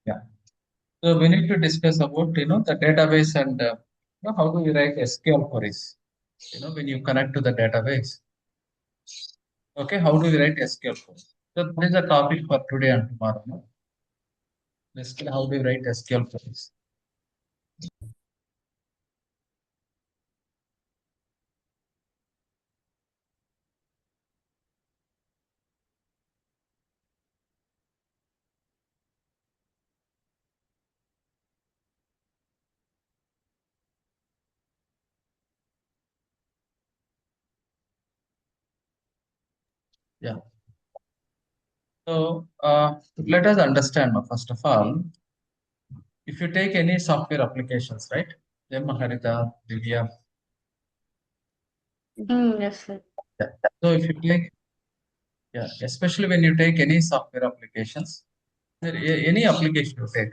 Yeah. So we need to discuss about the database and how do we write SQL queries. When you connect to the database. Okay, how do we write SQL queries? So this is a topic for today and tomorrow. No? Basically, how do we write SQL queries? Yeah. So let us understand first of all, if you take any software applications, right? Maharita, Divya. Yes, sir. Yeah. So if you take, yeah, especially when you take any software applications, any application you take,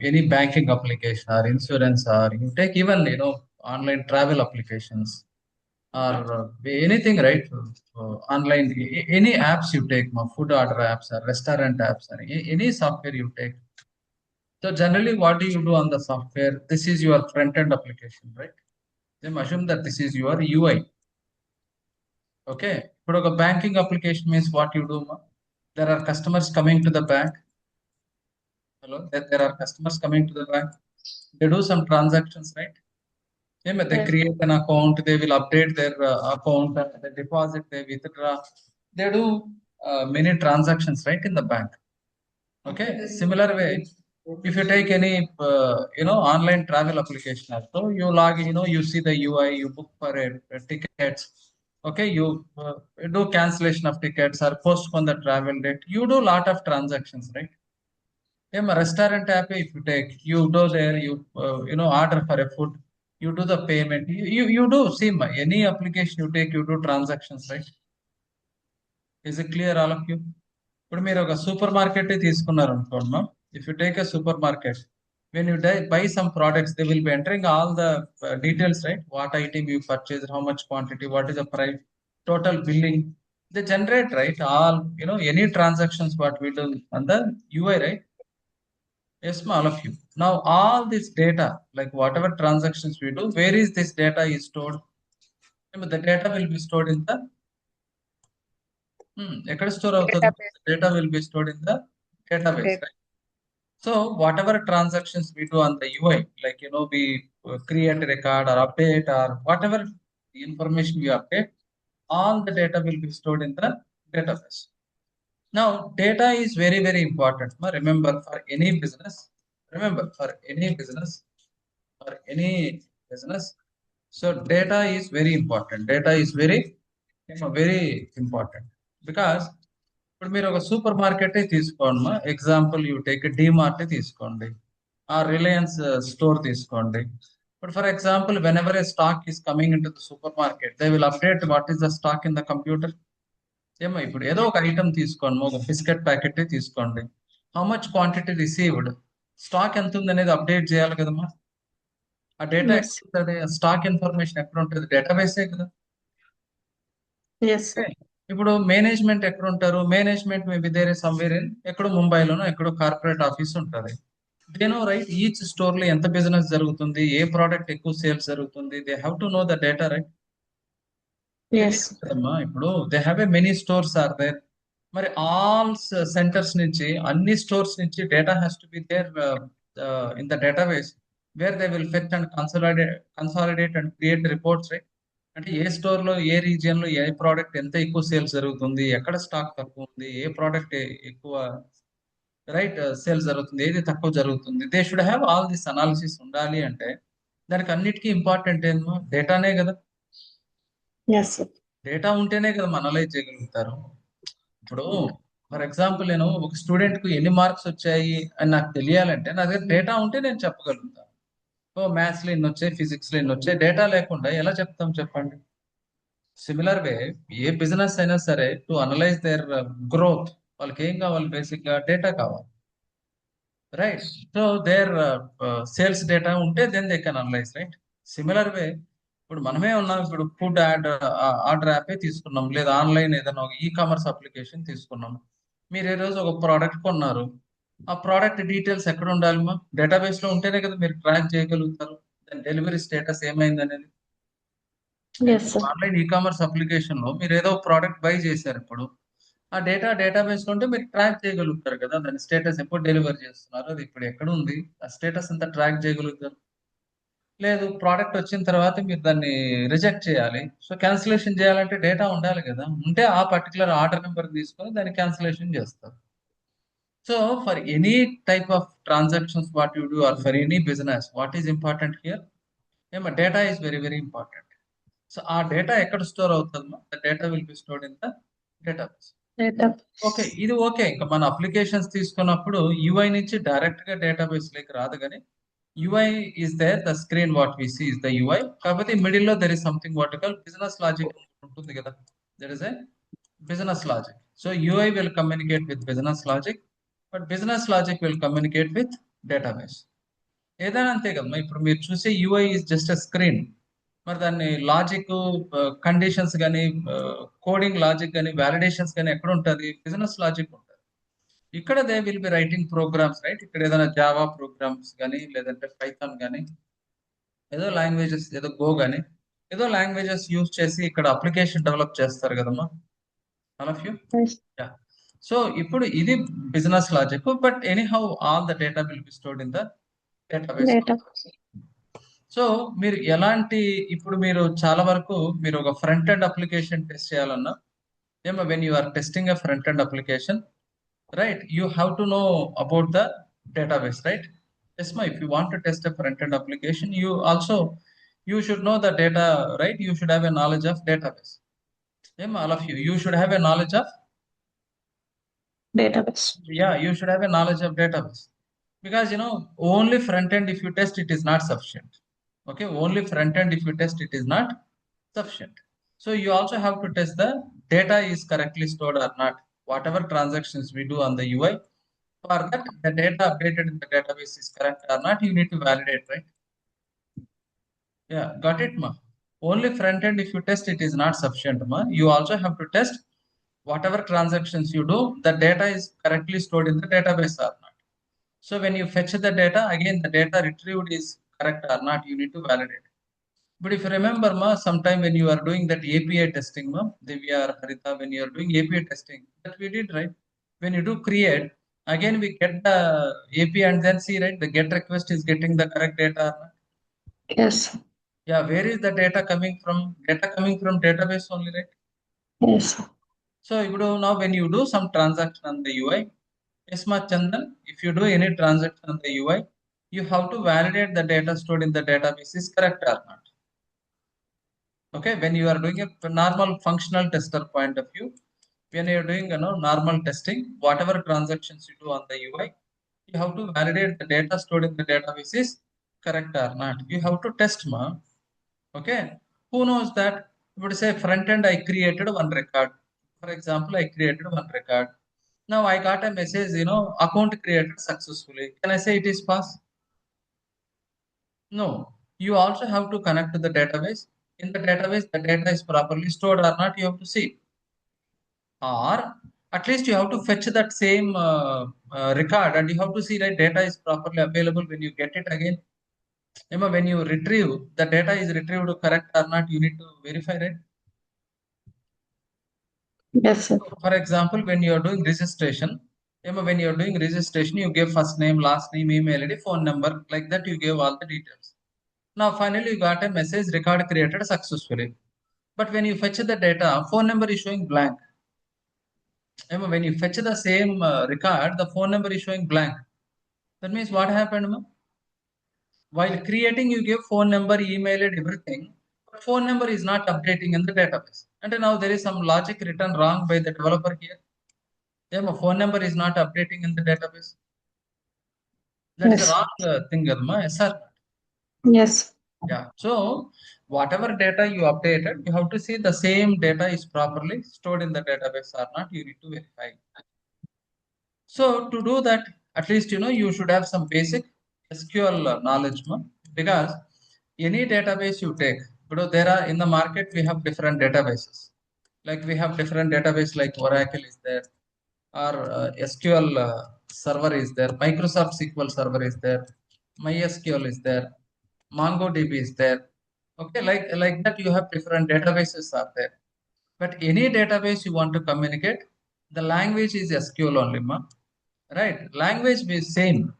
any banking application or insurance, or you take even online travel applications or anything, right? Online, any apps you take, food order apps or restaurant apps or any software you take. So generally, what do you do on the software? This is your front end application, right? Then assume that this is your UI. Okay. ఇప్పుడు ఒక banking application means what you do. There are customers coming to the bank. Hello. There are customers coming to the bank. They do some transactions, right? Yeah, they Yes. create an account, they will update their account, they deposit, they withdraw. They do many transactions, right, in the bank. Okay. Similar way, if you take any, online travel application, so you log, you see the UI, you book for a tickets. Okay. You do cancellation of tickets or postpone the travel date. You do lot of transactions, right? Yeah, my restaurant app, if you take, you go there, order for a food, you do the payment, you do, see, any application you take, you do transactions, right? Is it clear, all of you? ఇప్పుడు మీరు ఒక super market తీసుకున్నారు అనుకోండి ma'am. If you take a super market, when you by some products, they will B entering all the details, right? What item you purchase, how much quantity, what is the price, total billing. They generate, right, all, any transactions what we do on the UI, right? Yes, ma, all of you. Now, all this data, like whatever transactions we do, where is this data is stored? Remember, the data will be stored in the, ఎక్కడ store అవుతుంది? Database. Data will be stored in the database, Dat- right? So, whatever transactions we do on the UI, like, we create a record or update or whatever information we update, all the data will be stored in the database. Now, data is very, very important. Remember, for any business, remember, for any business, for any business. So data is very important. Data is very important because ఇప్పుడు మీరు ఒక super market తీసుకోండి. Example you take DMart తీసుకోండి, ఆ Reliance store తీసుకోండి. ఇప్పుడు for example, when ever A stock is coming in to the super market, they will update what is the stock in the computer. ఏమో ఇప్పుడు ఏదో ఒక ఐటమ్ తీసుకోండి, ఒక బిస్కెట్ ప్యాకెట్ తీసుకోండి. How much quantity received, stock ఎంత ఉంది అనేది అప్డేట్ చేయాలి కదమ్మా. ఆ డేటా Yes. ఎక్కడ ఉంటుంది? స్టాక్ ఇన్ఫర్మేషన్ ఎక్కడ ఉంటుంది? డేటాబేసే కదా. Yes, sir. ఇప్పుడు మేనేజ్మెంట్ ఎక్కడ ఉంటారు? Management maybe there is somewhere in, ఎక్కడో ముంబైలోనో ఎక్కడో కార్పొరేట్ ఆఫీస్ ఉంటుంది. They know, right, each store లో ఎంత బిజినెస్ జరుగుతుంది, ఏ ప్రోడక్ట్ ఎక్కువ సేల్స్ జరుగుతుంది. They have to know the data, right? తెలియదు Yes. కదమ్మా. ఇప్పుడు they have a many stores are there. మరి ఆల్ సెంటర్స్ నుంచి, అన్ని స్టోర్స్ నుంచి data has to be there in the database, where they will fetch and consolidate and create reports, right? అంటే ఏ store లో, ఏ region లో ఏ product ఎంత ఎక్కువ sales జరుగుతుంది, ఎక్కడ స్టాక్ తక్కువ ఉంది, ఏ ప్రోడక్ట్ ఎక్కువ, రైట్, సేల్స్ జరుగుతుంది, ఏది తక్కువ జరుగుతుంది. They should have all this analysis ఉండాలి అంటే దానికి అన్నిటికీ ఇంపార్టెంట్ ఏమో డేటానే కదా. Yes, sir. డేటా ఉంటేనే కదా అనలైజ్ చేయగలుగుతారు. ఇప్పుడు ఫర్ ఎగ్జాంపుల్, నేను ఒక స్టూడెంట్ కు ఎన్ని మార్క్స్ వచ్చాయి అని నాకు తెలియాలంటే నా దగ్గర డేటా ఉంటే నేను చెప్పగలుగుతాను. ఓ మ్యాథ్స్ లో ఎన్ని వచ్చాయి, ఫిజిక్స్ లో ఎన్ని వచ్చాయి, డేటా లేకుండా ఎలా చెప్తాం చెప్పండి. సిమిలర్ వే, ఏ బిజినెస్ అయినా సరే, టు అనలైజ్ దేర్ గ్రోత్, వాళ్ళకి ఏం కావాలి? బేసిక్ గా డేటా కావాలి, right? So their sales data ఉంటే then they can analyse, right? Similar way, ఇప్పుడు మనమే ఉన్నాం. ఇప్పుడు ఫుడ్ ఆర్డర్ యాపే తీసుకున్నాం, లేదా ఆన్లైన్ ఏదైనా ఒక ఈ కామర్స్ అప్లికేషన్ తీసుకున్నాం. మీరు ఏ రోజు ఒక ప్రోడక్ట్ కొన్నారు, ఆ ప్రోడక్ట్ డీటెయిల్స్ ఎక్కడ ఉండాలి మా? డేటాబేస్ లో ఉంటేనే కదా మీరు ట్రాక్ చేయగలుగుతారు దాని డెలివరీ స్టేటస్ ఏమైంది అనేది. Yes, sir. Online ecommerce application లో మీరు ఏదో ప్రోడక్ట్ బై చేశారు ఇప్పుడు, ఆ డేటాబేస్ లో ఉంటే మీరు ట్రాక్ చేయగలుగుతారు కదా దాని స్టేటస్ ఎప్పుడు డెలివర్ చేస్తున్నారు, అది ఇప్పుడు ఎక్కడ ఉంది, ఆ స్టేటస్ అంతా ట్రాక్ చేయగలుగుతారు. లేదు, ప్రోడక్ట్ వచ్చిన తర్వాత మీరు దాన్ని రిజెక్ట్ చేయాలి, సో క్యాన్సిలేషన్ చేయాలంటే డేటా ఉండాలి కదా, ఉంటే ఆ పర్టికులర్ ఆర్డర్ నెంబర్ తీసుకొని దాన్ని క్యాన్సిలేషన్ చేస్తారు. So for any type of transactions what you do or for any business what is important here, ఏమో data is very very important. So ఆ డేటా ఎక్కడ స్టోర్ అవుతుందో the data will be stored in the database. Data. Okay, ఇది okay. ఇంకా మన applications తీసుకున్నప్పుడు UI నుంచి direct గా డేటాబేస్ లోకి రాదు కానీ UI is there, the screen what we see is the UI. కాకపోతే మిడిల్ లో there is something what call business logic ఉంటుంది కదా, there is a business logic. So UI will communicate with business logic, but business logic will communicate with database. ఏదైనా అంతే కదమ్మా, ఇప్పుడు మీరు చూసే UI is just a screen, మరి దాన్ని లాజిక్, కండిషన్స్ కానీ, కోడింగ్ లాజిక్ కానీ, వ్యాలిడేషన్స్ కానీ ఎక్కడ ఉంటుంది, బిజినెస్ లాజిక్ ఉంటుంది. ఇక్కడ they will be writing programs, right? ఇక్కడ ఏదైనా జావా ప్రోగ్రామ్స్ కానీ, లేదంటే పైథాన్ కానీ, ఏదో లాంగ్వేజెస్, ఏదో గో కానీ, ఏదో లాంగ్వేజెస్ యూజ్ చేసి ఇక్కడ అప్లికేషన్ డెవలప్ చేస్తారు కదమ్మా, all of you. Yes. So ఇప్పుడు ఇది business logic, but any how all the data will be stored in the database. Data. So మీరు ఎలాంటి, ఇప్పుడు మీరు చాలా వరకు మీరు ఒక ఫ్రంట్ ఎండ్ అప్లికేషన్ టెస్ట్ చేయాలన్నా, ఏమో when you are testing a front end application, right, you have to know about the database, right? Yes ma, if you want to test a front end application, you should know the data, right? You should have a knowledge of database. All of you should have a knowledge of, Database. yeah, you should have a knowledge of database, because only front end if you test it is not sufficient. Okay, only front end if you test it is not sufficient. So you also have to test the data is correctly stored or not, whatever transactions we do on the UI. For that, the data updated in the database is correct or not, you need to validate, right? Yeah, got it, ma? Only front end if you test it is not sufficient, ma. You also have to test whatever transactions you do, the data is correctly stored in the database or not. So when you fetch the data, again the data retrieved is correct or not, you need to validate. But if you remember, ma, sometime when you are doing that API testing, ma, Divya or Harita, when you are doing API testing, that we did, right? When you do create, again we get the API and then see, right, the get request is getting the correct data or not. Yes. Yeah, where is the data coming from? Data coming from database only, right? Yes. So now when you do some transaction on the UI, yes, ma, Chandan, if you do any transaction on the UI, you have to validate the data stored in the database is correct or not. Okay, when you are doing a normal functional tester point of view, when you are doing normal testing, whatever transactions you do on the UI, you have to validate the data stored in the database is correct or not. You have to test, ma. Okay, who knows that? Would say front end I created one record. For example, I created one record. Now I got a message, account created successfully. Can I say it is pass? No. You also have to connect to the database. In the database, the data is properly stored or not, you have to see. Or at least you have to fetch that same record and you have to see that data is properly available when you get it again. When you retrieve, the data is retrieved correct or not, you need to verify, right? Yes, sir. For example, when you are doing registration, you give first name, last name, email ID, phone number, like that you give all the details. Now finally you got a message record created successfully. But when you fetch the data, phone number is showing blank. When you fetch the same record, the phone number is showing blank. That means what happened? While creating, you give phone number, email, and everything, but phone number is not updating in the database. And now there is some logic written wrong by the developer here. Phone number is not updating in the database. That is a Yes. wrong thing, Adma. Yes, sir. Yes. Yeah. So whatever data you updated, you have to see the same data is properly stored in the database or not. You need to verify. So to do that, at least you should have some basic SQL knowledge, because any database you take, there are in the market we have different databases. Like we have different database like Oracle is there, or SQL server is there, Microsoft SQL Server is there, MySQL is there, MongoDB is there. Okay, like that you have different databases are there. But any database you want to communicate, the language is SQL only, ma. Right? Language is same.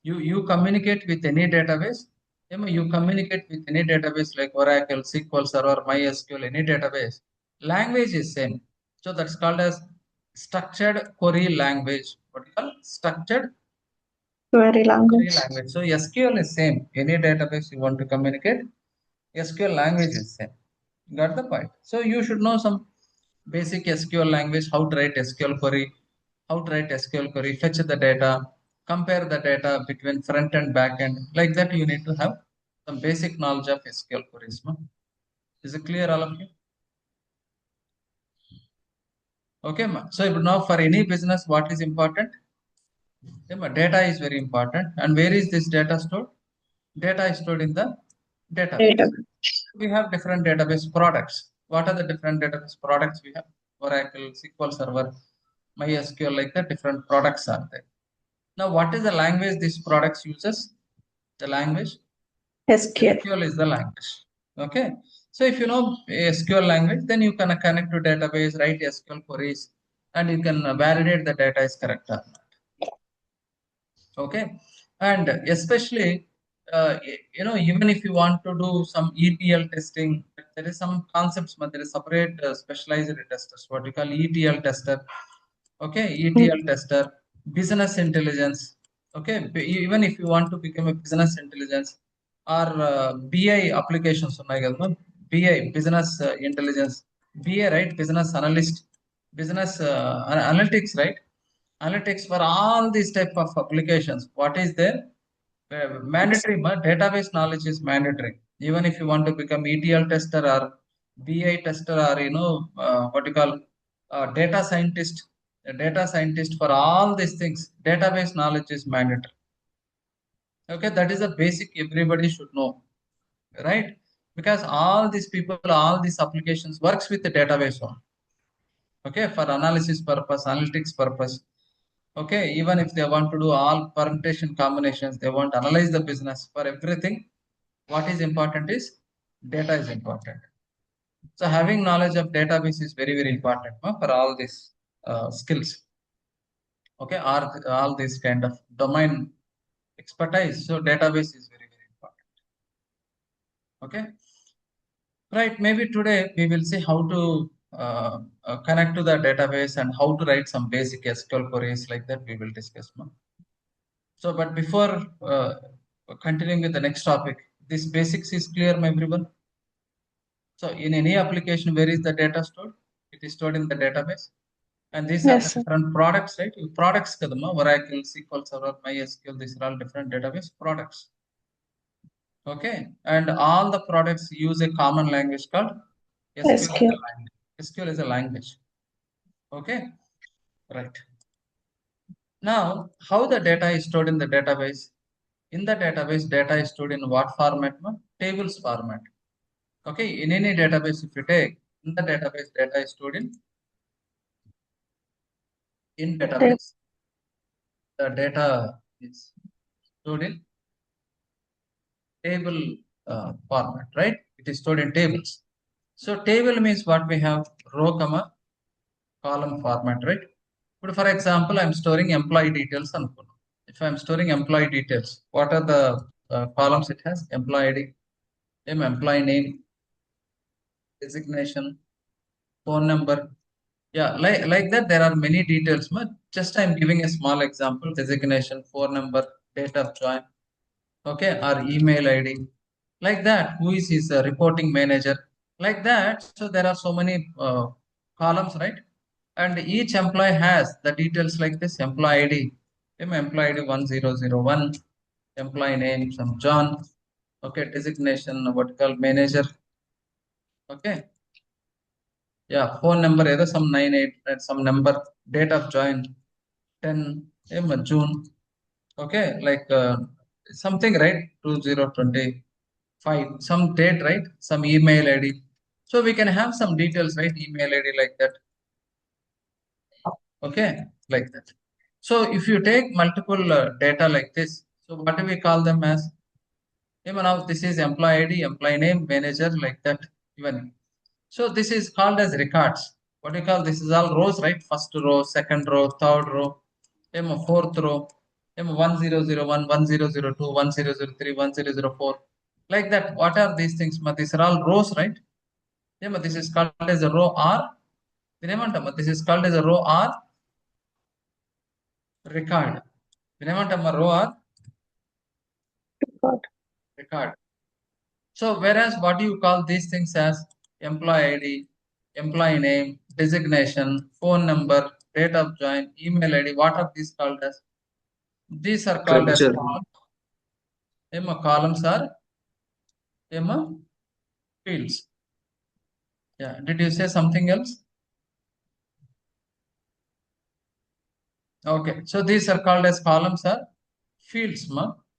You communicate with any database. You communicate with any database like Oracle, SQL Server, MySQL, any database. Language is same. So that's called as structured query language. What do you call structured Query query language. language? So SQL is same. Any database you want to communicate, SQL language is same. Got the point? So you should know some basic SQL language, how to write SQL query, how to write SQL query, fetch the data, compare the data between front and back end. Like that, you need to have some basic knowledge of SQL queries. No? Is it clear, all of you? Okay, ma. So now for any business, what is important? Data is very important. And where is this data stored? Data is stored in the database. Database. We have different database products. What are the different database products we have? Oracle, SQL Server, MySQL, like that, different products are there. Now, what is the language these products uses? The language? SQL. SQL is the language. Okay. So if you know SQL language, then you can connect to database, write SQL queries, and you can validate the data is correct or not. Okay. And especially, even if you want to do some ETL testing, there is some concepts, but there is separate specialized testers, what we call ETL tester. Okay, ETL tester, business intelligence. Okay, even if you want to become a business intelligence or BI applications, BI, business intelligence, BA, right? Business analyst, business analytics, right? Analytics for all these type of applications. What is there? Mandatory, database knowledge is mandatory. Even if you want to become ETL tester or BI tester or what you call data scientist, a data scientist for all these things, database knowledge is mandatory. Okay, that is a basic everybody should know, right? Because all these people, all these applications works with the database on. Okay, for analysis purpose, analytics purpose. Okay, even if they want to do all permutation combinations, they want to analyze the business for everything. What is important is data is important. So having knowledge of database is very, very important for all these skills. Okay, all these kind of domain expertise. So database is very, very important. Okay, right. Maybe today we will see how to connect to the database and how to write some basic SQL queries like that. We will discuss more. So, but before continuing with the next topic, this basics is clear, everyone. So, in any application, where is the data stored? It is stored in the database. And these are the Yes, sir. different products, right? Products, kadama, Oracle, SQL Server, MySQL, these are all different database products. Okay. And all the products use a common language called SQL. SQL. SQL is a language. Okay. Right. Now, how the data is stored in the database? In the database, data is stored in what format? Tables format. Okay. In any database, if you take, in the database, data is stored in database. The data is stored in table format, right? It is stored in tables. So table means what we have row, comma, column format, right? But for example, I'm storing employee details. If I'm storing employee details, what are the columns it has? Employee ID, employee name, designation, phone number. Yeah, like that, there are many details. Just I'm giving a small example: designation, phone number, date of join, okay, or email ID, like that. Who is his reporting manager? Like that. So there are so many columns, right? And each employee has the details like this: employee ID, employee ID 1001, employee name, some John, okay, designation, what you call manager, okay. Yeah, phone number, either some 98 and some number, date of join, 10 June. Okay, like something, right? 2025, some date, right? Some email ID. So we can have some details, right? Email ID like that. Okay, like that. So if you take multiple data like this, so what do we call them as? Even now this is employee ID, employee name, manager, like that even. So this is called as records. What do you call this? Is all rows, right? First row, second row, third row, fourth row, 1001, 1002, 1003, 1004. Like that. What are these things? These are all rows, right? This is called as a row R. This is called as a row R record. Row R Record. record. So whereas what do you call these things as employee ID, employee name, designation, phone number, date of join, email ID, what are these called as? These are called as Structure. columns. Columns are fields. Yeah. Did you say something else? Okay. So these are called as columns are fields.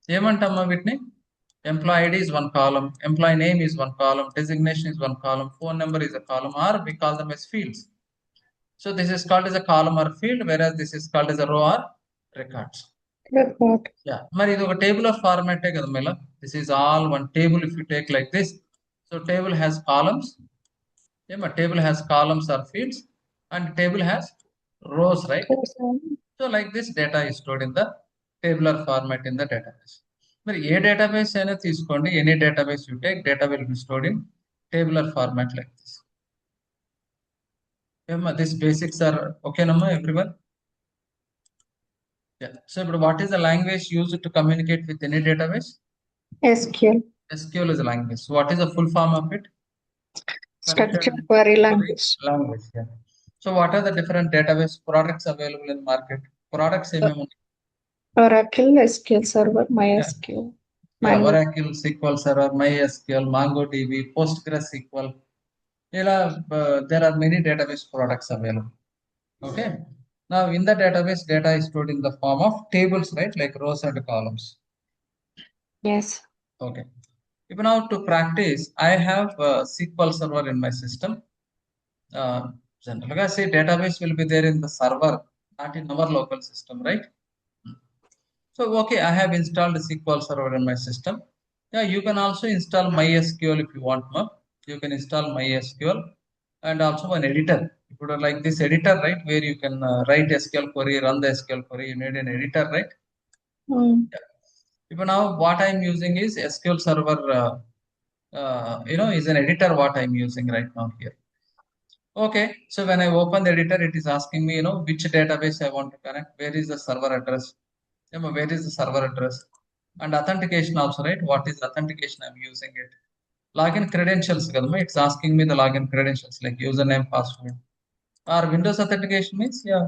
Whitney? Employee ID is one column, employee name is one column, designation is one column, phone number is a column, or we call them as fields. So this is called as a column or field, whereas this is called as a row or records. Record. Yeah. Mari idu oka tabular format kada mela. This is all one table if you take like this. So table has columns. Table has columns or fields, and table has rows, right? So like this data is stored in the tabular format in the database. But a database any database you take, data will be stored in tabular format like this. These basics are okay, everyone? Yeah. So but what is the language used to communicate with any database? SQL. SQL is a language. So what is the full form of it? Structured query language. Language, yeah. So what are the different database products available in market? Products Oracle, SQL Server, MySQL. yeah, Mongo. Oracle, SQL Server, MySQL, MongoDB, PostgreSQL. There are many database products available. Okay. Now in the database, data is stored in the form of tables, right? Like rows and columns. Yes. Okay. Even now to practice, I have SQL Server in my system. Generally, say database will be there in the server, not in our local system, right? So, okay, I have installed SQL Server in my system. Yeah, you can also install MySQL if you want more. You can install MySQL and also an editor. If you like this editor, right, where you can write SQL query, run the SQL query, you need an editor, right? Mm. Yeah. Even now, what I'm using is SQL Server, is an editor what I'm using right now here. Okay, so when I open the editor, it is asking me, which database I want to connect, where is the server address, where is the server address, and authentication also, right? What is authentication I'm using it? Login credentials, it's asking me the login credentials like username, password. Or Windows authentication means, yeah,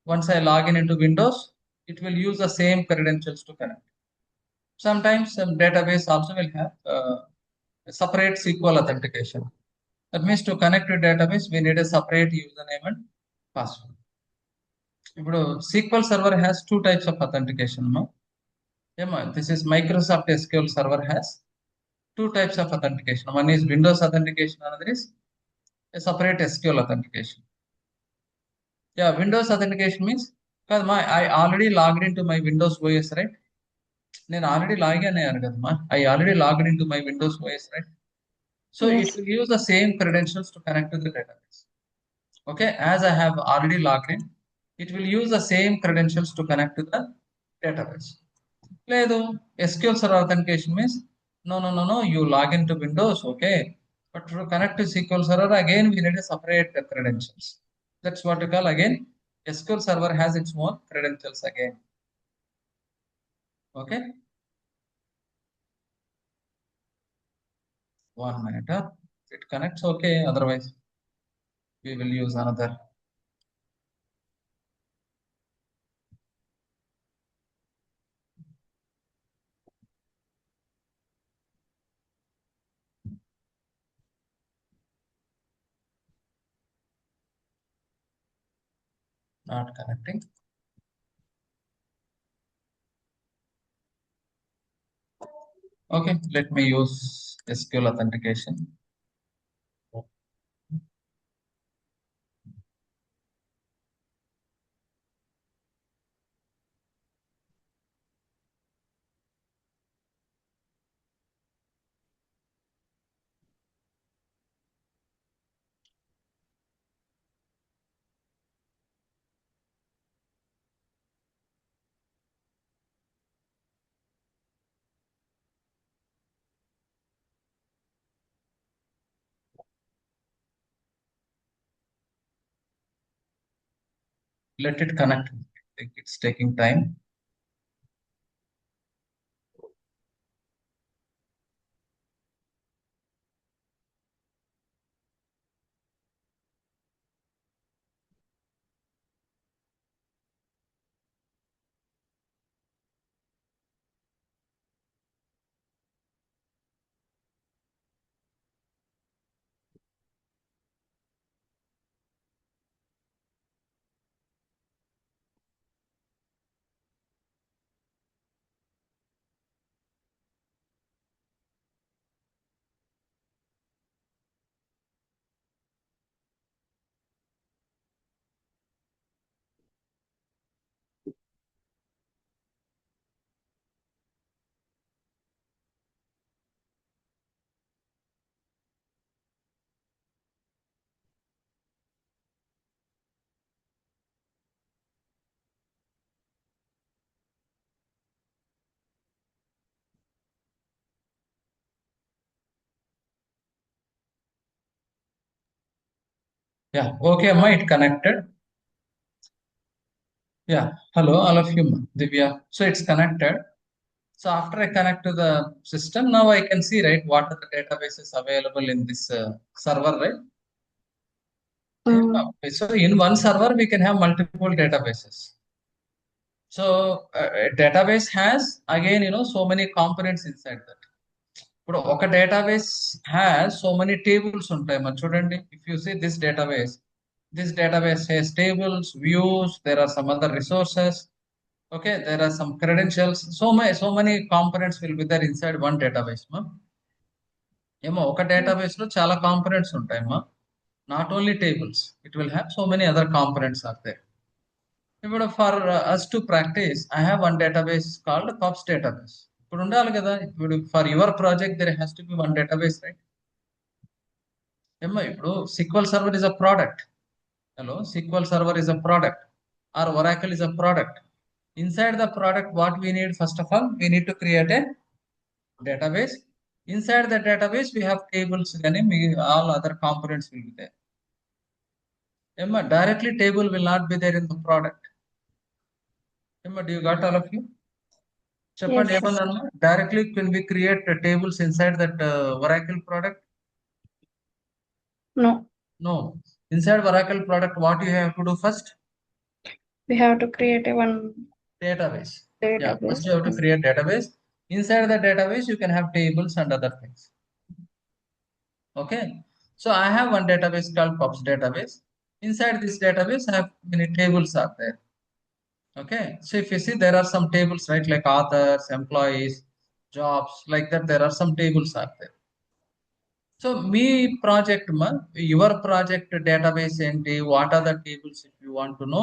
once I log in into Windows, it will use the same credentials to connect. Sometimes some database also will have separate SQL authentication. That means to connect to database, we need a separate username and password. SQL Server has two types of authentication. This is Microsoft SQL Server has two types of authentication. One is Windows authentication, another is a separate SQL authentication. Yeah, Windows authentication means because I already logged into my Windows OS, right? I already logged into my Windows OS, right? So Yes. it will use the same credentials to connect to the database. Okay, as I have already logged in, it will use the same credentials to connect to the database. SQL Server authentication means no, you log into Windows, okay, but to connect to SQL Server again we need a separate credentials. That's what we call again SQL Server has its own credentials again. Okay, 1 minute. It connects, okay, otherwise we will use another. Not connecting. Okay, let me use SQL authentication. let it connect. I think it's taking time. Yeah, okay, Amma, it connected. Yeah, hello, all of you, Divya. So it's connected. So after I connect to the system, now I can see, right, what are the databases available in this server, right? Mm. Yeah. So in one server, we can have multiple databases. So a database has, again, so many components inside that. ఇప్పుడు ఒక database has so many tables ఉంటాయి మరి చూడండి if you see this database has tables views there are some other resources okay there are some credentials so many components will be there inside one database మా ఏమో ఒక database లో చాలా components ఉంటాయమ్మా not only tables it will have so many other components are there ఇప్పుడు for us to practice I have one database called pubs database ఇప్పుడు ఉండాలి కదా ఇప్పుడు for your project there has to B one database right ఏమ్మా ఇప్పుడు SQL server is a product hello SQL server is a product or Oracle is a product inside the product what we need first of all we need to create a database inside the database we have tables కానీ all other components will be there ఏమ్మా directly table will not be there in the product ఏమ్మా do you got all of you చెప్పండి Yes. ఏమన్నాను directly can we create tables inside that Oracle product No. No inside Oracle product what you have to do first We have to create a one database yeah database. first you have to create database inside the database you can have tables and other things okay so I have one database called pubs database inside this database I have many tables are there okay so if you see there are some tables right like authors employees jobs like that there are some tables are there so మీ project your project database ఏంటి what are the tables if you want to know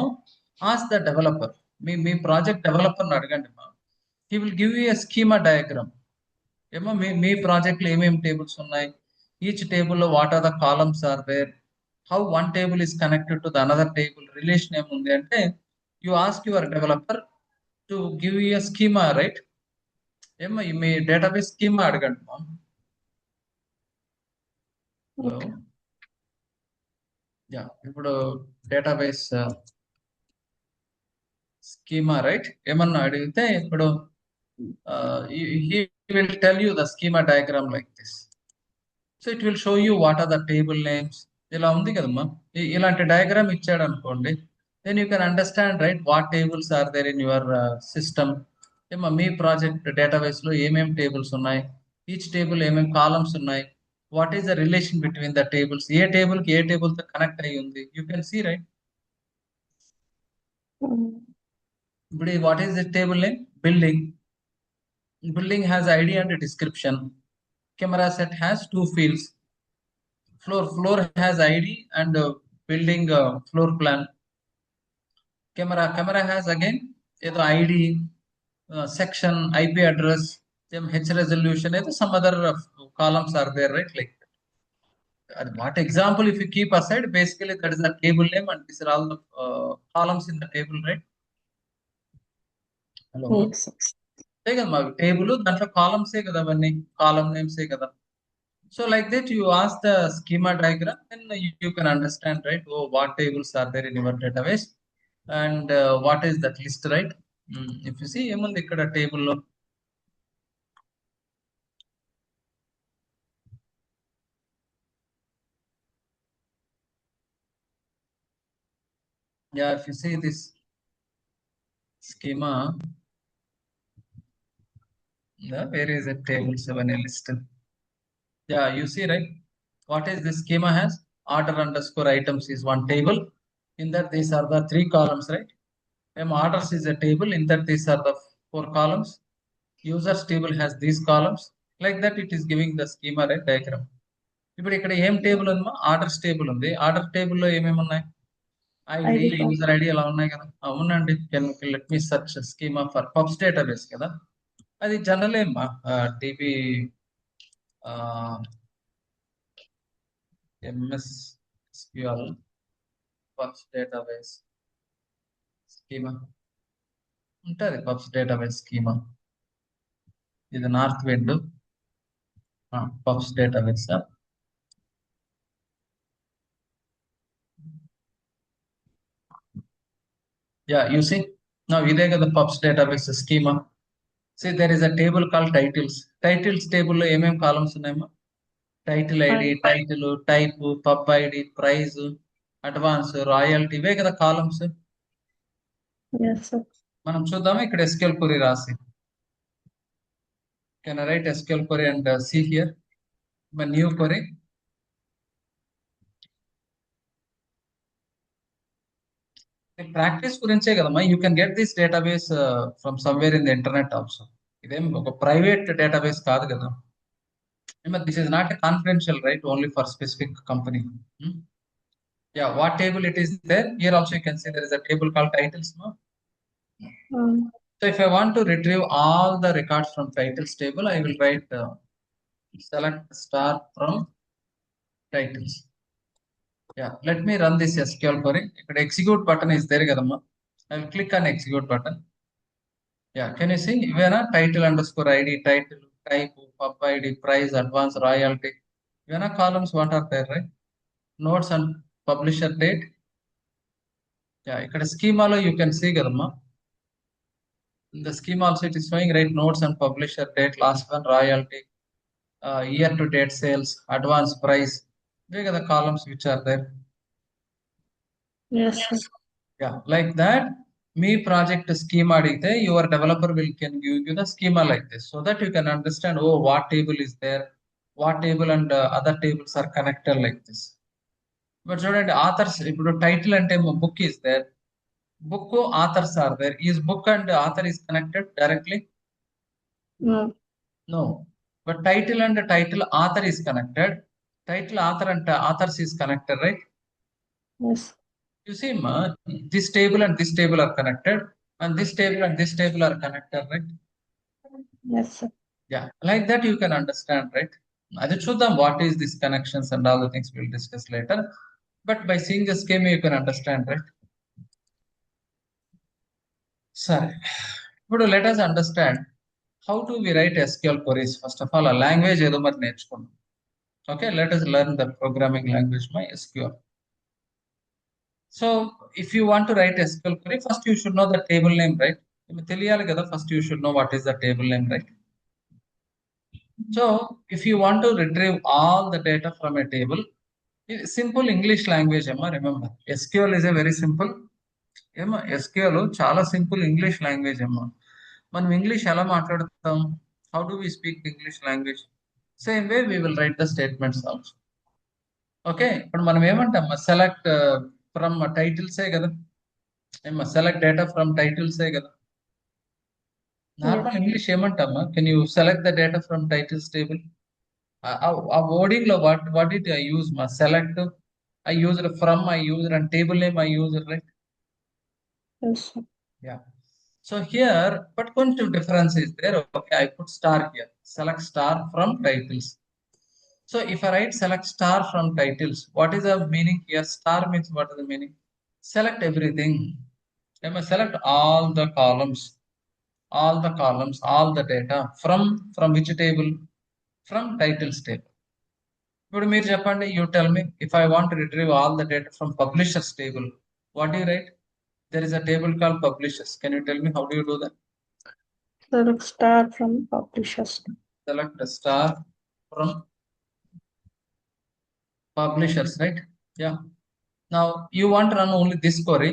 as the developer మీ project డెవలపర్ని అడగండి he will give you a schema diagram ఏమో మీ ప్రాజెక్ట్లో ఏమేమి tables ఉన్నాయి ఈచ్ టేబుల్లో what are the columns are there how one table is connected to the another table relation ఏముంది అంటే you ask your developer to give you a schema right ఏమో మీ database schema అడగండి హలో యా ఇప్పుడు database schema right ఏమన్నా అడిగితే ఇప్పుడు he will tell you the schema diagram like this so it will show you what are the table names ఇలా ఉంది కదమ్మా ఇలాంటి డయాగ్రామ్ ఇచ్చాడు అనుకోండి then you can understand right what tables are there in your system ఏమో మీ project database లో ఏమేమి టేబుల్స్ ఉన్నాయి ఈచ్ టేబుల్ ఏమేమి కాలమ్స్ ఉన్నాయి what is the relation between the tables ఏ టేబుల్ కి ఏ టేబుల్ తో కనెక్ట్ అయ్యి ఉంది యూ కెన్ సీ రైట్ ఇప్పుడు what is the table name building has ID and description camera set has two fields floor has ID and building floor plan camera has again either ID section IP address then H resolution either some other columns are there right like what example if you keep aside basically that is the table name and these are all the columns in the table right hello Yes. అంతే కదా మాకు table దాంట్లో కాలమ్సే కదా అవన్నీ column నేమ్సే కదా so like that you as the schema diagram then you can understand right oh what tables are there in your database and what is that list, right? If you see ఏముంది ఇక్కడ table లో, yeah, if you see this schema, where is it? Table 7 a list. Yeah, you see, right? What is this schema has? Order underscore items is one table. In that these are the three columns, right? Orders is a table. In that these are the four columns. Users table has these columns. Like that it is giving the schema, right? Diagram. ఇప్పుడు ఇక్కడ ఏం table ఉందమ్మా? Orders table ఉంది. Order టేబుల్లో ఏమేమి ఉన్నాయి? ID, ID. User ID అలా ఉన్నాయి కదా. అవునండి. Let me search schema for pubs database కదా. అది జనరల్ ఏమ్మా dB MS SQL pubs database schema ఉంటుంది. పబ్స్ డేటాబేస్ స్కీమా ఇది north wind pubs database. Yeah, you see now ఇదే కదా pubs database schema. See there is a table called titles. Titles table లో ఏమేం columns ఉన్నాయమ్మా? Title ID, title, type, pub ID, price, advance, royalty, ఇవే కదా columns. Yes, sir. మనం చూద్దాము ఇక్కడ SQL query రాసి. Can I write SQL query and see here my new query? Practice గురించే కదమ్మా. You can get this database from somewhere in the internet also. ఇదేం ఒక ప్రైవేట్ డేటాబేస్ కాదు కదా. This is not a confidential, right? Only for specific company. Yeah, what table it is there? Here also you can see there is a table called titles. No? So if I want to retrieve all the records from titles table, I will write select star from titles. Yeah, let me run this SQL query. If execute button is there, I will click on execute button. Yeah, can you see? Even title underscore ID, title, type, pub ID, price, advance, royalty. Even columns what are there, right? Notes and publisher date. Yeah, ఇక్కడ schema you can see kadamma. In the schema also it is showing, right? Notes and publisher date, last one, royalty, year to date sales, advance price. These are the columns which are there. Yes, sir. Yeah, like that. Me project schema adite, your developer will can give you the schema like this, so that you can understand, oh, what table is there, what table and other tables are connected like this. But చూడండి, authors ఇప్పుడు title అంటే book is there, book authors are there. Is book and author is connected directly? No. No. But title and title author is connected. Title author and authors is connected, right? Yes. You see, this table and this table are connected, and this table and this table are connected, right? Yes, sir. Yeah, like that you can understand, right? Adi chuddam what is this connections and all the things we'll discuss later. But by seeing the schema you can understand, right? Sorry. But let us understand how do we write SQL queries. First of all, a language edo mar నేర్చుకుందాం. Okay, let us learn the programming language MySQL. So if you want to write SQL query, first you should know the table name, right? తెలియాలి కదా, first you should know what is the table name, right? So if you want to retrieve all the data from a table, simple English language, remember SQL is a very simple, SQL చాలా simple English language అమ్మా. మనం ఇంగ్లీష్ ఎలా మాట్లాడతాం? How do we speak English language? Same way we will write the statements also. Okay, ఇప్పుడు మనం ఏమంటాం? Select from టైటిల్సే కదా. సెలెక్ట్ డేటా ఫ్రమ్ టైటిల్సే కదా. నార్మల్ ఇంగ్లీష్ ఏమంటామా? Can you select the data from titles table? ఆ వర్డింగ్ లో వాట్ ఇట్ ఐ యూజ్ మా? Select I use, from I use, and table name I use, right? Yes, sir. Yeah. So here, but కొంచెం difference is there. Okay, I put star here. Select star from titles. So if I write select star from titles, what is the meaning here? Star means what is the meaning? Select everything. I must select all the columns, all the data from which table? From titles table. ఇప్పుడు మీరు చెప్పండి, you tell me, if I want to retrieve all the data from publishers table, what do you write? there is a table called publishers. Can you tell me how do you do that? Select star from publishers. Select a star from publishers, right? Yeah. Now you want to run only this query.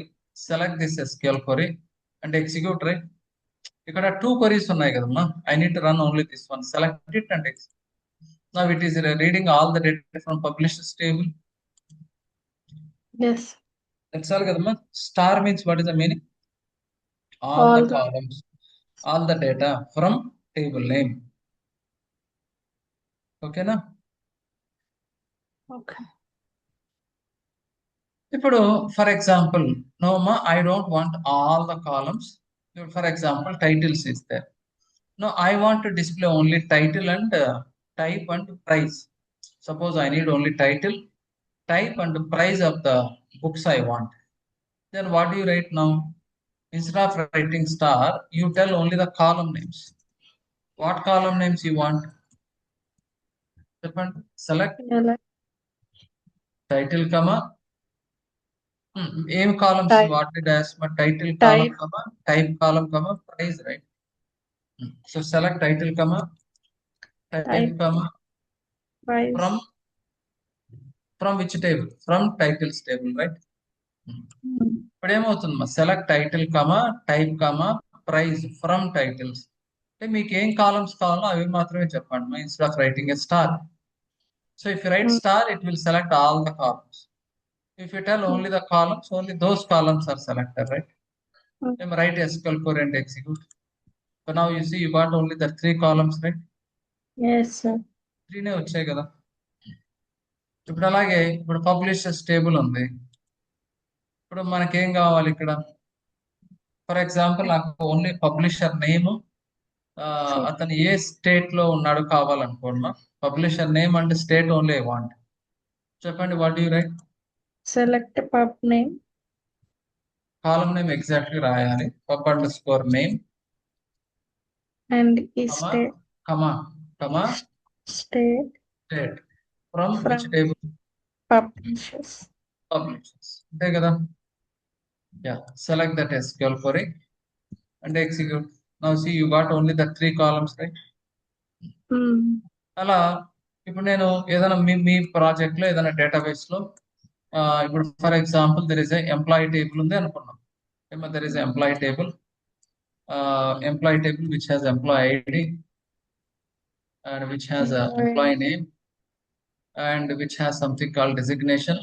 Select this SQL query and execute, right? ఇక్కడ two queries ఉన్నాయి కదమ్మా. I need to run only this one. Select it and execute. Now it is reading all the data from publishers table. Yes. That's all కదమ్మా. Star means what is the meaning? All All the the columns, all the data from table name. ఓకేనా? okay. ఇప్పుడు for example నోమా I don't want all the columns. For example titles is there. No, I want to display only title and type and price. Suppose I need only title, type and price of the books I want. Then what do you write now? Instead of writing star, you tell only the column names. What column names you want? Select Yeah, like title, comma. Aim columns type, what it as? But title column, type, comma, type column, comma, price, right? So select title, comma, type, type, comma, price. from which table? From titles table, right? ఇప్పుడు ఏమవుతుందమ్మా? Select title comma type comma price from titles. అంటే మీకు ఏం columns కావాలో అవి మాత్రమే చెప్పండి instead of writing a star. So if you write star it will select all the columns. If you tell only the columns, only those columns are selected, right? Write SQL query and execute. So now you see you got only the 3 columns, right? Yes, sir. 3 నే వచ్చాయి కదా. ఇప్పుడు అలాగే ఇప్పుడు publishers table ఉంది. ఇప్పుడు మనకేం కావాలి ఇక్కడ? ఫర్ ఎగ్జాంపుల్ నాకు ఓన్లీ పబ్లిషర్ నేమ్, అతను ఏ స్టేట్ లో ఉన్నాడు కావాలనుకోండి. Publisher name and state only I want. చెప్పండి, what do you write? Select pub name column name exactly రాయాలి. Pub underscore name and comma state, comma comma state state from from which table? publishers. Publishers, అంతే కదా. Yeah, select that SQL query and execute. Now see you got only the 3 columns, right? అలా ఇప్పుడు నేను ఏదైనా మీ project లో ఏదైనా database లో ఇప్పుడు for example there is employee table ఉంది అనుకున్నాం. There is employee table which has employee ID and which has a employee name and which has something called designation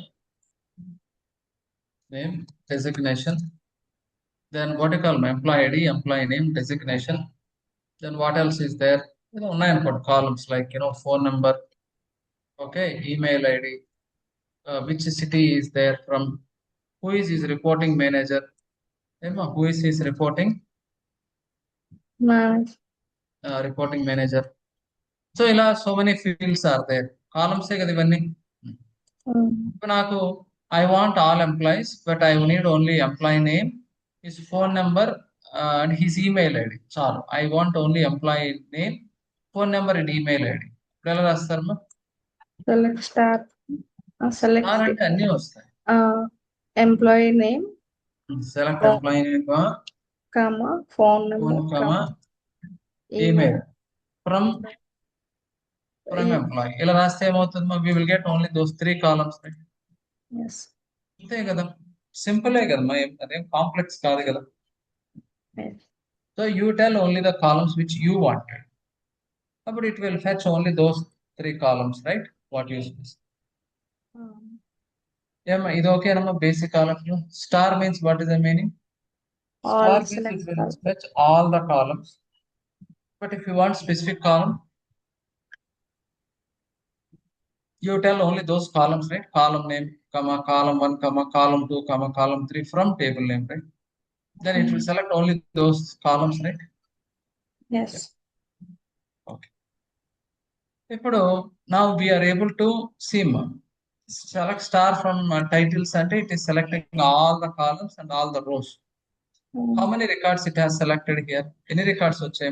name, designation. Then what you call employee ID, employee name, designation. Then what else is there? Nine columns like phone number, okay, email ID, which city is there from, who is his reporting manager, who is his reporting reporting manager. So ila so many fields are there. Columns ఏ కదా ఇవన్నీ. ఇప్పుడు నాకు I want all employees but I need only employee name, his phone number and his email ID. చాలు. I want only employee name, phone number and email ID. ఇప్పుడు ఎలా రాస్తారమ్మా? Select star. Select star అంటే అన్నీ వస్తాయి. employee name, select employee name, comma, phone number, phone, comma, email from employee. ఇలా రాస్తే ఏమవుతుంది? we will get only those 3 columns, right? Yes. అంతే కదా, సింపులే కదమ్మా, అదేం కాంప్లెక్స్ కాదు కదా. Yes. So you tell only the columns which you wanted. అప్పుడు it will fetch only those 3 columns, right? What use ఏమ్మా, ఇది ఓకేనమ్మా? బేసిక్ కాలమ్స్ లో star means what is the meaning? All Star means it will fetch all the columns. But if you want specific column, you tell only those columns, right? Column name, comma, column 1, comma, column 2, comma, column 3 from table name, right? Then it will select only those columns, right? Yes. Okay. ఇప్పుడు now we are able to see select star from titles and it is selecting all the columns and all the rows. How many records it has selected here? Any records వచ్చాయి?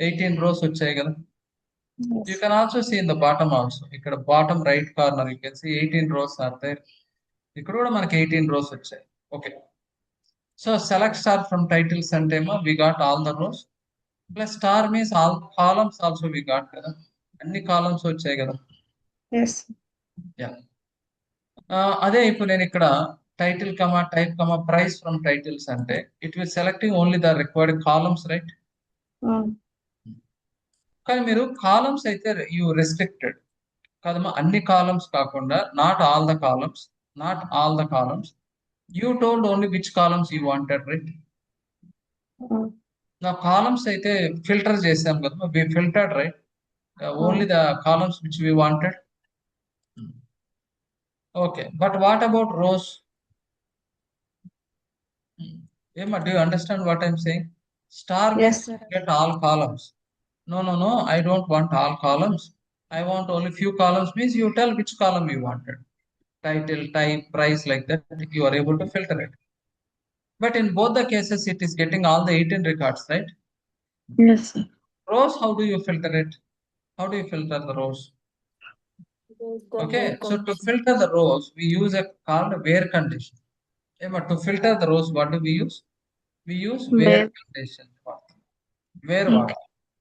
18 rows వచ్చాయి కదా. Yes. You can also see in the bottom also. ఇక్కడ bottom right corner you can see 18 rows are there. ఇక్కడ కూడా మనకి 18 rows వచ్చాయి. Okay. So select star from titles and tema, we got all the rows. Plus star means all columns also we got కదా. అన్ని columns వచ్చాయి కదా. Yes. Yeah. అదే ఇప్పుడు నేను ఇక్కడ title comma type comma price from titles అంటే it will selecting only the required columns right. కానీ మీరు కాలమ్స్ అయితే యూ రెస్ట్రిక్టెడ్ కదమ్మా, అన్ని కాలమ్స్ కాకుండా not all the columns, not all the columns, you told only which columns you wanted right. నా columns అయితే filter చేసాం కదా, we filtered right only the columns which we wanted. Okay, but what about rows? Emma, do you understand what I'm saying? Star means Yes, sir. get all columns. No, no, no, I don't want all columns. I want only few columns means you tell which column you wanted. Title, type, price, like that, you are able to filter it. But in both the cases, it is getting all the 18 records, right? Yes, sir. Rows, how do you filter it? How do you filter the rows? Okay, so to filter the rows, we use a called where condition. Emma, to filter the rows, what do we use? We use where Where? condition. Where Okay. వాడ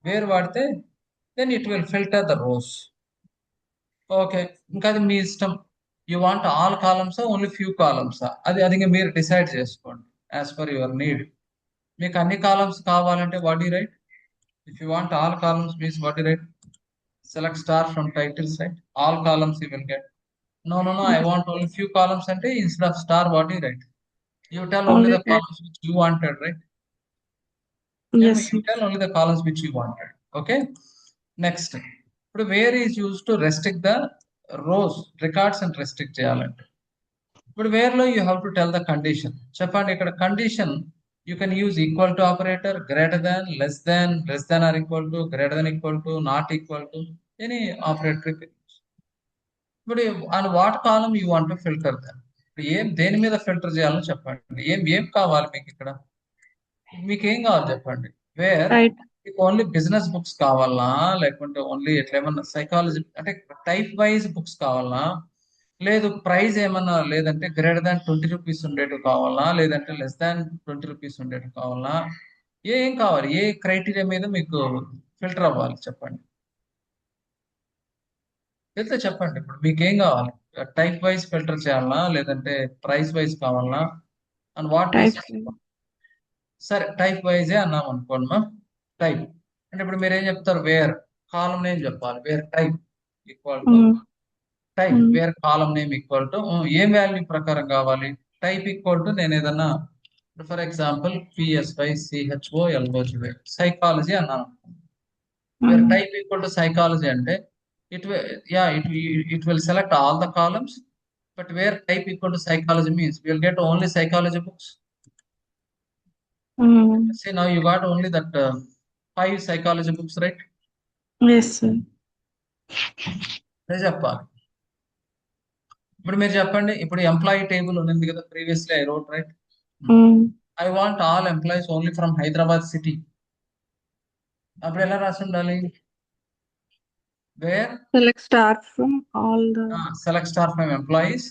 where వాడితే then it will filter the rows. Okay, ఇంకా అది మీ ఇష్టం. You want all కాలమ్సా only few కాలమ్సా, అది అది ఇంకా మీరు డిసైడ్ చేసుకోండి యాజ్ పర్ యువర్ నీడ్. మీకు అన్ని కాలమ్స్ కావాలంటే what you right? If you want all columns means what you right? Select star from titles right, all columns you will get. No, no, no, I want only few columns అంటే instead of star what you write? You tell only Only the that. columns which you wanted, right? Yes, You sir. tell only the columns which you wanted. Okay. Next, ఇప్పుడు where is used to restrict the rows, records and restrict చేయాలంటే ఇప్పుడు where లో you have to tell the condition. చెప్పండి ఇక్కడ condition you can use equal to operator, greater than, less than or equal to, greater than equal to, not equal to, any operator you can use. ఇప్పుడు on what column you want to filter them? ఇప్పుడు దేని మీద filter చేయాలో చెప్పండి. ఏం కావాలి మీకు ఇక్కడ? మీకు ఏం కావాలి చెప్పండి. Where Right. మీకు ఓన్లీ బిజినెస్ బుక్స్ కావాలా, లేకుంటే ఓన్లీ ఎట్లా ఏమన్నా సైకాలజీ అంటే టైప్ వైజ్ బుక్స్ కావాలా, లేదు ప్రైస్ ఏమన్నా లేదంటే గ్రేటర్ దాన్ 20 రూపీస్ ఉండేటివి కావాలా, లేదంటే లెస్ దాన్ 20 రూపీస్ ఉండేటివి కావాలా, ఏం కావాలి? ఏ క్రైటీరియా మీద మీకు ఫిల్టర్ అవ్వాలి చెప్పండి. అయితే చెప్పండి ఇప్పుడు మీకు ఏం కావాలి? టైప్ వైజ్ ఫిల్టర్ చేయాలా, లేదంటే ప్రైస్ వైజ్ కావాలా, అండ్ వాట్ Type. సరే టైప్ వైజే అన్నాం అనుకోండి మా. టైప్ అంటే ఇప్పుడు మీరు ఏం చెప్తారు? వేర్ కాలం నేమ్ చెప్పాలి. Where type equal to type, where column name equal to ఏం వాల్యూ ప్రకారం కావాలి? టైప్ ఈక్వల్ టు నేను ఏదన్నా for example P S Y C H O L O G psychology అన్నాను. Where type equal to psychology అంటే it will select all the columns, but where type equal to psychology means we will get only psychology books. See, now you got only that 5 psychology books, right? Yes, sir. అదే చెప్పాలి. ఇప్పుడు మీరు చెప్పండి, ఇప్పుడు employee table ఉంది కదా, previously I wrote right, I want all employees only from Hyderabad city. అప్పుడు ఎలా రాసి ఉండాలి? Where Select star from all the select star from employees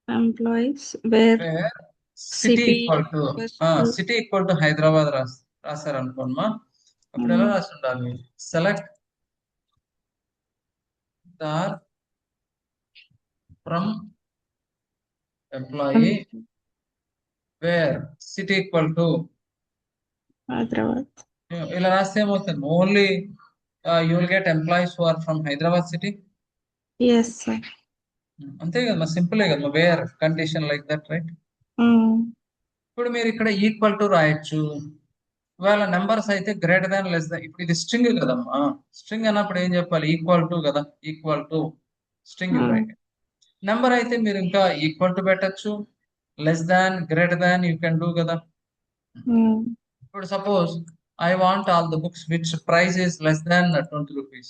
employees where where city city equal to equals to city equal to Hyderabad రాశారు అనుకోమ్మా. అప్పుడు ఎలా రాసి ఉండాలి? Select star from employee where city equal to Hyderabad. ఇలా రాస్తే ఏమవుతుంది? Only you will get employees who are from Hyderabad city. Yes, sir. అంతే కదా, సింపులే కదా, wear condition like that right. ఇప్పుడు మీరు ఇక్కడ ఈక్వల్ టు రాయొచ్చు. ఇవాళ నెంబర్స్ అయితే గ్రేటర్ దాన్ లెస్ దాన్, ఇప్పుడు ఇది స్ట్రింగ్ కదమ్మా. స్ట్రింగ్ అన్నప్పుడు ఏం చెప్పాలి? ఈక్వల్ టు కదా, equal to string right. Number అయితే మీరు ఇంకా ఈక్వల్ టు పెట్టచ్చు, less than, greater than you can do కదా. ఇప్పుడు suppose I want all the books which price is less than 20 rupees,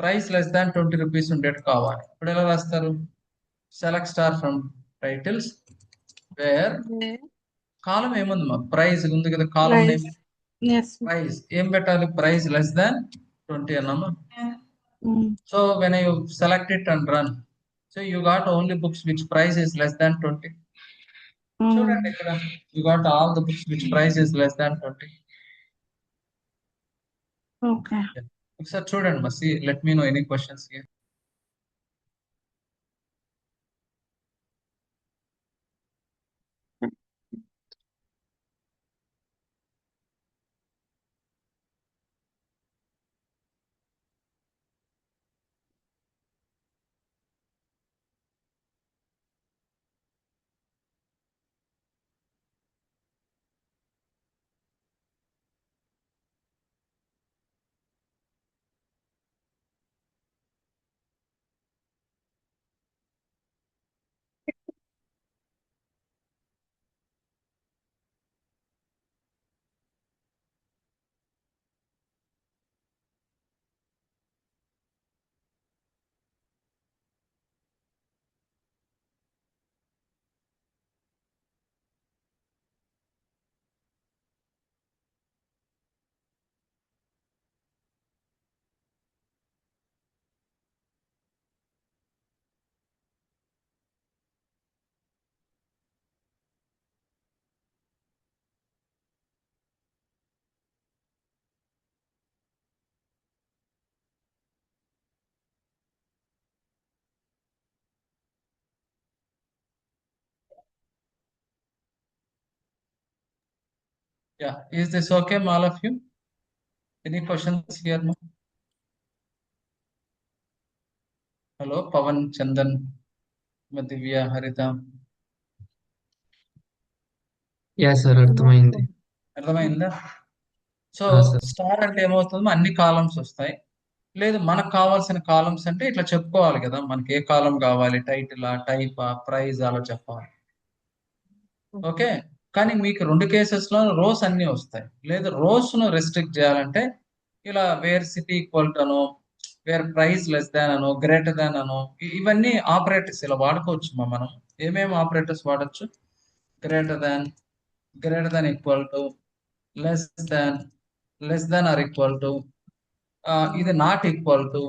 price less than 20 rupees ఉండేది కావాలి. ఇప్పుడు ఎలా రాస్తారు? Select star from titles where column ఏముంది మా, ప్రైస్ ఉంది కదా, column name Yes, sir. Price ఏం పెట్టాలి? ప్రైస్ లెస్ దాన్ 20 అన్నామా. So when you select it and run, so you got only books which price is less than 20. చూడండి ఇక్కడ you got all the books which price is less than 20. Okay. ఒకసారి చూడండి మసి, let me know any questions here. Yeah, is this okay, all of you? Any questions here? No? Hello, Pavan, Chandan, Madhivya, Harita. Yeah sir అర్థమైంది. అర్థమైందా? So sir star అంటే ఏమవుతుందో అన్ని columns వస్తాయి. లేదు మనకు కావాల్సిన కాలమ్స్ అంటే ఇట్లా చెప్పుకోవాలి కదా, మనకి ఏ కాలం కావాలి, టైటిల్ టైపా ప్రైజ్ అలా చెప్పాలి. ఓకే, కానీ మీకు రెండు కేసెస్ లో రోస్ అన్ని వస్తాయి. లేదు రోస్ ను రెస్ట్రిక్ట్ చేయాలంటే ఇలా వేర్ సిటీ ఈక్వల్ టు అనో, వేర్ ప్రైస్ లెస్ దాన్ అనో, గ్రేటర్ దాన్ అనో, ఇవన్నీ ఆపరేటర్స్ ఇలా వాడుకోవచ్చు. మనం ఏమేమి ఆపరేటర్స్ వాడచ్చు? Greater than equal to, less than, less than or equal to, ఇది నాట్ ఈక్వల్ టు,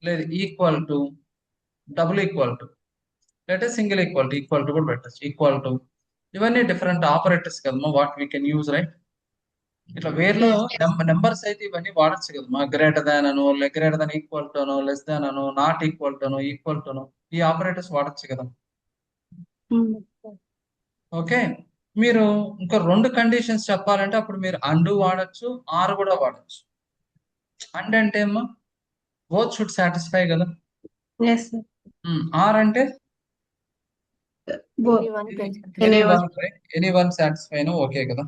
లేదు equal to, double equal to, లేదా సింగిల్ ఈక్వల్ టు కూడా పెట్టచ్చు. ఈక్వల్ టు, ఇవన్నీ డిఫరెంట్ ఆపరేటర్స్ కదమ్మా, what we can use, right? ఇట్లా వేర్లో numbers అయితే ఇవన్నీ వాడచ్చు కదమ్మా. గ్రేటర్ దాన్ అనో, గ్రేటర్ దాన్ ఈక్వల్ టు అనో, లెస్ దాన్ అనో, నాట్ ఈక్వల్ టు అనో, ఈక్వల్ టు అనో, ఈ ఆపరేటర్స్ వాడచ్చు కదా. ఓకే, మీరు ఇంకా రెండు కండిషన్స్ చెప్పాలంటే అప్పుడు మీరు అండు వాడచ్చు, ఆర్ కూడా వాడచ్చు. అండ్ అంటే ఏమో బోత్ షుడ్ సాటిస్ఫై కదా. ఆర్ అంటే ఎనీ వన్ సాటిస్ఫై ఓకే కదా.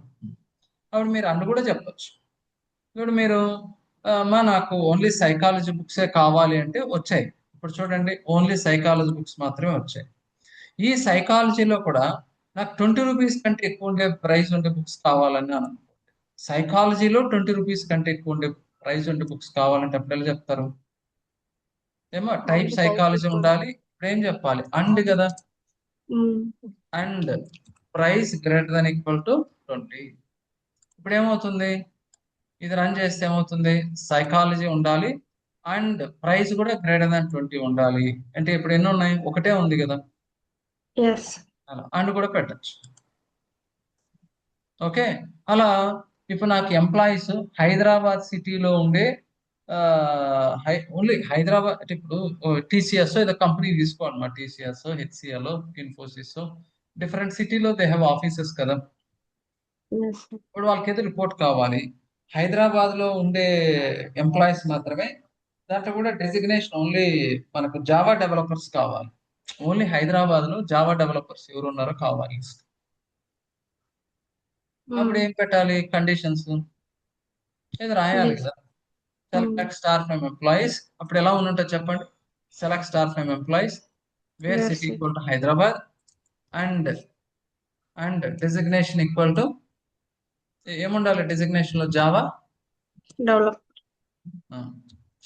అప్పుడు మీరు అండ్ కూడా చెప్పచ్చు. ఇప్పుడు మీరు నాకు ఓన్లీ సైకాలజీ బుక్సే కావాలి అంటే వచ్చాయి. ఇప్పుడు చూడండి, ఓన్లీ సైకాలజీ బుక్స్ మాత్రమే వచ్చాయి. ఈ సైకాలజీలో కూడా నాకు 20 రూపీస్ కంటే ఎక్కువ ఉండే ప్రైస్ ఉండే బుక్స్ కావాలని అనుకోండి. సైకాలజీలో 20 రూపీస్ కంటే ఎక్కువ ఉండే ప్రైస్ ఉండే బుక్స్ కావాలంటే అప్పుడు ఎలా చెప్తారు? ఏమో టైప్ సైకాలజీ ఉండాలి. ఇప్పుడు ఏం చెప్పాలి? అండ్ కదా. And price greater than equal to 20. ఇప్పుడు ఏమవుతుంది? ఇది రన్ చేస్తే ఏమవుతుంది? సైకాలజీ ఉండాలి అండ్ ప్రైస్ కూడా గ్రేటర్ దాన్ 20 ఉండాలి. అంటే ఇప్పుడు ఎన్ని ఉన్నాయి? ఒకటే ఉంది కదా. అలా అండ్ కూడా పెట్టచ్చు. ఓకే, అలా ఇప్పుడు నాకు ఎంప్లాయీస్ హైదరాబాద్ సిటీలో ఉండే ఓన్లీ హైదరాబాద్ అంటే ఇప్పుడు టీసీఎస్ ఏదో కంపెనీ తీసుకోండి, మా టీసీఎస్, హెచ్సిఎల్, ఇన్ఫోసిస్, డిఫరెంట్ సిటీలో దే హ్యావ్ ఆఫీసెస్ కదా. ఇప్పుడు వాళ్ళకి ఏదో రిపోర్ట్ కావాలి, హైదరాబాద్ లో ఉండే ఎంప్లాయీస్ మాత్రమే. దాంట్లో కూడా డెసిగ్నేషన్ ఓన్లీ మనకు జావా డెవలపర్స్ కావాలి. ఓన్లీ హైదరాబాద్ లో జావా డెవలపర్స్ ఎవరు ఉన్నారో కావాలి. అప్పుడు ఏం పెట్టాలి? కండిషన్స్ ఏదో రాయాలి కదా. Select star from employees. అప్పుడు ఎలా ఉంటుందో చెప్పండి? Select star from employees where city equal to Hyderabad and designation equal to ఏముండాలి డెసిగ్నేషన్ లో? Java develop.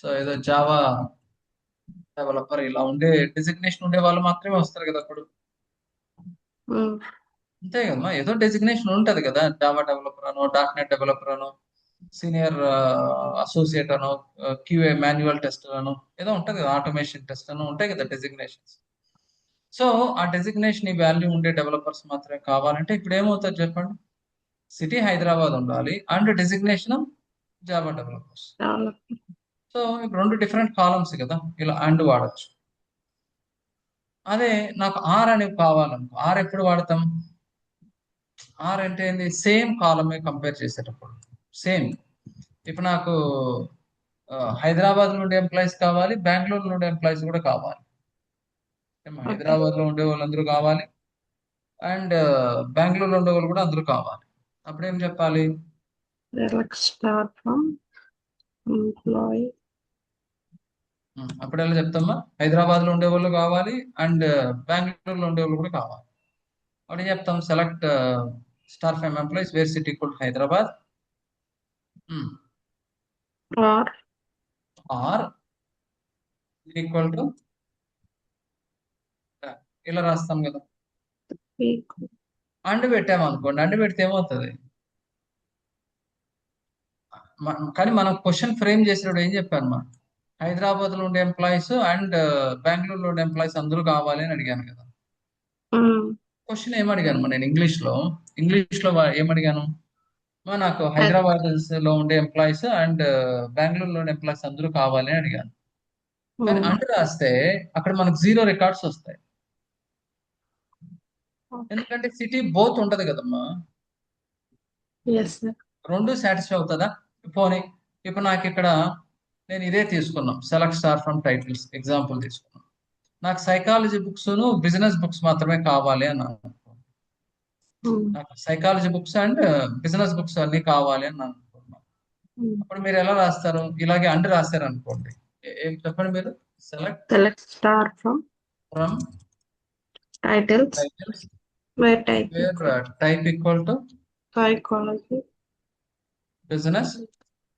సో ఏదో జావా డెవలపర్ ఇలా ఉండే డెసిగ్నేషన్ ఉండే వాళ్ళు మాత్రమే వస్తారు కదా అప్పుడు. అంతే కదమ్మా, ఏదో డెసిగ్నేషన్ ఉంటది కదా. జావా డెవలపర్ అనో, .NET డెవలపర్ అనో, సీనియర్ అసోసియేట్ అనో, క్యూఏ మాన్యువల్ టెస్టర్ అనో ఏదో ఉంటది కదా, ఆటోమేషన్ టెస్ట్ అనో ఉంటాయి కదా డెసిగ్నేషన్స్. సో ఆ డెసిగ్నేషన్ ఈ వాల్యూ ఉండే డెవలపర్స్ మాత్రమే కావాలంటే ఇప్పుడు ఏమవుతుంది చెప్పండి. సిటీ హైదరాబాద్ ఉండాలి and designation Java developers. Develop. So ఇప్పుడు రెండు డిఫరెంట్ కాలమ్స్ కదా, ఇలా అండ్ వాడచ్చు. అదే నాకు ఆర్ అనేవి కావాలనుకో, ఆర్ ఎప్పుడు వాడతాం? ఆర్ అంటే ఏంది? సేమ్ కాలమే కంపేర్ చేసేటప్పుడు సేమ్. ఇప్పుడు నాకు హైదరాబాద్ నుండి ఎంప్లాయీస్ కావాలి, బెంగళూరు నుండి ఎంప్లాయీస్ కూడా కావాలి. ఓకే. హైదరాబాద్ లో ఉండే వాళ్ళందరూ కావాలి అండ్ బెంగళూరులో ఉండే వాళ్ళు కూడా అందరూ కావాలి. అప్పుడు ఏం చెప్పాలి? Select star from employee. అప్పుడు ఎలా చెప్తామా? హైదరాబాద్ లో ఉండే వాళ్ళు కావాలి అండ్ బెంగళూరులో ఉండే వాళ్ళు కూడా కావాలి. అప్పుడు ఏం చెప్తాం? Select star from employees where city code Hyderabad Or or equal to ఇలా రాస్తాం కదా. equal. అండ్ పెట్టామనుకోండి, అండ్ పెడితే ఏమవుతుంది? కానీ మనం క్వశ్చన్ ఫ్రేమ్ చేసినప్పుడు ఏం చెప్పాను మా? హైదరాబాద్ లో ఉండే ఎంప్లాయీస్ అండ్ బెంగళూరులో ఉండే ఎంప్లాయీస్ అందరూ కావాలి అని అడిగాను కదా. క్వశ్చన్ ఏమడిగాను నేను ఇంగ్లీష్ లో ఏమడిగాను? నాకు హైదరాబాద్ లో ఉండే ఎంప్లాయీస్ అండ్ బెంగళూరులో ఉండే ఎంప్లాయీస్ అందరూ కావాలి అని అడిగాను. కానీ అండ్ రాస్తే అక్కడ మనకు 0 రికార్డ్స్ వస్తాయి. ఎందుకంటే సిటీ బోత్ ఉంటది కదమ్మా. Yes sir. రెండు సాటిస్ఫై అవుతుందా? పోనీ ఇప్పుడు నాకు ఇక్కడ నేను ఇదే తీసుకున్నాం, select star from titles example తీసుకున్నాం. నాకు సైకాలజీ బుక్స్ బిజినెస్ బుక్స్ మాత్రమే కావాలి అన్నాను. నాకు psychology books and business books అన్ని కావాలి అని అనుకుంటున్నాను. అప్పుడు మీరు ఎలా రాస్తారు? ఇలాగే అండ్ రాస్తారు అనుకోండి. ఏం చెప్పండి మీరు? Select star from from titles titles where type where type equal to psychology business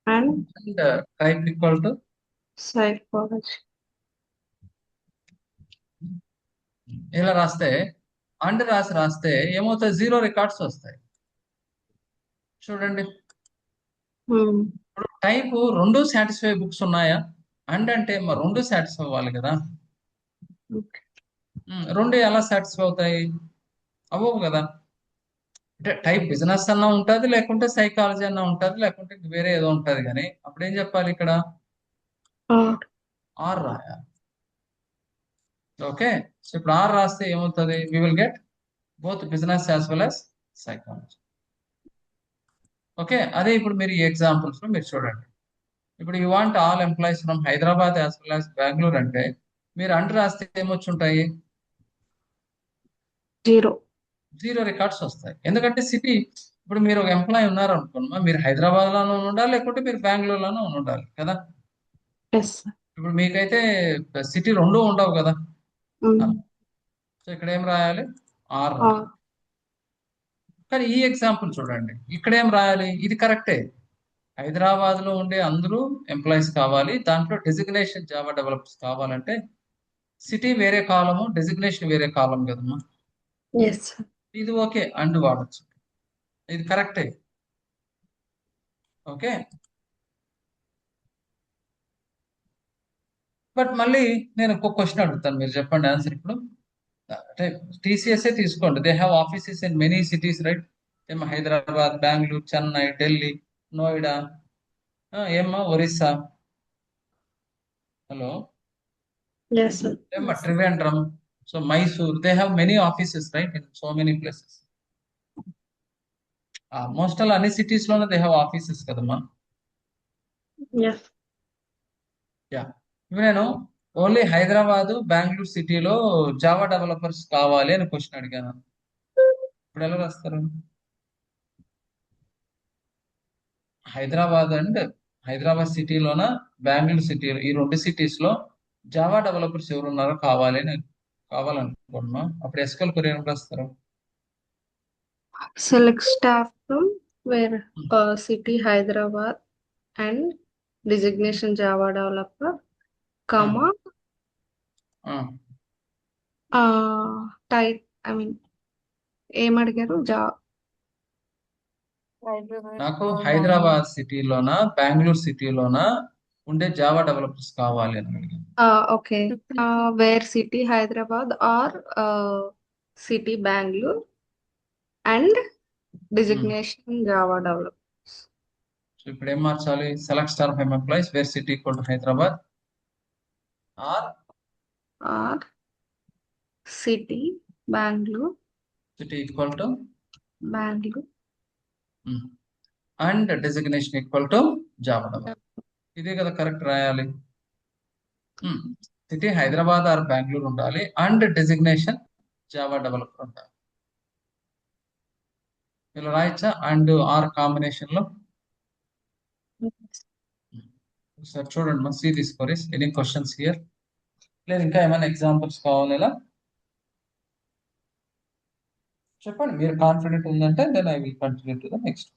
and and type equal to psychology. ఇలా రాస్తే అండ్ రాస్తే ఏమవుతాయి? 0 రికార్డ్స్ వస్తాయి. చూడండి, ఇప్పుడు టైప్ రెండు సాటిస్ఫై బుక్స్ ఉన్నాయా? అండ్ అంటే మరి రెండు సాటిస్ఫై అవ్వాలి కదా. రెండు ఎలా సాటిస్ఫై అవుతాయి? అవ్వవు కదా. అంటే టైప్ బిజినెస్ అన్నా ఉంటుంది, లేకుంటే సైకాలజీ అన్నా ఉంటుంది, లేకుంటే వేరే ఏదో ఉంటుంది. కానీ అప్పుడు ఏం చెప్పాలి ఇక్కడ? ఆర్ రాయాలి. ఓకే, సో ఇప్పుడు ఆర్ రాస్తే ఏమవుతుంది? We will get both business as well as psychology. Okay, అదే ఇప్పుడు మీరు ఈ ఎగ్జాంపుల్స్ లో మీరు చూడండి. ఇప్పుడు you want all employees from Hyderabad as well as Bengaluru అంటే మీరు అండ్ రాస్తే ఏమొచ్చి ఉంటాయి? 0 రికార్డ్స్ వస్తాయి. ఎందుకంటే సిటీ, ఇప్పుడు మీరు ఒక ఎంప్లాయీ ఉన్నారు అనుకోండి, మీరు హైదరాబాద్ లోనే ఉండాలి, లేకుంటే మీరు బెంగళూరులోనే ఉండాలి కదా. ఎస్. ఇప్పుడు మీకైతే సిటీ రెండు ఉండవు కదా. సో ఇక్కడ ఏం రాయాలి? ఆర్ రాయాలి. కానీ ఈ ఎగ్జాంపుల్ చూడండి, ఇక్కడ ఏం రాయాలి? ఇది కరెక్టే. హైదరాబాద్ లో ఉండే అందరూ ఎంప్లాయీస్ కావాలి, దాంట్లో డెసిగ్నేషన్ జావా డెవలపర్స్ కావాలంటే సిటీ వేరే కాలము, డెసిగ్నేషన్ వేరే కాలం కదమ్మా. ఎస్. ఇది ఓకే, అండ్ వాడచ్చు, ఇది కరెక్టే. ఓకే, బట్ మళ్ళీ నేను ఒక క్వశ్చన్ అడుగుతాను, మీరు చెప్పండి ఆన్సర్. ఇప్పుడు అంటే టీసీఎస్ తీసుకోండి, they have offices in many cities right. ఏమో హైదరాబాద్, బెంగళూరు, చెన్నై, ఢిల్లీ, నోయిడా, ఏమ్మా ఒరిస్సా, హలో, ఎస్ సార్. ఏమ్మా Trivandrum, so Mysore, they have many offices right in so many places. Most all అన్ని సిటీస్ లోనే దే హ్యావ్ ఆఫీసెస్ కదమ్మా. ఎస్. యా, ఇప్పుడు నేను ఓన్లీ హైదరాబాద్, బెంగళూరు సిటీలో జావా డెవలపర్స్ కావాలి అని క్వశ్చన్ అడిగాను. ఇప్పుడు ఎలా రాస్తారు? హైదరాబాద్ సిటీలోన, బెంగళూరు సిటీలో, ఈ రెండు సిటీస్ లో జావా డెవలపర్స్ ఎవరు ఉన్నారో కావాలనుకుంటున్నాం. అప్పుడు ఎస్క్యూఎల్ క్వరీ ఏం రాస్తారు? Select staff from where city Hyderabad and designation Java developer, comma, type, I mean, ఏం అడిగారు? నాకు హైదరాబాద్ సిటీలోన, బెంగళూరు సిటీలోన ఉండే జావా డెవలపర్స్ కావాలి అని అడిగాను. Okay. Where city Hyderabad or city Bengaluru and designation Java developers so ఇప్పుడు ఏం మార్చాలి? Select star of employees where city equal to Hyderabad or or city Bengaluru city equal to Bengaluru and designation equal to Java developer. ఇదే కదా correct రాయాలి. City Hyderabad are Bengaluru ఉండాలి and designation Java developer ఉండాలి. ఇలా రాయొచ్చా? అండ్ ఆర్ కాంబినేషన్ లో. సార్ చూడండి మా సీ తీసుకోరి. Any questions here? లేదు ఇంకా ఏమైనా ఎగ్జాంపుల్స్ కావాలి ఇలా చెప్పండి. మీరు కాన్ఫిడెంట్ ఉందంటే then I will continue to the next.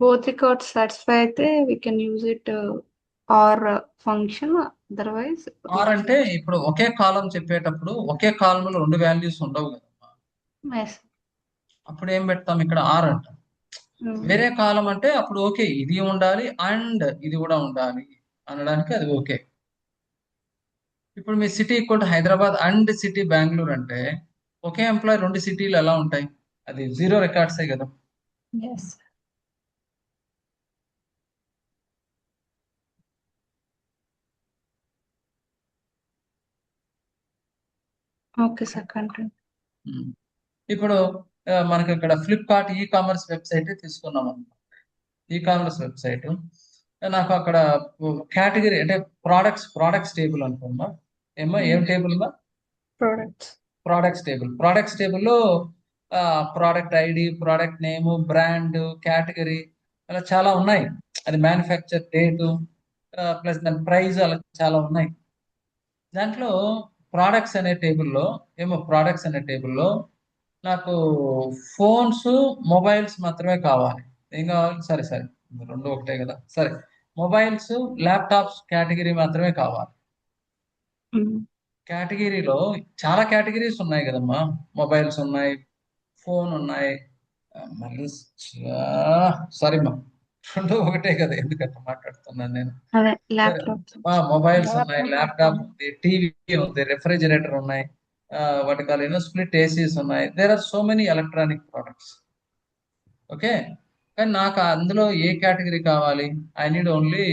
both records satisfy అయితే we can use it or function otherwise or అంటే ఇప్పుడు ఒకే కాలం చెప్పేటప్పుడు ఒకే కాలంలో రెండు వాల్యూస్ ఉండవు కదా. yes. అప్పుడు ఏం పెడతాం? ఇక్కడ ఆర్ అంటాం. వేరే కాలం అంటే అప్పుడు ఓకే ఇది ఉండాలి అండ్ ఇది కూడా ఉండాలి అనడానికి అది ఓకే. ఇప్పుడు మీ city equal to Hyderabad and city Bengaluru అంటే ఒకే ఎంప్లాయ్ రెండు సిటీలు ఎలా ఉంటాయి? అది జీరో రికార్డ్సే కదా. yes. Okay sir continue. ఇప్పుడు మనకి ఇక్కడ ఫ్లిప్కార్ట్ ఈ కామర్స్ వెబ్సైట్ తీసుకున్నాం అనుకో. ఈ కామర్స్ వెబ్సైట్ నాకు అక్కడ కేటగిరీ అంటే ప్రోడక్ట్స్ టేబుల్ అనుకున్నా. ఏం టేబుల్ మా? ప్రొడక్ట్స్ ప్రోడక్ట్స్ టేబుల్లో product ID, product name, brand, category అలా చాలా ఉన్నాయి. అది మ్యానుఫ్యాక్చర్ డేటు ప్లస్ దాని ప్రైస్ అలా చాలా ఉన్నాయి. దాంట్లో ప్రోడక్ట్స్ అనే టేబుల్లో నాకు ఫోన్స్, మొబైల్స్ మాత్రమే కావాలి. ఏం కావాలి? సరే రెండు ఒకటే కదా. సరే మొబైల్స్, ల్యాప్టాప్స్ కేటగిరీ మాత్రమే కావాలి. కేటగిరీలో చాలా కేటగిరీస్ ఉన్నాయి కదమ్మా. మొబైల్స్ ఉన్నాయి, ఫోన్ ఉన్నాయి, మళ్ళీ సారీ మా రెండు ఒకటే కదా. ఎందుకంటే మాట్లాడుతున్నాను నేను. అదే ల్యాప్టాప్ మొబైల్స్ ఉన్నాయి, ల్యాప్టాప్ ఉంది, టీవీ ఉంది, రెఫ్రిజిరేటర్ ఉన్నాయి, వాటి కాదు స్ప్లిట్ ఏసీస్ ఉన్నాయి. There are so many electronic products. Okay, కానీ నాకు అందులో ఏ కేటగిరీ కావాలి? I need only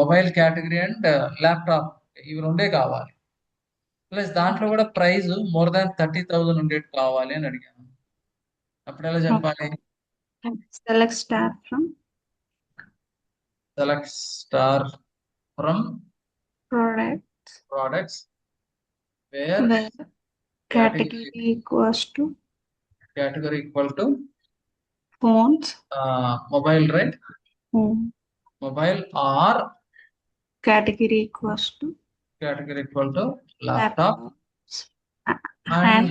mobile category and laptop, ఇవి రెండే కావాలి. ప్లస్ దాంట్లో కూడా ప్రైస్ మోర్ దాన్ 30,000 ఉండేది కావాలి అని అడిగాను. అప్పుడు ఎలా చెప్పాలి? Select star from products where category equals to phones, mobile, right? Mobile or category equals to laptop and and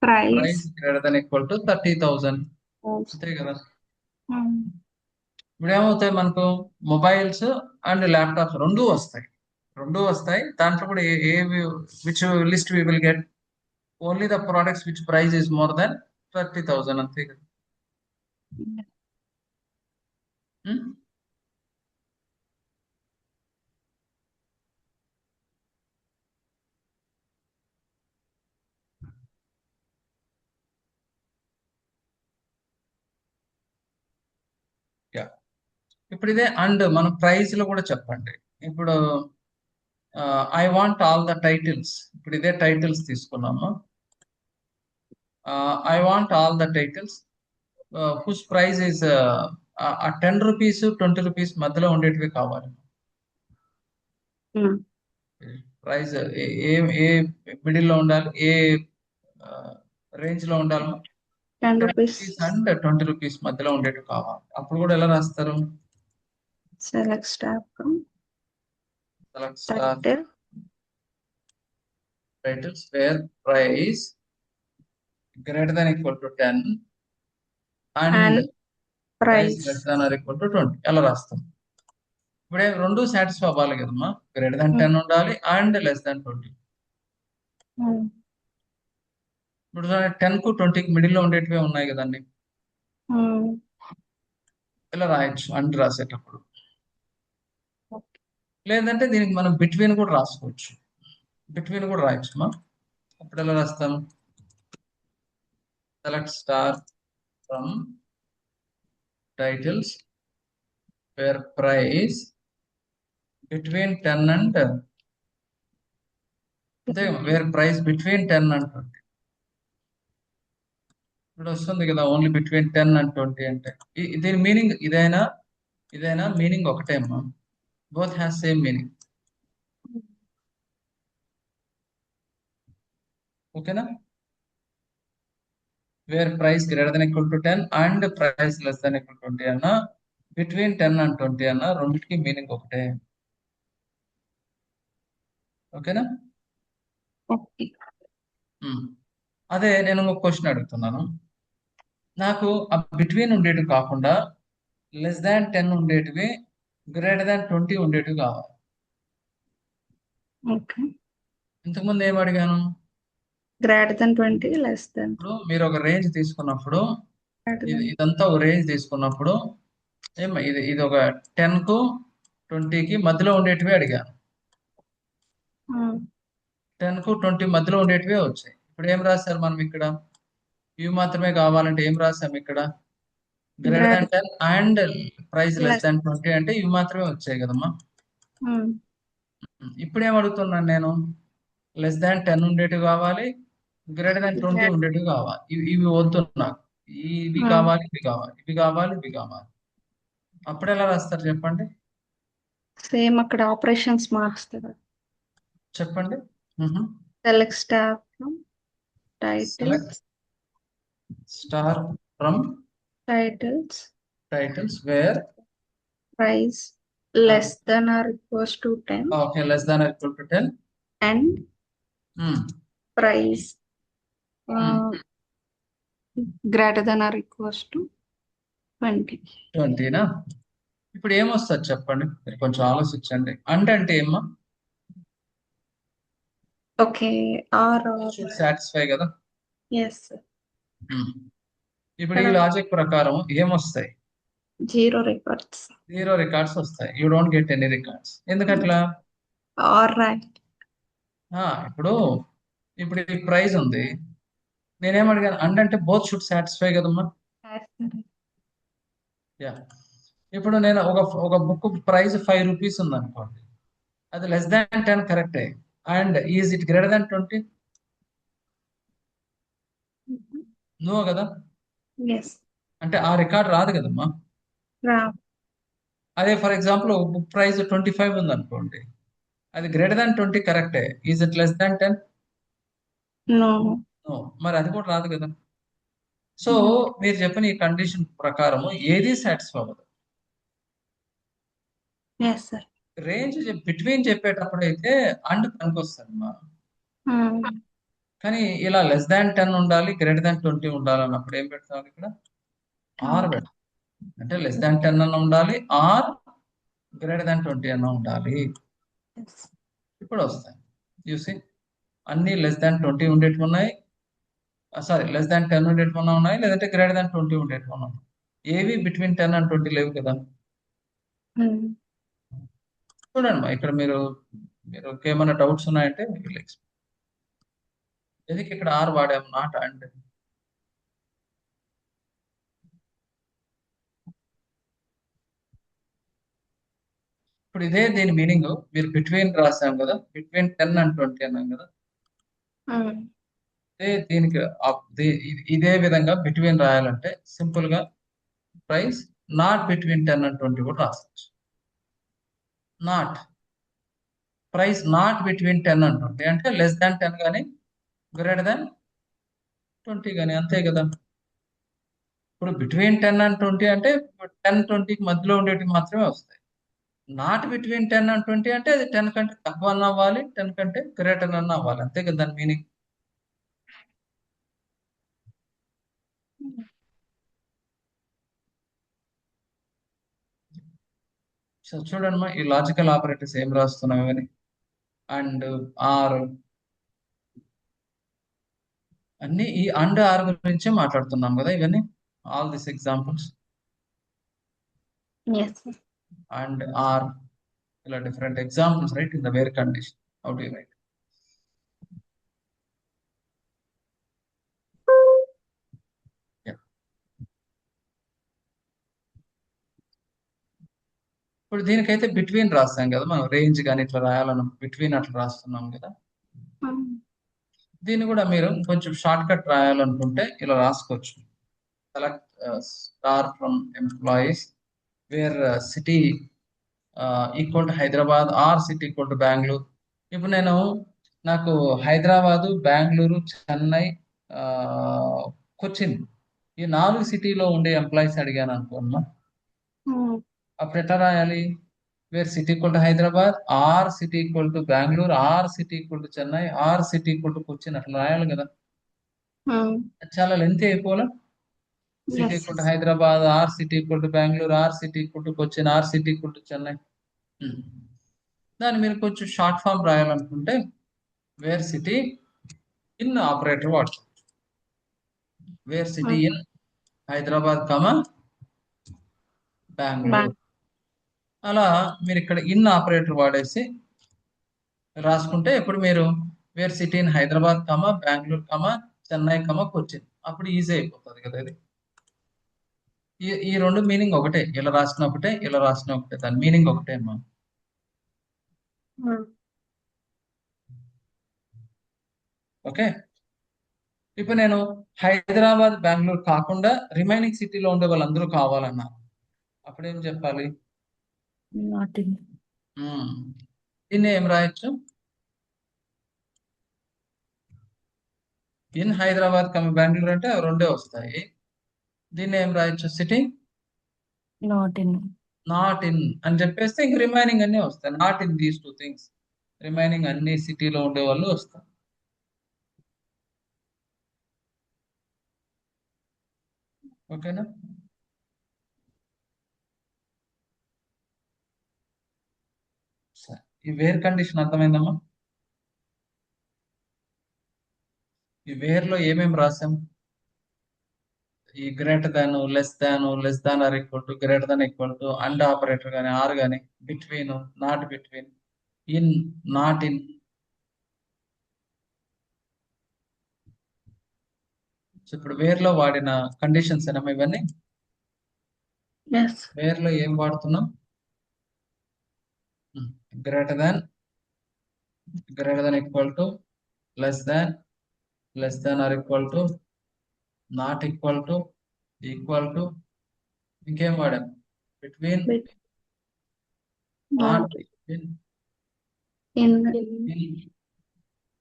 price price greater than equal to 30,000. అంతే కదా. ఇప్పుడు ఏమవుతాయి మనకు? మొబైల్స్ అండ్ ల్యాప్టాప్స్ రెండూ వస్తాయి. దాంట్లో కూడా which list we will get only the products which price is more than 30,000. అంతే కదా. ఇప్పుడు ఇదే అండ్ మనం ప్రైస్ లో కూడా చెప్పండి. ఇప్పుడు I want all the titles. ఇప్పుడు ఇదే టైటిల్స్ తీసుకున్నాము. I want all the titles who's price is 10 rupees 20 rupees మధ్యలో ఉండేటివి కావాలి. ప్రైస్ ఏ మిడిల్ లో ఉండాలి? ఏ రేంజ్ లో ఉండాలి? 10 rupees. అండ్ 20 రూపీస్ మధ్యలో ఉండేటివి కావాలి. అప్పుడు కూడా ఎలా రాస్తారు? Select star from select star title titles where price greater than equal to 10 and and price price. less than or equal to 20 అలా రాస్తాం. ఇప్పుడు రెండు సాటిస్ఫై అవ్వాలి కదమ్మా, గ్రేటర్ దాన్ 10 ఉండాలి అండ్ లెస్ దాన్ 20. ఇప్పుడు 10 కు 20కి మిడిల్ లో ఉండేటివే ఉన్నాయి కదండి, ఇలా రాయొచ్చు అండ్ రాసేటప్పుడు. లేదంటే దీనికి మనం బిట్వీన్ కూడా రాసుకోవచ్చు, బిట్వీన్ కూడా రాయొచ్చు అమ్మా. అప్పుడు ఎలా రాస్తాం? Select star from titles where price between 10 and అంతే, వేర్ ప్రైస్ బిట్వీన్ 10 అండ్ 20. ఇప్పుడు వస్తుంది కదా ఓన్లీ బిట్వీన్ 10 అండ్ 20 అంటే దీని మీనింగ్ ఇదైనా మీనింగ్ ఒకటే అమ్మా, బోత్ హ్యాస్ సేమ్ మీనింగ్. ఓకేనా? Where price greater than equal to 10 and price less than equal to 20 అన్నా, బిట్వీన్ 10 అండ్ 20 అన్నా, రెండింటికి మీనింగ్ ఒకటే. ఓకేనా? ఓకే. అదే నేను ఒక క్వశ్చన్ అడుగుతున్నాను. నాకు ఆ బిట్వీన్ ఉండేటివి కాకుండా లెస్ దాన్ 10 ఉండేటివి, గ్రేటర్ దాన్ 20 ఉండేటివి కావాలి. ఓకే. ఇంతకుముందు ఏం అడిగాను? Greater than 20, less than. ఇప్పుడు మీరు ఒక రేంజ్ తీసుకున్నప్పుడు, ఇదంతా ఒక రేంజ్ తీసుకున్నప్పుడు ఇది ఒక 10 కు 20కి మధ్యలో ఉండేటివి అడిగాను. 10 కు 20 మధ్యలో ఉండేటివే వచ్చాయి. ఇప్పుడు ఏం రాశారు మనం ఇక్కడ? ఇవి మాత్రమే కావాలంటే ఏం రాసాం ఇక్కడ? Greater than 10 and price less than 20 అంటే ఇవి మాత్రమే వచ్చాయి కదమ్మా. ఇప్పుడు ఏం అడుగుతున్నాను నేను? లెస్ దాన్ 10 ఉండేటివి కావాలి, గ్రేటర్ దాన్ 20 ఉండేటివి కావాలి. ఇవి వద్దు నాకు, ఇవి కావాలి, ఇవి కావాలి, ఇవి కావాలి, ఇవి కావాలి. అప్పుడు ఎలా రాస్తారు చెప్పండి? సేమ్ అక్కడ ఆపరేషన్స్ మార్చుతారు. చెప్పండి. Select star from titles. Select star from titles where price less than or equals to 10 okay, less than or equal to 10 and price greater than or equals to 20. నా? ఇప్పుడు ఏమొస్తుంది చెప్పండి, మీరు కొంచెం ఆలోచించండి. అంటే ఏమ్మా? ఓకే. ఆర్ సాటిస్ఫై కదా. ఎస్. ఇప్పుడు ఈ లాజిక్ ప్రకారం ఏమొస్తాయి? జీరో రికార్డ్స్ వస్తాయి. You don't get any records. ఎందుకట్లా? Or right. ఇప్పుడు ఈ ప్రైజ్ ఉంది, నేనేం అడిగాను? అంటే బోత్ షుడ్ సాటిస్ఫై కదమ్మా. యా. ఇప్పుడు నేను ఒక బుక్ ప్రైస్ 5 రూపీస్ ఉంది అనుకోండి, అది లెస్ దాన్ 10 కరెక్టే, and is it greater than 20? No కదా. అంటే ఆ రికార్డ్ రాదు కదమ్మా. అదే ఫర్ ఎగ్జాంపుల్ ఒక బుక్ ప్రైస్ 25 ఉంది అనుకోండి, అది గ్రేటర్ దాన్ 20 కరెక్టే, is it less than 10? No. మరి అది కూడా రాదు కదా. సో మీరు చెప్పిన ఈ కండిషన్ ప్రకారం ఏది సాటిస్ఫై అవ్వదు. రేంజ్ బిట్వీన్ చెప్పేటప్పుడు అయితే అండ్ పనికొస్తుంది మా, కానీ ఇలా లెస్ దాన్ 10 ఉండాలి, గ్రేటర్ దాన్ 20 ఉండాలి అన్నప్పుడు ఏం పెడతాం ఇక్కడ? ఆర్ పెడతాం. అంటే లెస్ దాన్ 10 అన్న ఉండాలి, ఆర్ గ్రేటర్ దాన్ 20 అన్న ఉండాలి. ఇప్పుడు వస్తాయి చూసి, అన్ని లెస్ దాన్ 20 ఉండేటివి ఉన్నాయి, సారీ లెస్ దాన్ 10 ఉండేటివి ఉన్నాయి, లేదంటే గ్రేటర్ దాన్ 20 ఉండేటివి ఉన్నాయి. ఏవి బిట్వీన్ 10 అండ్ 20 లేవు కదా. చూడండి ఇక్కడ మీరు ఏమైనా డౌట్స్ ఉన్నాయంటే ఎందుకు ఇక్కడ ఆర్ వాడాము, నాట్ అండ్? ఇప్పుడు ఇదే దీని మీనింగ్, మీరు బిట్వీన్ రాసాం కదా, బిట్వీన్ 10 అండ్ 20 అన్నాం కదా. దీనికి ఇదే విధంగా బిట్వీన్ రాయాలంటే సింపుల్ గా ప్రైస్ నాట్ బిట్వీన్ 10 అండ్ 20 కూడా రాసుకోవచ్చు. Not price not between 10 and 20 అంటే లెస్ దాన్ 10 కానీ గ్రేటర్ దాన్ 20 కానీ, అంతే కదా. ఇప్పుడు బిట్వీన్ 10 అండ్ 20 అంటే 10, 20కి మధ్యలో ఉండేటివి మాత్రమే వస్తాయి. నాట్ బిట్వీన్ 10 అండ్ 20 అంటే అది 10 కంటే తక్కువ అన్న అవ్వాలి, 10 కంటే గ్రేటర్ అన్న అవ్వాలి, అంతే కదా దాని మీనింగ్. సో చూడండి ఈ లాజికల్ ఆపరేటర్స్ ఏం రాస్తున్నాం ఇవని, అండ్ ఆర్, అన్ని ఈ అండ్ ఆర్ గురించే మాట్లాడుతున్నాం కదా ఇవన్నీ, all this examples Yes. And or, ఇలా different examples right in the where condition. How do you write? ఇప్పుడు దీనికైతే బిట్వీన్ రాస్తాం కదా మనం, రేంజ్ కానీ ఇట్లా రాయాలను బిట్వీన్ అట్లా రాస్తున్నాం కదా. దీన్ని కూడా మీరు కొంచెం షార్ట్ కట్ రాయాలనుకుంటే ఇలా రాసుకోవచ్చు. Select star from employees where city equal to Hyderabad or city equal to Bengaluru. ఇప్పుడు నేను నాకు హైదరాబాదు, బెంగళూరు, చెన్నై, ఆ, కొచ్చిన్ ఈ 4 సిటీలో ఉండే ఎంప్లాయీస్ అడిగాను అనుకున్నా, అప్పుడు ఎట్లా రాయాలి? Where city equal to Hyderabad or city equal to Bengaluru or city equal to Chennai or city equal to Cochin అట్లా రాయాలి కదా. అది చాలా లెంత్ అయిపోలే. City Yes. Equal to Hyderabad or city equal to Bengaluru or city equal to Cochin or city equal to Chennai. దాన్ని మీరు కొంచెం short form రాయాలనుకుంటే వేర్ సిటీ ఇన్ ఆపరేటర్ వాడతాం. Where city in Hyderabad Bengaluru. అలా మీరు ఇక్కడ ఇన్ ఆపరేటర్ వాడేసి రాసుకుంటే ఇప్పుడు మీరు where city in Hyderabad Bengaluru Chennai Cochin, అప్పుడు ఈజీ అయిపోతుంది కదా ఇది. ఈ రెండు మీనింగ్ ఒకటే, ఇలా రాసిన ఒకటే ఇలా రాసిన ఒకటే, దాని మీనింగ్ ఒకటే అమ్మా. ఓకే, ఇప్పుడు నేను హైదరాబాద్ బెంగళూరు కాకుండా రిమైనింగ్ సిటీలో ఉండే వాళ్ళందరూ కావాలన్నా అప్పుడు ఏం చెప్పాలి? Not in. దీన్ని ఏం రాయొచ్చు? ఇన్ హైదరాబాద్ బెంగళూరు అంటే అవి రెండే వస్తాయి. దీన్ని ఏం రాయొచ్చు? City Not in. Not in అని చెప్పేస్తే ఇంక రిమైనింగ్ అన్ని వస్తాయి. Not in these 2 things, remaining అన్ని సిటీలో ఉండే వాళ్ళు వస్తారు. ఓకేనా? సరే, ఈ వేర్ కండిషన్ అర్థమైందమ్మా? ఈ వేర్ లో ఏమేమి రాసాం? ఈ greater than, less than or equal to, greater than equal to, and operator కానీ ఆర్ కానీ, between, not between, in, not in. So ఇప్పుడు వేర్ లో వాడిన కండిషన్స్ ఏనమ్మా ఇవన్నీ? Yes. వేర్ లో ఏం వాడుతున్నాం? Greater than equal to, less than or equal to, not equal to, equal to, ఇంకేం వాడాం? Between, not between, In. In,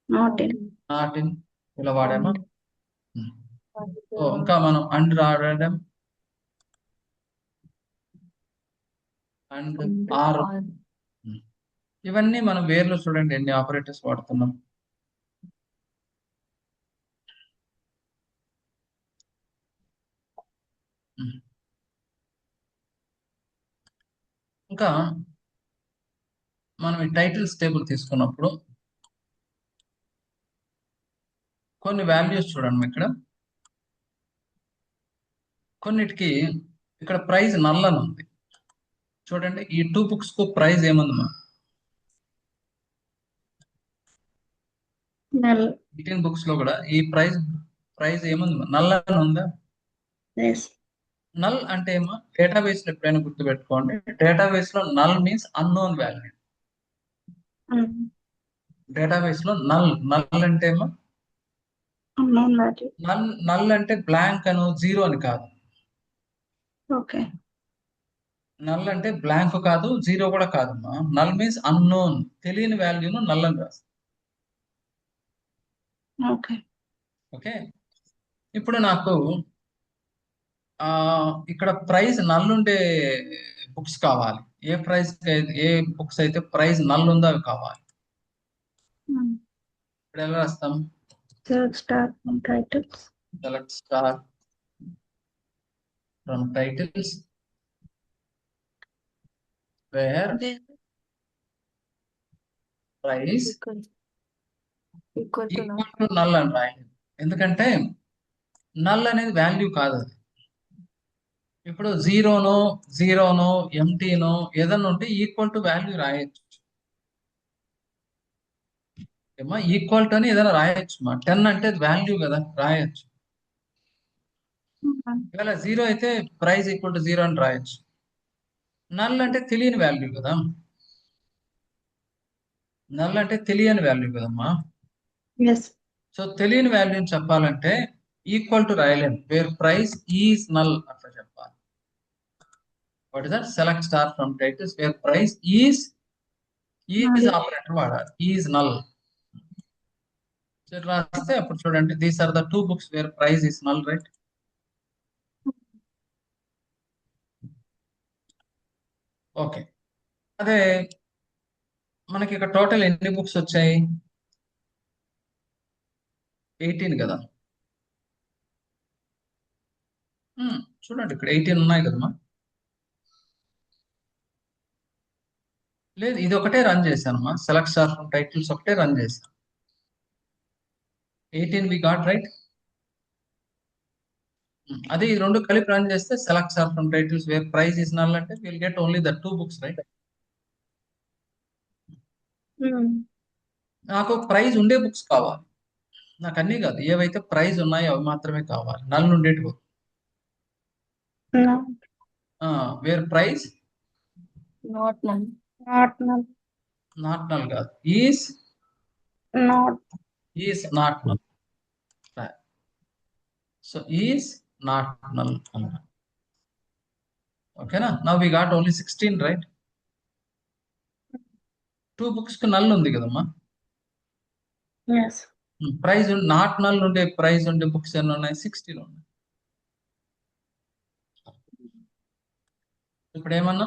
Not in. Not in, ఇలా వాడామా? సో ఇంకా మనం అండ్ రాయడం, అండ్ ఆర్, ఇవన్నీ మనం వేర్లో చూడండి ఎన్ని ఆపరేటర్స్ వాడుతున్నాం. ఇంకా మనం ఈ టైటిల్స్ టేబుల్ తీసుకున్నప్పుడు కొన్ని వాల్యూస్ చూడండి ఇక్కడ. కొన్నిటికి ఇక్కడ ప్రైస్ నల్ అని ఉంది చూడండి. ఈ 2 బుక్స్ కు ప్రైస్ ఏముందమ్మా? Null. 18 బుక్స్ లో కూడా ఈ ప్రైస్ ఏముందమ్మా? నల్ అని ఉందా? Yes. నల్ అంటే ఏమో డేటాబేస్ లో ఎప్పుడైనా గుర్తుపెట్టుకోండి, డేటాబేస్ లో null means unknown value. Database లో నల్ అంటే ఏమో Unknown value. నల్ అంటే బ్లాంక్ అను జీరో అని కాదు. Okay. నల్ అంటే బ్లాంక్ కాదు, జీరో కూడా కాదమ్మా. నల్ మీన్స్ అన్నోన్, తెలియని వాల్యూను నల్ అని రాస్తాం. Okay. ఓకే, ఇప్పుడు నాకు ఇక్కడ ప్రైస్ నల్ ఉండే బుక్స్ కావాలి. ఏ బుక్స్ అయితే ప్రైస్ నల్ ఉందో అవి కావాలి. ఇప్పుడు ఎలా రాస్తాం? Select star from titles. Select star from titles where price Equal to null. Equal to null అని రాయండి. ఎందుకంటే నల్ అనేది వాల్యూ కాదు అది. ఇప్పుడు జీరోనో ఎంటీనో ఏదన్నా ఉంటే ఈక్వల్ టు వాల్యూ రాయొచ్చు. ఏమో ఈక్వల్ టు అని ఏదైనా రాయొచ్చు. 10 అంటే వాల్యూ కదా, రాయొచ్చు. ఇవాళ 0 అయితే ప్రైస్ ఈక్వల్ టు 0 అని రాయొచ్చు. నల్ అంటే తెలియని వాల్యూ కదా, నల్ అంటే తెలియని వాల్యూ కదమ్మా. Yes. సో తెలియని వాల్యూని చెప్పాలంటే ఈక్వల్ టు రాయలేం. వేర్ ప్రైస్ ఈజ్ నల్ అట్లా చెప్పాలి. What is that? Select star from titles where price is operator వాడాలి. ఈజ్ నల్ రాస్తే అప్పుడు చూడండి, these are the 2 books where price is null, right? Okay. అదే మనకి ఇక్కడ టోటల్ ఎన్ని బుక్స్ వచ్చాయి? 18 కదా. చూడండి ఇక్కడ 18 ఉన్నాయి కదమ్మా. లేదు, ఇది ఒకటే రన్ చేశానమ్మా. సెలెక్ట్ స్టార్ ఫ్రమ్ టైటిల్స్ ఒకటే రన్ చేశాను. 18 వి గాట్, రైట్? అదే ఈ రెండు కలిపి రన్ చేస్తే select star from titles where price is null అంటే will get only the 2 books, right? నాకు ప్రైజ్ ఉండే బుక్స్ కావాలి. నాకు అన్నీ కాదు, ఏవైతే ప్రైజ్ ఉన్నాయో అవి మాత్రమే కావాలి. నల్ ఉండేటి book No. Where price Not null. Not null. Not null కాదు, is Not. Not null. So is not null అన్నమాట. ఓకేనా? Now we got only 16, right? 2 books కు నల్ ఉంది కదమ్మా. Yes. ప్రైజ్ నాట్ నల్ ఉండే ప్రైజ్ ఉండే books ఎన్ని ఉన్నాయి? 16 ఉన్నాయి. ఇప్పుడు ఏమన్నా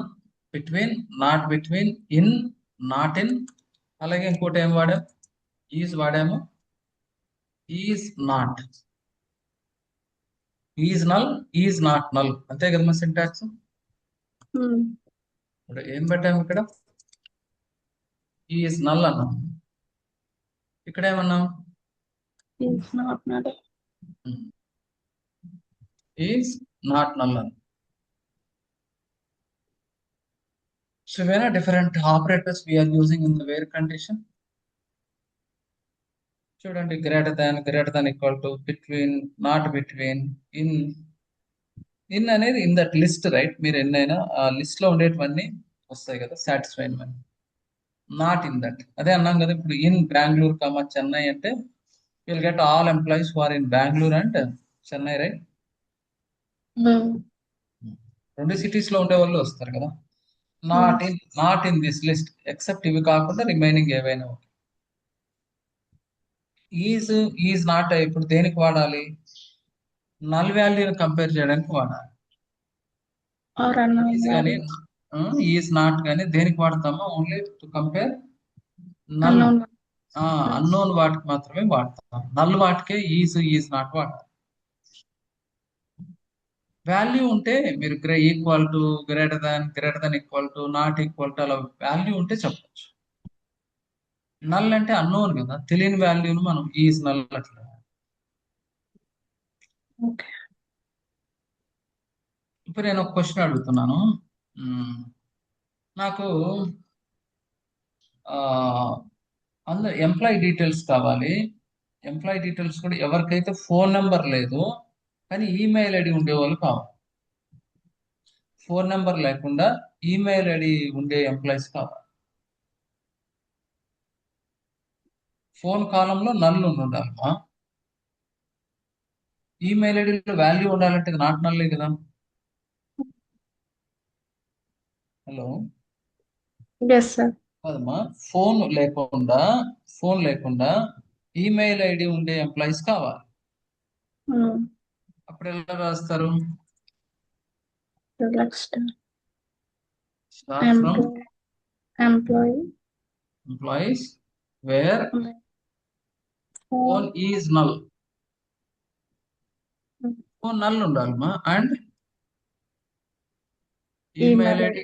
between, not between, in, not in, అలాగే ఇంకోటి ఏం వాడాం? ఈజ్ వాడాము. Is not, is null, is not null, అంతే కదమ్మా సింటాక్స్. ఇప్పుడు ఏం పెట్టాము ఇక్కడ? ఈజ్ నల్ అన్నాం. ఇక్కడ ఏమన్నాం? Is not null. Is not null అని. So where are different operators we are using in the where condition? చూడండి, greater than equal to, between, not between, in అనేది ఇన్ దట్ లిస్ట్, రైట్? మీరు ఎన్నైనా ఆ list లో ఉండేటివన్నీ వస్తాయి కదా, సాటిస్ఫైన్ అని. నాట్ ఇన్ దట్, అదే అన్నాం కదా. ఇప్పుడు ఇన్ బెంగళూరు కమా చెన్నై అంటే will get all employees who are in Bengaluru and Chennai, right? రెండు సిటీస్ లో ఉండే వాళ్ళు వస్తారు కదా. Not in this list except ఇవి కాకుండా రిమైనింగ్ ఏవైనా. ఈజ్ నాట్ ఇప్పుడు దేనికి వాడాలి? నల్ వాల్యూని కంపేర్ చేయడానికి వాడాలి. Or unknown ఈజ్ కానీ value. ఈజ్ నాట్ కానీ దేనికి వాడతామో? Only to compare null. Unknown. Unknown వాటికి మాత్రమే వాడతాం. నల్ వాటికే ఈజ్ నాట్ వాడతాం. వాల్యూ ఉంటే మీరు equal to, greater than equal to, not equal to, అలా వాల్యూ ఉంటే చెప్పచ్చు. నల్ అంటే అన్నోన్ కదా, తెలియని వాల్యూను మనం ఈజ్ నల్ అట్లా. Okay. ఇప్పుడు నేను ఒక క్వశ్చన్ అడుగుతున్నాను. నాకు అందరు ఎంప్లాయీ డీటెయిల్స్ కావాలి. ఎంప్లాయీ డీటెయిల్స్ కూడా ఎవరికైతే ఫోన్ నెంబర్ లేదు కానీ ఈమెయిల్ ఐడి ఉండేవాళ్ళు కావాలి. ఫోన్ నెంబర్ లేకుండా ఈమెయిల్ ఐడి ఉండే ఎంప్లాయీస్ కావాలి. ఫోన్ కాలంలో నల్ ఉండాలమ్మా. ఈమెయిల్ ఐడిలో వాల్యూ ఉండాలంటే నాట్ నల్లే కదా. Hello, Yes, sir. కాదమ్మా, ఫోన్ లేకుండా ఈమెయిల్ ఐడి ఉండే ఎంప్లాయీస్ కావాలి. అప్పుడు ఎలా రాస్తారు? Select star. Start from Employee. employees where phone is null. Phone null ఉండాలమ్మా and email Email ID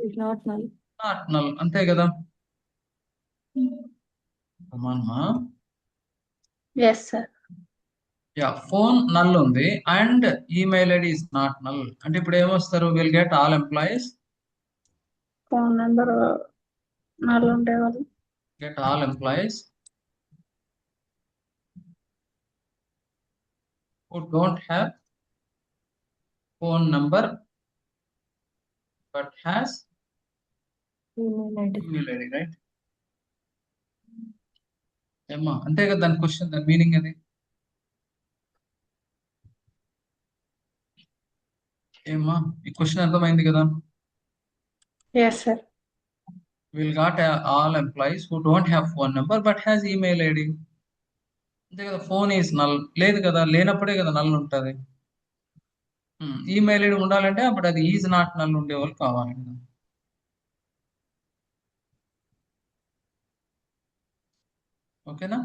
is not null. not null. అంతే కదా. అమ్మా Yes, sir. Yeah phone null ఉంది and email ID is not null అంటే ఇప్పుడు ఏమొస్తారు will get all employees Phone number null ఉండేవాళ్ళు. Get all employees who don't have phone number but has email ID, right? ఏమ్మా అంతే కదా దాని question దాని మీనింగ్ అది. ఏమ్మా ఈ క్వశ్చన్ అర్థమైంది కదా. Yes, sir. Will got all employees who don't have phone number but has email ID. అంతే కదా. ఫోన్ ఈజ్ నల్ లేదు కదా, లేనప్పుడే కదా నల్ ఉంటుంది. ఈమెయిల్ ఐడి ఉండాలంటే అప్పుడు అది ఈజ్ నాట్ నల్ ఉండేవాళ్ళు కావాలి కదా. ఓకేనా.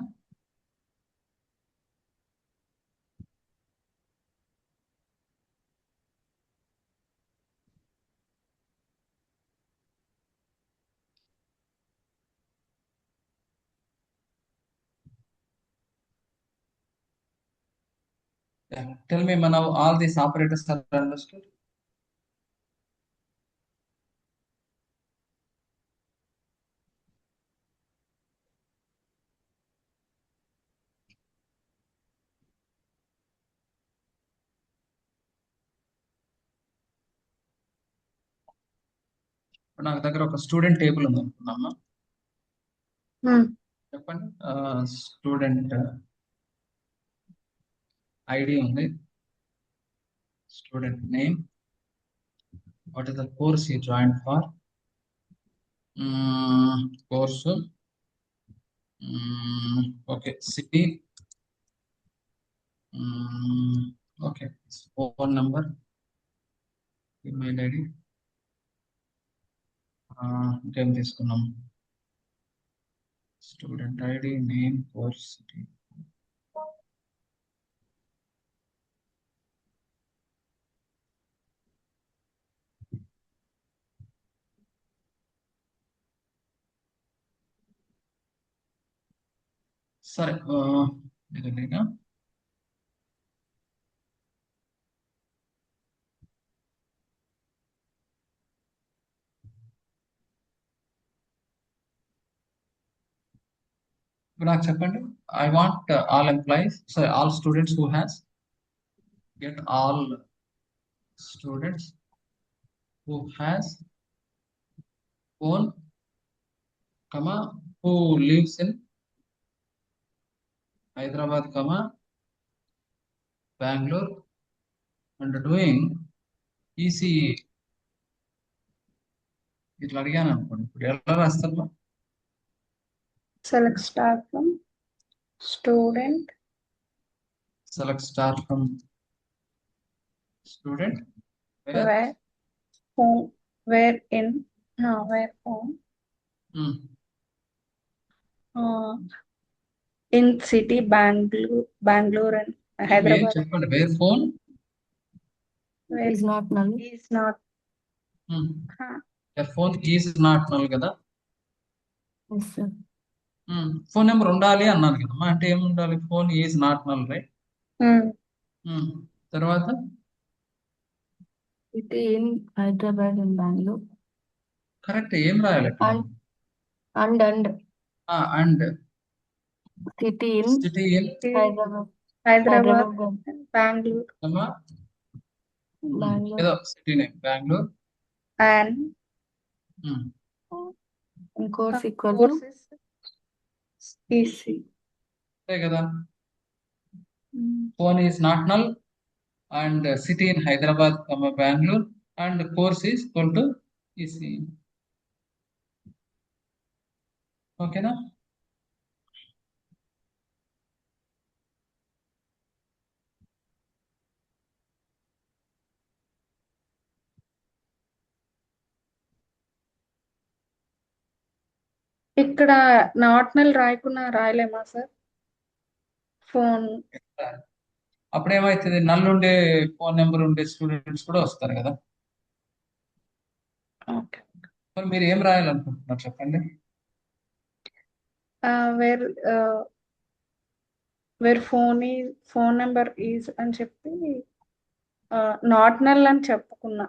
Yeah. Tell me, Manav, all these operators are understood? ఇప్పుడు నాకు దగ్గర ఒక స్టూడెంట్ టేబుల్ ఉంది అనుకున్నామా. చెప్పండి. స్టూడెంట్ ఐడి ఉంది, student name, what is the course he joined for, course, okay, city, okay, phone number, email ID, ఇంకేం తీసుకున్నాం, student ID, name, course, city. సరే, ఇదేనా. ఇప్పుడు నాకు చెప్పండి. I want all employees, sorry all students who has, get all students who has phone, comma, who lives in Hyderabad, comma, Bangalore and doing ECE. ఇట్లా అడిగాను అనుకోండి, ఇప్పుడు ఎలా రాస్తారు? Select star from student. Select star from student Where home, where in, where home, in city Bangalore and ఏం Hyderabad. చెప్పండి. Where phone Where is not null. is not. Phone is not null కదా. Yes, sir. Phone number ఉండాలి అన్నాను కదమ్మా, అంటే ఏమి ఉండాలి? Phone is not null, right. తర్వాత City in Hyderabad and Bangalore. Correct. ఏం రాయాలి ఇక్కడ? And and city in city in Hyderabad. Hyderabad Hyderabad. and Bangalore Bangalore. ఏదో city name Bengaluru. and And course equal to courses EC. అంతే కదా. Phone is not null and city in Hyderabad, Bengaluru and course is equal to EC. ఓకేనా. ఇక్కడ not null రాయకుండా రాయలేమా sir? Phone. అప్పుడు ఏమవుతుంది, నల్లుండే phone number ఉండే స్టూడెంట్స్ కూడా వస్తారు కదా. ఓకే. మరి మీరు ఏం రాయాలనుకుంటున్నారు చెప్పండి. Where where phone number is అని చెప్పి నాట్ నల్ అని చెప్పుకున్నా.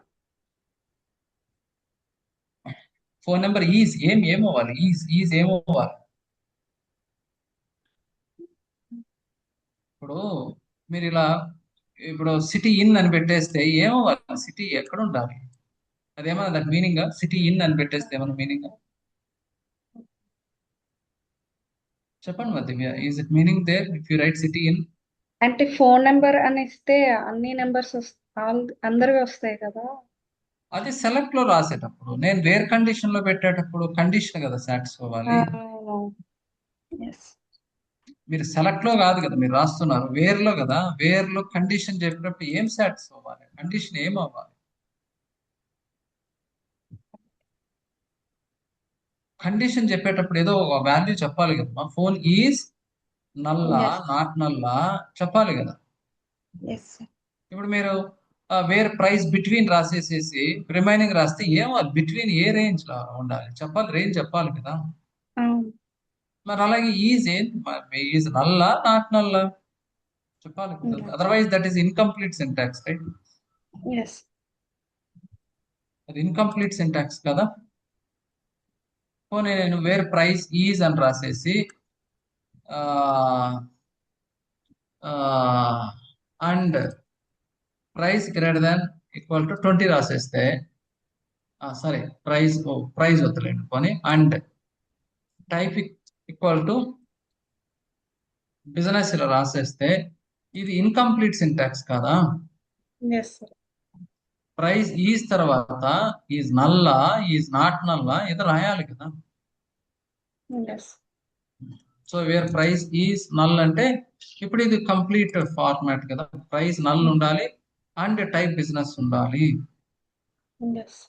ఫోన్ నెంబర్ ఏమవ్వాలి, ఈజ్ ఏమవ్వాలి. ఇప్పుడు మీరు ఇలా ఇప్పుడు సిటీ ఇన్ అని పెట్టేస్తే ఏమవ్వాలి, సిటీ ఎక్కడ ఉండాలి, అదేమన్నా దాని మీనింగ్ సిటీ ఇన్ అని పెట్టేస్తే ఏమన్నా మీనింగ్ చెప్పండి మరి Divya, is it meaning there if you write city in? అంటే ఫోన్ నెంబర్ అని ఇస్తే అన్ని నెంబర్స్ అందరివి వస్తాయి కదా. అది సెలెక్ట్ లో రాసేటప్పుడు, నేను వేర్ కండిషన్ లో పెట్టేటప్పుడు కండిషన్ కదా సాటిస్ఫై అవ్వాలి. ఎస్. మీరు సెలెక్ట్ లో కాదు కదా మీరు రాస్తున్నారు, వేర్ లో కదా. వేర్ లో కండిషన్ చెప్పినప్పుడు ఏం సాటిస్ఫై అవ్వాలి, కండిషన్ ఏం అవ్వాలి. కండిషన్ చెప్పేటప్పుడు ఏదో ఒక వాల్యూ చెప్పాలి కదా. ఫోన్ ఈజ్ నల్లా Yes. నాట్ నల్లా చెప్పాలి కదా. ఎస్. ఇప్పుడు మీరు వేర్ ప్రైస్ బిట్వీన్ రాసేసేసి రిమైనింగ్ రాస్తే ఏమవ్వాలి, బిట్వీన్ ఏ రేంజ్ లో ఉండాలి చెప్పాలి, రేంజ్ చెప్పాలి కదా. అవును. మరి అలాగే ఈజ్ నల్లా నాట్ నల్లా చెప్పాలి కదా. Okay. Otherwise that is incomplete syntax right. Yes. అది ఇన్కంప్లీట్ సింటాక్స్ కదా. పోనీ నేను వేర్ ప్రైస్ ఈజ్ అని రాసేసి and price greater than equal to 20 రాసేస్తే, సారీ ప్రైస్ వద్దులేండి పోనీ, and type equal to business ఇలా రాసేస్తే ఇది ఇన్కంప్లీట్ సింటాక్స్ కదా. Yes sir. ప్రైస్ ఈజ్ తర్వాత ఈజ్ నల్లా ఈజ్ నాట్ నల్లా ఏదో రాయాలి కదా. Yes. So where price is null అంటే ఇప్పుడు ఇది కంప్లీట్ ఫార్మాట్ కదా. ప్రైస్ నల్ ఉండాలి అండ్ టైప్ బిజినెస్ ఉండాలి. ఎస్.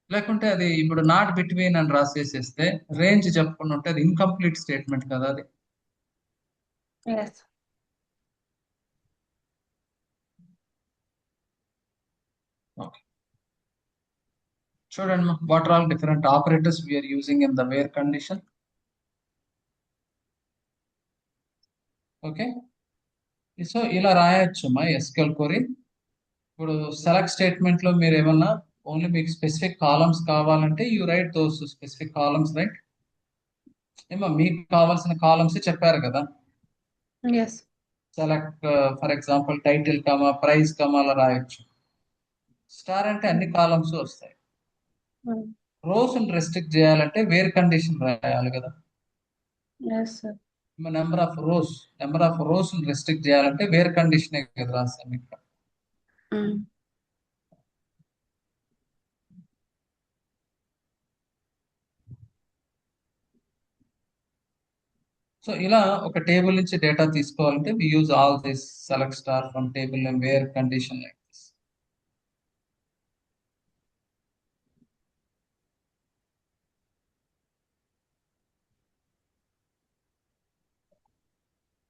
లేకుంటే అది ఇప్పుడు నాట్ బిట్వీన్ అని రాసేసేస్తే రేంజ్ చెప్పకుండా ఉంటే అది ఇన్కంప్లీట్ స్టేట్మెంట్ కదా అది. ఎస్. ఓకే, చూడండి what are all different operators we're using in the where condition. Okay, so ఇలా రాయొచ్చు మా ఎస్క్యూఎల్ క్వరీ. ఇప్పుడు సెలెక్ట్ స్టేట్మెంట్ లో మీరు ఏమన్నా ఓన్లీ మీకు స్పెసిఫిక్ కాలమ్స్ కావాలంటే you write those specific columns right. ఏమో మీకు కావాల్సిన కాలమ్స్ చెప్పారు కదా. Yes. Select for example title comma price comma అలా రాయొచ్చు. స్టార్ అంటే అన్ని కాలమ్స్ వస్తాయి. రోస్ రెస్ట్రిక్ట్ చేయాలంటే వేర్ కండిషన్ రాయాలి కదా. Yes sir. Number of rows restrict చేయాలంటే వేర్ కండిషన్ కదా రాస్తాం ఇక్కడ. సో ఇలా ఒక టేబుల్ నుంచి డేటా తీసుకోవాలంటే we use all this select star from table and where condition like this.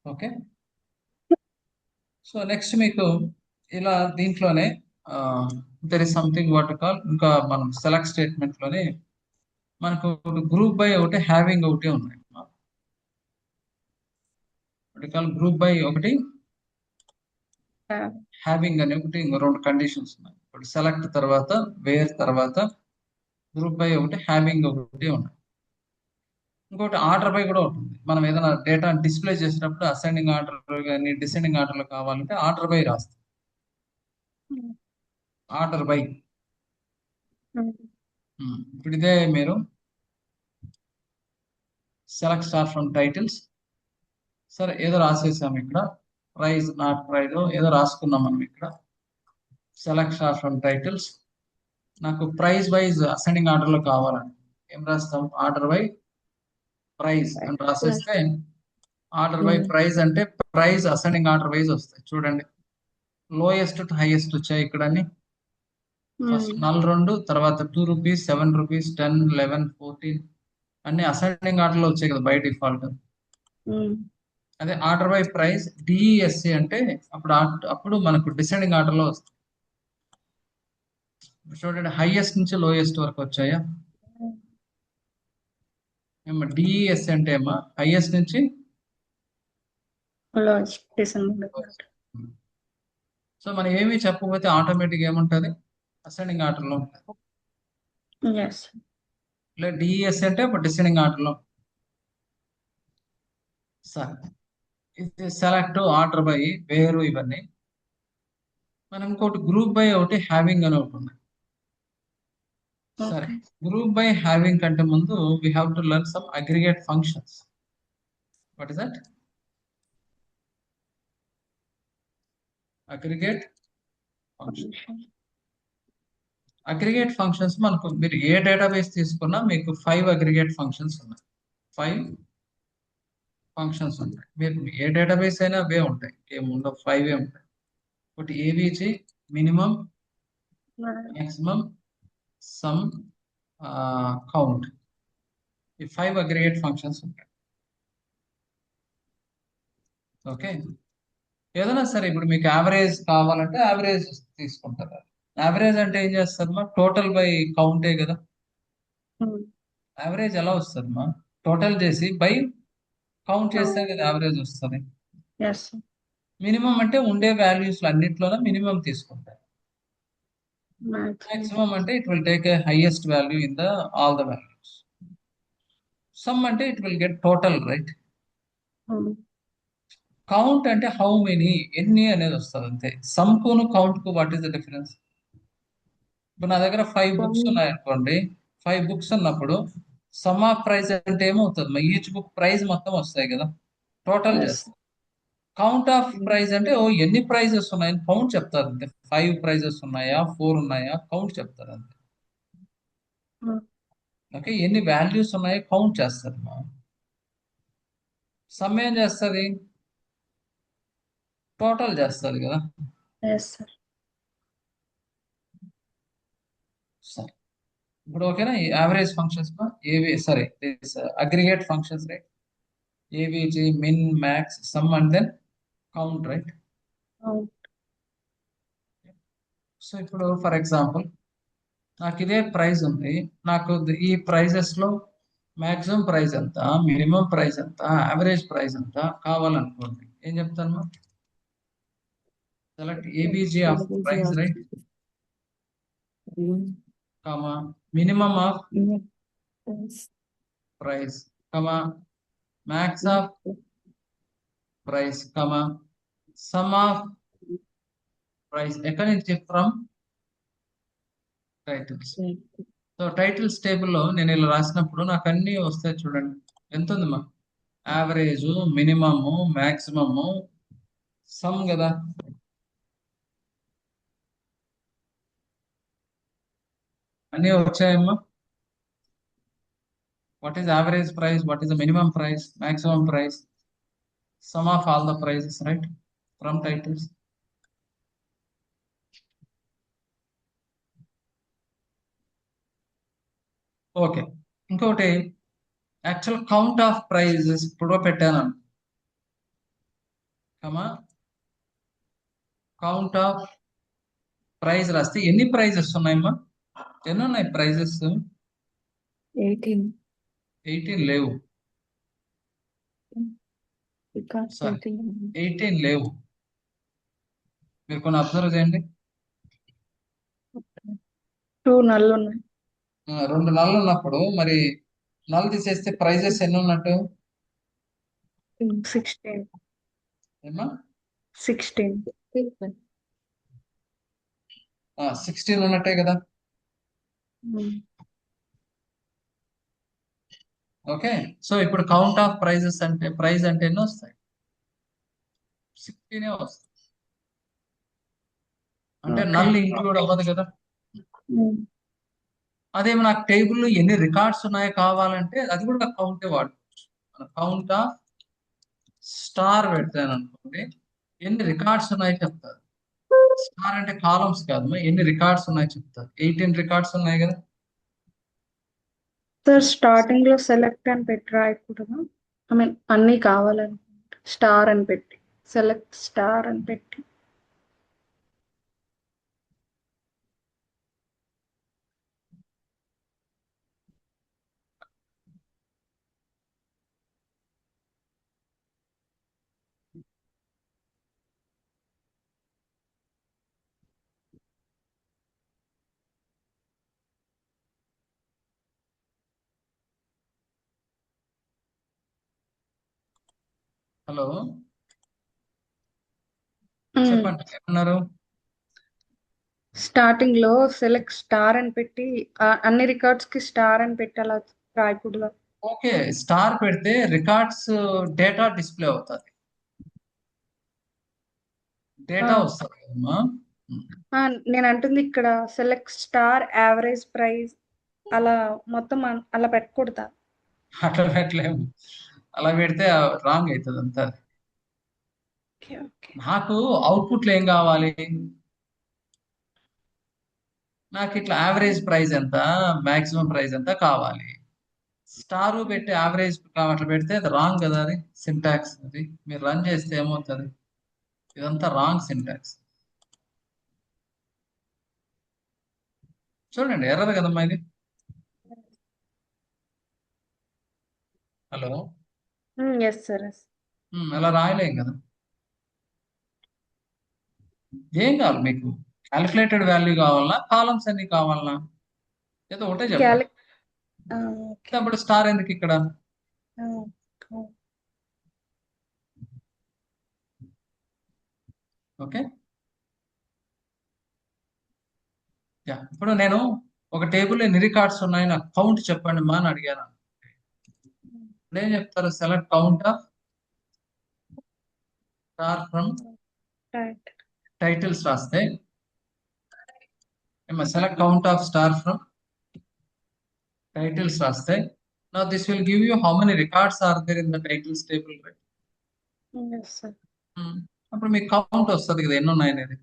Okay, so next మీకు ఇలా దీంట్లోనే there is something what call, ఇంకా మనం సెలెక్ట్ స్టేట్మెంట్ లోనే మనకు గ్రూప్ బై ఒకటి హ్యావింగ్ ఒకటి ఉన్నాయి. ఒకటి కాల్ గ్రూప్ బై ఒకటి హ్యావింగ్ అనే ఒకటి, ఇంకో రెండు కండిషన్స్ ఉన్నాయి. ఇప్పుడు సెలెక్ట్ తర్వాత వేర్ తర్వాత గ్రూప్ బై ఒకటి హ్యావింగ్ ఒకటి ఉన్నాయి. ఇంకోటి ఆర్డర్ బై కూడా ఉంటుంది. మనం ఏదైనా డేటా డిస్ప్లే చేసినప్పుడు అసెండింగ్ ఆర్డర్ కానీ డిసెండింగ్ ఆర్డర్ లో కావాలంటే ఆర్డర్ బై రాస్తాం. ఆర్డర్ బై ఇప్పుడు ఇదే మీరు సెలెక్ట్ స్టార్ ఫ్రమ్ టైటిల్స్, సరే ఏదో రాసేసాం ఇక్కడ, ప్రైజ్ నాట్ ప్రైజ్ ఏదో రాసుకున్నాం మనం ఇక్కడ. సెలెక్ట్ స్టార్ ఫ్రమ్ టైటిల్స్, నాకు ప్రైజ్ వైజ్ అసెండింగ్ ఆర్డర్ లో కావాలని ఏం రాస్తాం, ఆర్డర్ బై ప్రైజ్ అని రాసేస్తే ఆర్డర్ బై ప్రైజ్ అంటే ప్రైజ్ అసెండింగ్ ఆర్డర్ వైజ్ వస్తాయి. చూడండి లోయెస్ట్ టు హైయెస్ట్ వచ్చాయి ఇక్కడ అన్ని. ఫస్ట్ నల్ 2, తర్వాత 2 రూపీస్, 7 రూపీస్, 10, 11, 14 అన్ని అసెండింగ్ ఆర్డర్ లో వచ్చాయి కదా బై డిఫాల్ట్. అదే ఆర్డర్ బై ప్రైస్ డిఈఎస్సి అంటే అప్పుడు మనకు డిసెండింగ్ ఆర్డర్ లో వస్తుంది. చూడండి హైయెస్ట్ నుంచి లోయెస్ట్ వరకు వచ్చాయా. ఏమో డిఈఎస్సి అంటే ఏమో హైయెస్ట్ నుంచి సో మనం ఏమీ చెప్పకపోతే ఆటోమేటిక్ ఏముంటది అసెండింగ్ ఆర్డర్ లో ఉంటుంది. లేదా డిఈఎస్సి అంటే ఇప్పుడు డిసెండింగ్ ఆర్డర్ లో. సరే ఇది సెలెక్ట్ ఆర్డర్ బై వేరు ఇవన్నీ. మనం ఇంకోటి గ్రూప్ బై ఒకటి హ్యావింగ్ అని ఒకటి ఉంది. సరే గ్రూప్ బై హ్యావింగ్ కంటే ముందు we have to learn some aggregate functions. What is that? Aggregate function. Aggregate functions మనకు మీరు ఏ డేటాబేస్ తీసుకున్నా మీకు 5 అగ్రిగేట్ ఫంక్షన్స్ ఉన్నాయి. 5 ఫంక్షన్స్ ఉంటాయి. మీరు ఏ డేటాబేస్ అయినా అవే ఉంటాయి, ఏముండవు, 5 ఉంటాయి. ఒకటి ఏబిజి, మినిమం, మాక్సిమం, సమ్, కౌంట్. ఈ 5 అగ్రిగేట్ ఫంక్షన్స్ ఉంటాయి. ఓకే, ఏదైనా సరే ఇప్పుడు మీకు యావరేజ్ కావాలంటే యావరేజ్ తీసుకుంటారు. యావరేజ్ అంటే ఏం చేస్తారు మా టోటల్ బై కౌంటే కదా. యావరేజ్ ఎలా వస్తుంది మా టోటల్ చేసి బై కౌంట్ చేస్తే కదా యావరేజ్ వస్తుంది. మినిమం అంటే ఉండే వాల్యూస్ అన్నిట్లోనే మినిమం తీసుకుంటారు. మాక్సిమం అంటే it will take a highest value in the all the values. Sum అంటే it will get total, right. Count అంటే హౌ మెనీ, ఎన్ని అనేది వస్తుంది అంతే. సమ్ కును కౌంట్ కు వాట్ ఈస్ ద డిఫరెన్స్? ఇప్పుడు నా దగ్గర 5 బుక్స్ ఉన్నాయి అనుకోండి. 5 బుక్స్ ఉన్నప్పుడు సమ్ ఆఫ్ ప్రైస్ అంటే ఏమవుతుంది? ఈచ్ బుక్ ప్రైస్ మొత్తం వస్తాయి కదా, టోటల్ చేస్తాం. కౌంట్ ఆఫ్ ప్రైస్ అంటే ఓ ఎన్ని ప్రైజెస్ ఉన్నాయని కౌంట్ చెప్తారు అంతే. 5 ప్రైజెస్ ఉన్నాయా, 4 ఉన్నాయా, కౌంట్ చెప్తారు అంతే. ఓకే, ఎన్ని వాల్యూస్ ఉన్నాయో కౌంట్ చేస్తారు. సమ్ ఏం చేస్తుంది? టోటల్ చేస్తుంది కదా. సరే ఇప్పుడు ఓకేనా. ఈ యావరేజ్ ఫంక్షన్స్ ఏవి సరే aggregate functions, right. AVG, min, max, sum and then count, right. So ఇప్పుడు ఫర్ ఎగ్జాంపుల్ నాకు ఇదే ప్రైస్ ఉంది. నాకు ఈ ప్రైజెస్ లో మాక్సిమం ప్రైస్ ఎంత, మినిమం ప్రైస్ ఎంత, యావరేజ్ ప్రైస్ ఎంత కావాలనుకోండి. ఏం చెప్తాను? Select AVG of price, right, comma minimum of price, comma max of price, comma sum of price. ఎక్కడి నుంచి ఫ్రమ్ టైటిల్స్. సో టైటిల్స్ టేబుల్లో నేను ఇలా రాసినప్పుడు నాకు అన్ని వస్తాయి చూడండి. ఎంత ఉంది మా యావరేజ్, మినిమము, మ్యాక్సిమము, సమ్ కదా. అన్నీ వచ్చాయమ్మా. What is average price, what is the minimum price, maximum price, sum of all the prices, right, from titles. Okay, ఇంకోటి యాక్చువల్ కౌంట్ ఆఫ్ ప్రైజెస్ ఇప్పుడు పెట్టాను. కమా కౌంట్ ఆఫ్ ప్రైజ్ రాస్తే ఎన్ని prices ఉన్నాయమ్మా? ఎన్ని ఉన్నాయి ప్రైజెస్? 18 లేవు. సరే 18 లేవు. మీరు కొన్ని అబ్జర్వ్ చేయండి. 2 నల్లు ఉన్నాయి. 2 నల్లు ఉన్నప్పుడు మరి నల్ తీసేస్తే ప్రైజెస్ ఎన్ని ఉన్నట్టు? 16. ఏమా 16. 16 ఉన్నట్టే కదా. ఓకే, సో ఇప్పుడు కౌంట్ ఆఫ్ ప్రైజెస్ అంటే ప్రైజ్ అంటే ఎన్ని వస్తాయి? 16 వస్తాయి. అంటే నల్ ఇంక్లూడ్ అవ్వదు కదా. అదేమో నాకు టేబుల్లో ఎన్ని రికార్డ్స్ ఉన్నాయో కావాలంటే అది కూడా కౌంటే వాడుకోవచ్చు. కౌంట్ ఆఫ్ స్టార్ పెడతాను అనుకోండి, ఎన్ని రికార్డ్స్ ఉన్నాయో చెప్తారు. స్టార్ అంటే కాలమ్స్ కాదు, ఎన్ని రికార్డ్స్ ఉన్నాయి చెప్తారు. 18 రికార్డ్స్ ఉన్నాయి కదా. సార్ స్టార్టింగ్ లో సెలెక్ట్ అని పెట్టి రాయకూడదు. ఐ మీన్ అన్ని కావాలనుకుంటే స్టార్ అని పెట్టి సెలెక్ట్ స్టార్ అని పెట్టి. హలో, చెప్పండి ఏమన్నారు. స్టార్టింగ్ లో సెలెక్ట్ స్టార్ అని పెట్టి అన్ని రికార్డ్స్ కి స్టార్ అని పెట్టి అలా రాయకూడదు. ఓకే, స్టార్ పెడితే రికార్డ్స్ డేటా డిస్ప్లే అవుతుంది, డేటా వస్తుంది కదమ్మా. నేను అంటుంది ఇక్కడ సెలెక్ట్ స్టార్ యావరేజ్ ప్రైస్ అలా మొత్తం అలా పెట్టకూడదా? అట్లా పెట్టలేము, అలా పెడితే రాంగ్ అవుతుంది అంతా. Okay okay. నాకు అవుట్పుట్లో ఏం కావాలి, నాకు ఇట్లా యావరేజ్ ప్రైస్ ఎంత, మాక్సిమం ప్రైస్ ఎంత కావాలి. స్టారు పెట్టి యావరేజ్ అట్లా పెడితే అది రాంగ్ కదా, అది సింటాక్స్. అది మీరు రన్ చేస్తే ఏమవుతుంది, ఇదంతా రాంగ్ సింటాక్స్. చూడండి ఎర్రదు కదమ్మా ఇది. Hello, yes sir. అలా రాయలేం కదా. ఏం కావాలి మీకు, క్యాలిక్యులేటెడ్ వాల్యూ కావాలన్నా, కాలమ్స్ అన్ని కావాలన్నా, ఏదో ఒకటే చెప్పండి. అప్పుడు స్టార్ ఎందుకు ఇక్కడ. Okay, yeah. ఇప్పుడు నేను ఒక టేబుల్ ఎన్ని రికార్డ్స్ ఉన్నాయి నాకు కౌంట్ చెప్పండి మా అని అడిగాను. ఇప్పుడు ఏం చెప్తారు, select count of star from titles రాస్తే, select count of star from titles రాస్తే, now this will give you how many records are there in the titles table, right? Yes sir. అప్పుడు మీకు కౌంట్ వస్తుంది కదా ఎన్ని ఉన్నాయి అనేది.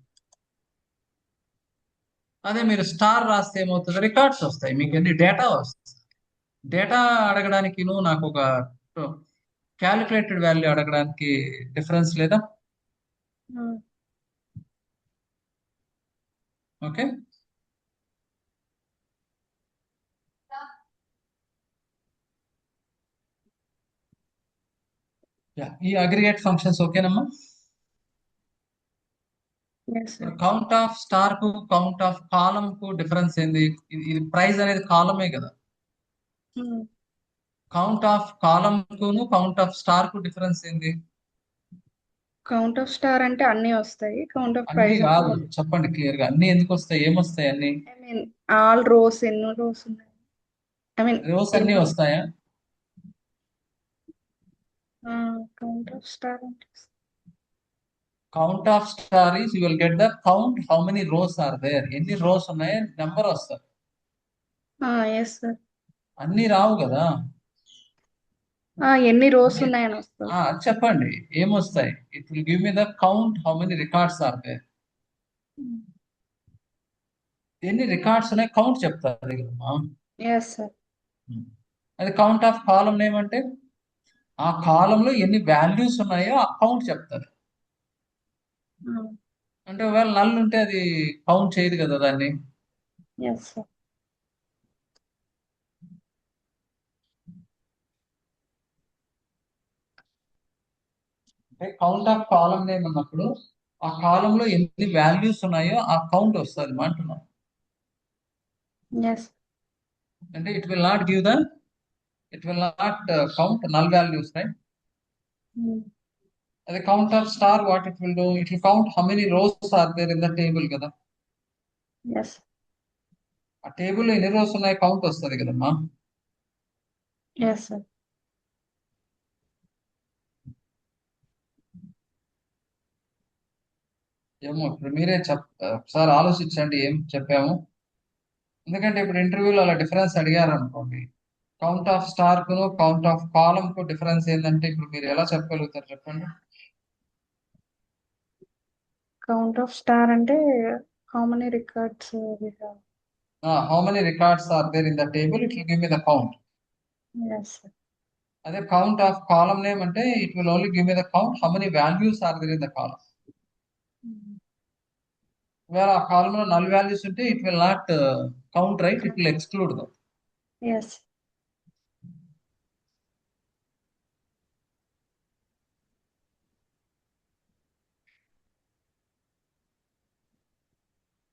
అదే మీరు స్టార్ రాస్తే ఏమవుతుంది, రికార్డ్స్ వస్తాయి, మీకు ఎన్ని డేటా వస్తుంది. డేటా అడగడానికి నాకు ఒక క్యాలిక్యులేటెడ్ వాల్యూ అడగడానికి డిఫరెన్స్ లేదా. ఓకే, ఈ అగ్రిగేట్ ఫంక్షన్స్ ఓకేనమ్మా. కౌంట్ ఆఫ్ స్టార్ కు కౌంట్ ఆఫ్ కాలమ్ కు డిఫరెన్స్ ఏంది, ఇది ప్రైస్ అనేది కాలమే కదా. కౌంట్ ఆఫ్ కాలమ్ కును కౌంట్ ఆఫ్ స్టార్ కు డిఫరెన్స్ ఏంది. కౌంట్ ఆఫ్ స్టార్ అంటే అన్ని వస్తాయి, కౌంట్ ఆఫ్ అన్ని ప్రైస్ కాదు, చెప్పండి క్లియర్ గా, అన్ని ఎందుకు వస్తాయి, ఏమొస్తాయి అన్ని. ఐ మీన్ ఆల్ రోస్ ఎన్ని రోస్ ఉన్నాయి, ఐ మీన్ రోస్ అన్ని వస్తాయా. కౌంట్ ఆఫ్ స్టార్ అంటే count of star is you will get the count how many rows are there, ఎన్ని రోస్ ఉన్నాయి నెంబర్ వస్తుంది. Yes sir. అన్ని రావు కదా. ఎన్ని రోస్ ఉన్నాయని వస్తుంది. అది చెప్పండి ఏమొస్తాయి. It will give me the count how many records are there. ఎన్ని రికార్డ్స్ ఉన్నాయి కౌంట్ చెప్తారు కదమ్మా. Yes sir. అది కౌంట్ ఆఫ్ కాలం ఏమంటే ఆ కాలంలో ఎన్ని వాల్యూస్ ఉన్నాయో ఆ కౌంట్ చెప్తారు. అంటే ఒకవేళ నల్ ఉంటే అది కౌంట్ చేయదు కదా దాన్ని. Yes sir. అంటే కౌంట్ ఆఫ్ కాలం నేమ్ అన్నప్పుడు ఆ కాలంలో ఎన్ని వాల్యూస్ ఉన్నాయో ఆ కౌంట్ వస్తుంది అంటున్నాం. ఎస్. అంటే it will not give the, it will not count null values, right. అదే count of star what it will do, it will count how many rows are there in the table కదా. Yes. ఆ table ఎన్ని rows ఉన్నాయి count వస్తుంది కదమ్మా. Yes sir. ఏమో ఇప్పుడు మీరే ఒకసారి ఆలోచించండి ఏం చెప్పాము. ఎందుకంటే ఇప్పుడు ఇంటర్వ్యూలో అలా డిఫరెన్స్ అడిగారు అనుకోండి, కౌంట్ ఆఫ్ స్టార్ కును కౌంట్ ఆఫ్ కాలం కు డిఫరెన్స్ ఏంటంటే ఇప్పుడు మీరు ఎలా చెప్పగలుగుతారు చెప్పండి. కౌంట్ ఆఫ్ స్టార్ అంటే how many records we have. How many records are there in the table? It will give me the count. Yes, sir. అదే count of column name అంటే it will only give me the count. How many values are there in the column? Mm. Where ఆ column లో null values ఉంటే it will not count, right? It will exclude them. Yes.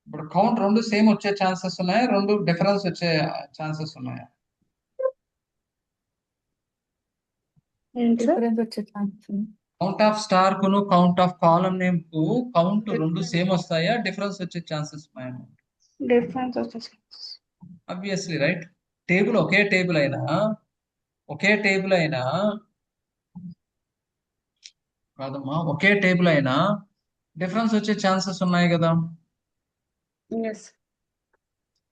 ఇప్పుడు count రెండు same వచ్చే chances ఉన్నాయా, రెండు difference వచ్చే chances ఉన్నాయా? ఏంటి సార్? డిఫరెన్స్ వచ్చే ఛాన్స్ ఉంది. కౌంట్ ఆఫ్ స్టార్ కును కౌంట్ ఆఫ్ కాలమ్ నేమ్ కు కౌంట్ రెండు సేమ్ వస్తాయా, డిఫరెన్స్ వచ్చే ఛాన్సెస్ ఉన్నాయా? డిఫరెన్స్ వచ్చేసి అబ్వియస్లీ రైట్. టేబుల్ ఒకే టేబుల్ అయినా కాదమ్మా, ఒకే టేబుల్ అయినా డిఫరెన్స్ వచ్చే ఛాన్సెస్ ఉన్నాయి కదా. ఎస్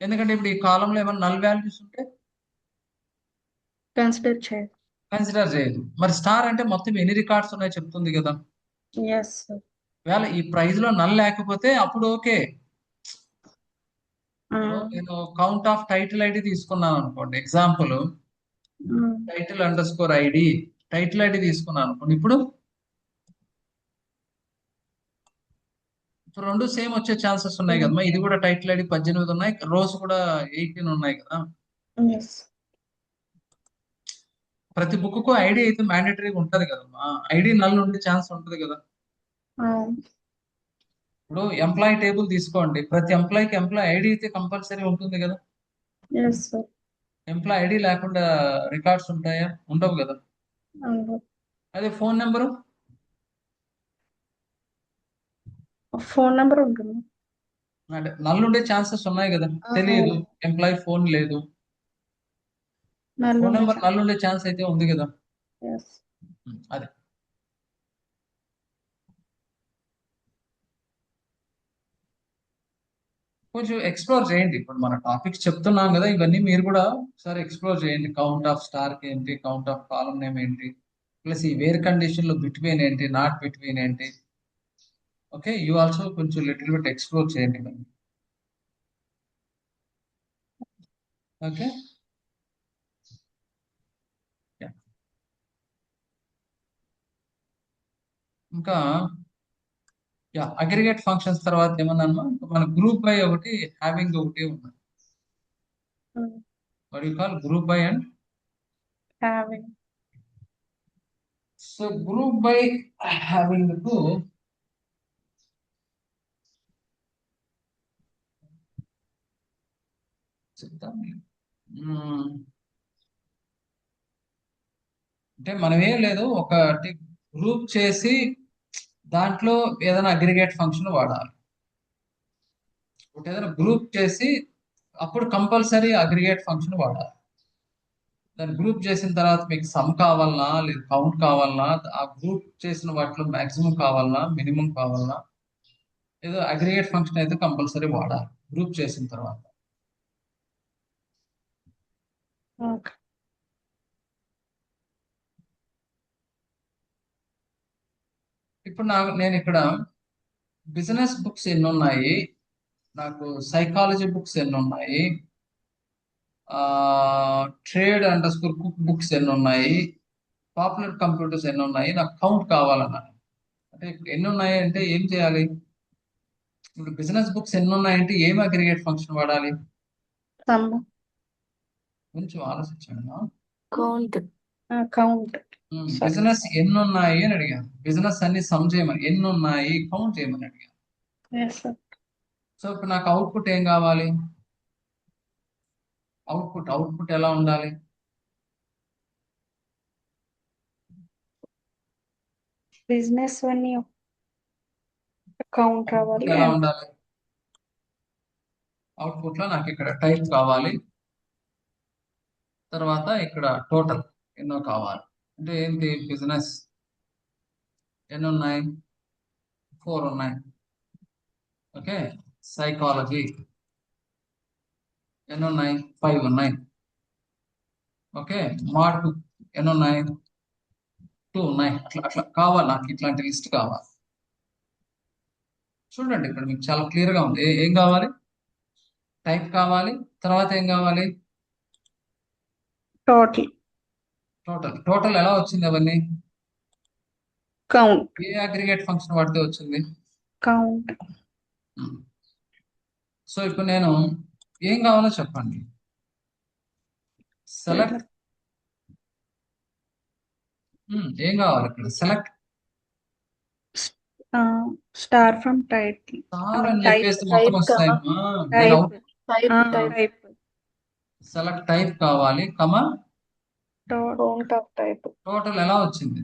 ఎందుకంటే ఇప్పుడు ఈ కాలంలో ఏమైనా నల్ వాల్యూస్ ఉంటే కన్సిడర్ చేయాలి. కన్సిడర్ చేయదు. మరి స్టార్ అంటే మొత్తం ఎన్ని రికార్డ్స్ ఉన్నాయో చెప్తుంది కదా. Yes sir. వేళ ఈ ప్రైజ్ లో నల్ లేకపోతే అప్పుడు ఓకే. నేను కౌంట్ ఆఫ్ టైటిల్ ఐడి తీసుకున్నాను అనుకోండి, example title under score ID, title ID తీసుకున్నాను అనుకోండి. ఇప్పుడు రెండు సేమ్ వచ్చే ఛాన్సెస్ ఉన్నాయి కదమ్మా. ఇది కూడా టైటిల్ ఐడి 18 ఉన్నాయి, రోస్ కూడా 18 ఉన్నాయి కదా. ఎస్ ప్రతి బుక్ కు ఐడి అయితే మ్యాండేటరీగా ఉంటది కదమ్మా. ఐడి నల్ ఉండే ఛాన్స్ ఉంటది కదా. ఇప్పుడు ఎంప్లాయీ టేబుల్ తీసుకోండి, ప్రతి ఎంప్లాయీకి ఎంప్లాయీ ఐడి అయితే కంపల్సరీ ఉంటుంది కదా. Yes sir. ఎంప్లాయీ ఐడి లేకుండా రికార్డ్స్ ఉంటాయా? ఉండవు కదా. అదే ఫోన్ నెంబరు ఫోన్ నెంబర్ ఉంటుంది. అంటే నల్ ఉండే ఛాన్సెస్ ఉన్నాయి కదా. తెలియదు, ఎంప్లాయీ ఫోన్ లేదు, ఫోన్ నెంబర్ నల్ ఉండే ఛాన్స్ అయితే ఉంది కదా. ఎస్ అదే కొంచెం ఎక్స్ప్లోర్ చేయండి. ఇప్పుడు మన టాపిక్స్ చెప్తున్నాం కదా, ఇవన్నీ మీరు కూడా ఒకసారి ఎక్స్ప్లోర్ చేయండి. కౌంట్ ఆఫ్ స్టార్ ఏంటి, కౌంట్ ఆఫ్ కాలమ్ నేమ్ ఏంటి, ప్లస్ ఈ వేర్ కండిషన్ లో బిట్వీన్ ఏంటి, నాట్ బిట్వీన్ ఏంటి. ఓకే, యూ ఆల్సో కొంచెం లిటిల్ బిట్ ఎక్స్ప్లోర్ చేయండి ఇవన్నీ. ఓకే, ఇంకా అగ్రిగేట్ ఫంక్షన్స్ తర్వాత ఏమన్నా మన గ్రూప్ బై ఒకటి, హ్యావింగ్ ఒకటి ఉంది. What you call group by and having. So group by having కు చెప్తాం. అంటే మనం ఏం లేదు, ఒకటి గ్రూప్ చేసి దాంట్లో ఏదైనా అగ్రిగేట్ ఫంక్షన్ వాడాలి. ఒకటి ఏదైనా గ్రూప్ చేసి అప్పుడు కంపల్సరీ అగ్రిగేట్ ఫంక్షన్ వాడాలి. దాన్ని గ్రూప్ చేసిన తర్వాత మీకు సమ్ కావాలన్నా లేదు కౌంట్ కావాలన్నా, ఆ గ్రూప్ చేసిన వాటిలో మాక్సిమం కావాలన్నా మినిమం కావాలన్నా, ఏదో అగ్రిగేట్ ఫంక్షన్ అయితే కంపల్సరీ వాడాలి గ్రూప్ చేసిన తర్వాత. ఓకే. ఇప్పుడు నేను ఇక్కడ బిజినెస్ బుక్స్ ఎన్ని ఉన్నాయి, నాకు సైకాలజీ బుక్స్ ఎన్ని ఉన్నాయి, trade under score cook books ఎన్ని ఉన్నాయి, పాపులర్ కంప్యూటర్స్ ఎన్ని ఉన్నాయి, నాకు కౌంట్ కావాలన్నా. అంటే ఇప్పుడు ఎన్ని ఉన్నాయి అంటే ఏం చేయాలి? ఇప్పుడు బిజినెస్ బుక్స్ ఎన్ని ఉన్నాయంటే ఏం అగ్రిగేట్ ఫంక్షన్ వాడాలి? సమ్. కొంచెం ఆలోచించండి. కౌంట్. కౌంట్. బిజినెస్ ఎన్ని ఉన్నాయి అని అడిగాను. బిజినెస్ అన్ని సమ్ చేయమని, ఎన్ని ఉన్నాయి కౌంట్ చేయమని అడిగాను. Yes sir. సో ఇప్పుడు నాకు అవుట్పుట్ ఏం కావాలి? అవుట్పుట్ ఎలా ఉండాలి? బిజినెస్ అన్ని కౌంట్ రావాలి. ఎలా ఉండాలి? అవుట్పుట్ లో నాకు ఇక్కడ టైప్ కావాలి, తర్వాత ఇక్కడ టోటల్ ఎన్నో కావాలి. అంటే ఏంటి? బిజినెస్ ఎన్ని ఉన్నాయి? 4 ఉన్నాయి. ఓకే, సైకాలజీ ఎన్ని ఉన్నాయి? 5 ఉన్నాయి. ఓకే, మార్క్ ఎన్ని ఉన్నాయి? 2 ఉన్నాయి. అట్లా అట్లా కావాలి, నాకు ఇట్లాంటి లిస్ట్ కావాలి. చూడండి ఇక్కడ మీకు చాలా క్లియర్ గా ఉంది. ఏం కావాలి? టైప్ కావాలి. తర్వాత ఏం కావాలి? టోటల్ టోటల్ ఎలా వచ్చింది అవన్నీ? కౌంట్ ఏ అగ్రిగేట్ ఫంక్షన్ వాడితే వచ్చింది? కౌంట్ సో ఇప్పుడు నేను ఏం కావాలో చెప్పండి. సెలెక్ట్ ఏం కావాలి ఇక్కడ? Select star from title star అని టైప్ చెప్పేస్తే మొత్తం type వస్తాయి. Type out type type select type కావాలి, కమా count of type టోటల్ ఎలా వచ్చింది?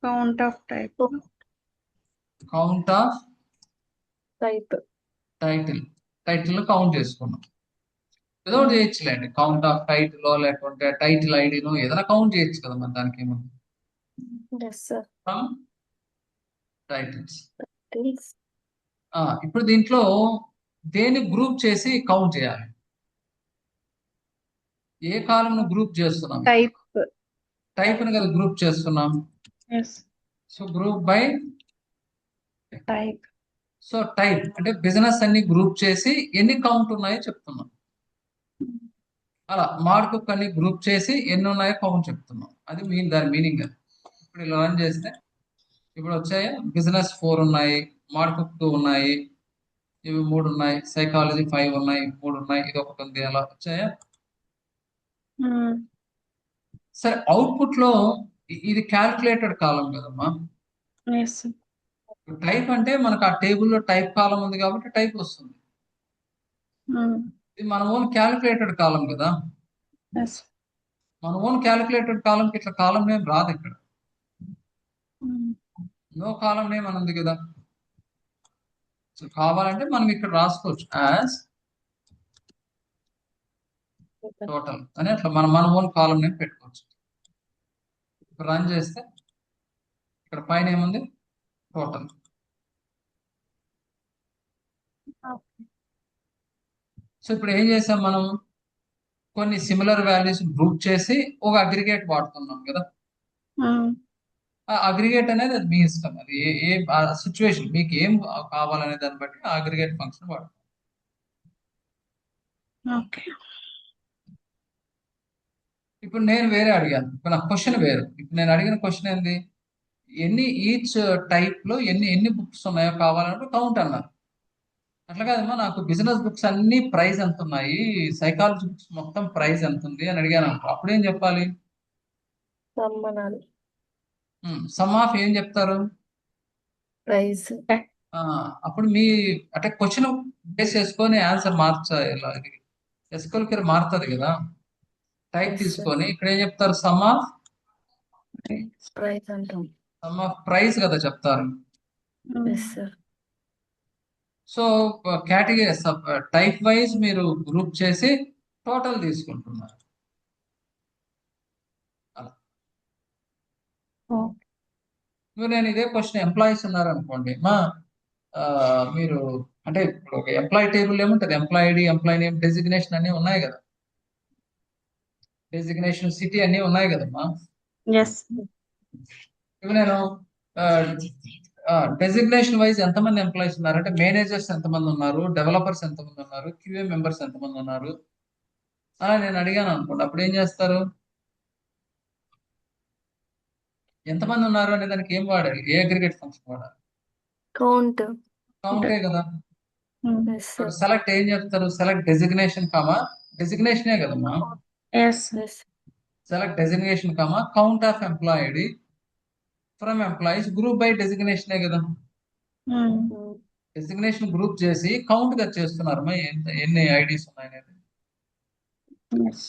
Count of type count of type title count చేసుకున్నాం. ఏదో ఒకటి చేయొచ్చులేండి, కౌంట్ ఆఫ్ టైటిల్ లేకుంటే టైటిల్ ఐడినో ఏదైనా కౌంట్ చేయొచ్చు కదా మరి దానికి ఏముంది. yes sir from titles. this ఇప్పుడు దీంట్లో దేన్ని గ్రూప్ చేసి కౌంట్ చేయాలి? ఏ కాలం గ్రూప్ చేస్తున్నాం? టైప్ టైప్ ని కదా గ్రూప్ చేస్తున్నాం. Yes so group by type so type అంటే బిజినెస్ అన్ని గ్రూప్ చేసి ఎన్ని కౌంట్ ఉన్నాయో చెప్తున్నాం. అలా మార్కుప్ అన్ని గ్రూప్ చేసి ఎన్ని ఉన్నాయో కౌంట్ చెప్తున్నాం. అది దాని మీనింగ్. అది ఇప్పుడు ఇలా రన్ చేస్తే ఇప్పుడు వచ్చాయి బిజినెస్ 4 ఉన్నాయి, మార్కుప్ 2 ఉన్నాయి, ఇవి 3 ఉన్నాయి, సైకాలజీ 5 ఉన్నాయి, 3 ఉన్నాయి, ఇది ఒకటి ఉంది, అలా వచ్చాయా? సరే అవుట్పుట్ లో ఇది క్యాల్కులేటెడ్ కాలం కదమ్మా. ఎస్ టైప్ అంటే మనకు ఆ టేబుల్లో టైప్ కాలం ఉంది కాబట్టి టైప్ వస్తుంది. ఇది మన ఓన్ క్యాలిక్యులేటెడ్ కాలం కదా. ఎస్ మన ఓన్ క్యాలిక్యులేటెడ్ కాలం ఇట్లా కాలం నేమ్ రాదు ఇక్కడ. నో కాలం నేమ్ అని ఉంది కదా. సో కావాలంటే మనం ఇక్కడ రాసుకోవచ్చు యాజ్ టోటల్ అని, అట్లా మన ఓన్ కాలం నేమ్ పెట్టుకోవచ్చు. రన్ చేస్తే ఇక్కడ పైన ఏముంది? టోటల్. సో ఇప్పుడు ఏం చేసాం మనం? కొన్ని సిమిలర్ వాల్యూస్ గ్రూప్ చేసి ఒక అగ్రిగేట్ వాడుతున్నాం కదా. ఆ అగ్రిగేట్ అనేది అది మీ ఇష్టం. అది ఏ సిచ్యువేషన్ మీకు ఏం కావాలనే దాన్ని బట్టి ఆ అగ్రిగేట్ ఫంక్షన్ వాడు. ఓకే ఇప్పుడు నేను వేరే అడిగాను. ఇప్పుడు నా క్వశ్చన్ వేరు. ఇప్పుడు నేను అడిగిన క్వశ్చన్ ఏంది? ఈచ్ టైప్ లో ఎన్ని బుక్స్ ఉన్నాయో కావాలంటే కౌంట్ అన్నారు. అట్లా కాదమ్మా, నాకు బిజినెస్ బుక్స్ అన్ని ప్రైస్ ఎంత ఉన్నాయి, సైకాలజీ బుక్స్ మొత్తం ప్రైస్ ఎంత ఉంది అని అడిగాను అనుకో, అప్పుడేం చెప్పాలి? సమ్మనాలి సమ్ ఆఫ్ ఏం చెప్తారు? price అప్పుడు మీ అంటే క్వశ్చన్ బేస్ చేసుకొని ఆన్సర్ మార్చాలి. ఇలా ఎస్క్యూఎల్ క్వెరీ మారుతుంది కదా. Type Yes, sir. తీసుకొని ఇక్కడ ఏం చెప్తారు? సమ్ ఆఫ్ price అంటాం ప్రైస్ కదా చెప్తారు. yes sir so category type wise మీరు గ్రూప్ చేసి టోటల్ తీసుకుంటున్నారు. అలా. ఇప్పుడు నేను ఇదే క్వశ్చన్ ఎంప్లాయీస్ ఉన్నారు అనుకోండి మీరు అంటే ఇప్పుడు ఒక ఎంప్లాయీ టేబుల్ ఏముంటది? Employee ID, employee name, designation అన్ని ఉన్నాయి కదా. డెసిగ్నేషన్ సిటీ అన్ని ఉన్నాయి కదమ్మా. ఎస్ ఇప్పుడు నేను డెసిగ్నేషన్ వైజ్ ఎంతమంది ఎంప్లాయీస్ ఉన్నారు అంటే మేనేజర్స్ ఎంతమంది ఉన్నారు, డెవలపర్స్ ఎంతమంది ఉన్నారు, క్యూఏ మెంబర్స్ ఎంతమంది ఉన్నారు అలా నేను అడిగాను అనుకోండి, అప్పుడు ఏం చేస్తారు? ఎంతమంది ఉన్నారు అనే దానికి ఏం వాడాలి? ఏ అగ్రిగేట్ ఫంక్షన్ వాడాలి? count కౌంటే కదా. yes sir సెలెక్ట్ ఏం చెప్తారు? సెలెక్ట్ డెసిగ్నేషన్ కామా, డెసిగ్నేషనే కదమ్మా. Yes yes select designation comma count of employee ID from employees group by డెసిగ్నేషనే కదా. డెసిగ్నేషన్ గ్రూప్ చేసి కౌంట్ గా చేస్తున్నారు ఎన్ని ఐడీస్ ఉన్నాయనేది. ఎస్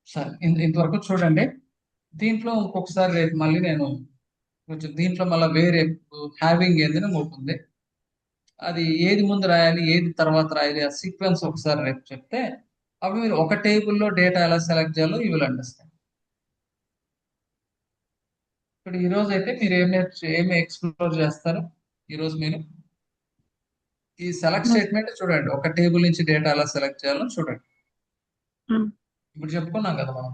సరే ఇంతవరకు చూడండి. దీంట్లో ఇంకొకసారి రేపు మళ్ళీ నేను కొంచెం దీంట్లో మళ్ళీ వేరే హ్యావింగ్ ఏదైనా ఉంటుంది, అది ఏది ముందు రాయాలి ఏది తర్వాత రాయాలి ఆ సీక్వెన్స్ ఒకసారి రేపు చెప్తే అప్పుడు మీరు ఒక టేబుల్లో డేటా ఎలా సెలెక్ట్ చేయాలో యూ విల్ అండర్స్టాండ్. ఇప్పుడు ఈ రోజు అయితే మీరు ఏమి ఎక్స్ప్లోర్ చేస్తారు? ఈ రోజు మీరు ఈ సెలెక్ట్ స్టేట్మెంట్ చూడండి, ఒక టేబుల్ నుంచి డేటా ఎలా సెలెక్ట్ చేయాలో చూడండి. ఇప్పుడు చెప్పుకున్నాం కదా మనం.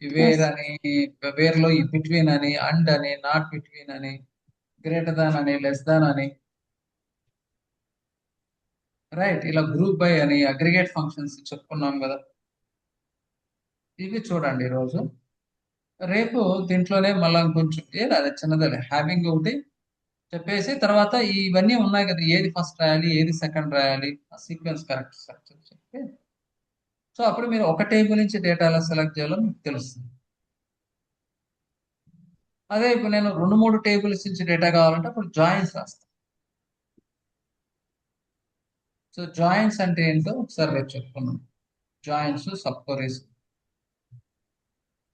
ఈ వేర్ Yes. అని, వేర్ లో ఈ బిట్వీన్ అని, అండ్ అని, నాట్ బిట్వీన్ అని, గ్రేటర్ దాన్ అని, లెస్ దాన్ అని, రైట్? ఇలా గ్రూప్ బై అని, అగ్రిగేట్ ఫంక్షన్స్ చెప్పుకున్నాం కదా. ఇవి చూడండి ఈరోజు. రేపు దీంట్లోనే మళ్ళా కొంచెం ఏదో అది చిన్నదే హ్యావింగ్ ఒకటి చెప్పేసి, తర్వాత ఇవన్నీ ఉన్నాయి కదా, ఏది ఫస్ట్ రాయాలి, ఏది సెకండ్ రాయాలి, ఆ సీక్వెన్స్ కరెక్ట్ స్ట్రక్చర్ చెప్పి, సో అప్పుడు మీరు ఒక టేబుల్ నుంచి డేటా ఎలా సెలెక్ట్ చేయాలో మీకు తెలుస్తుంది. అదే ఇప్పుడు నేను 2-3 టేబుల్స్ నుంచి డేటా కావాలంటే అప్పుడు జాయిన్స్ రాస్తాను. సో జాయిన్స్ అంటే ఏంటో ఒకసారి రేపు చెప్పుకున్నాం. జాయిన్స్, సబ్ క్వరీస్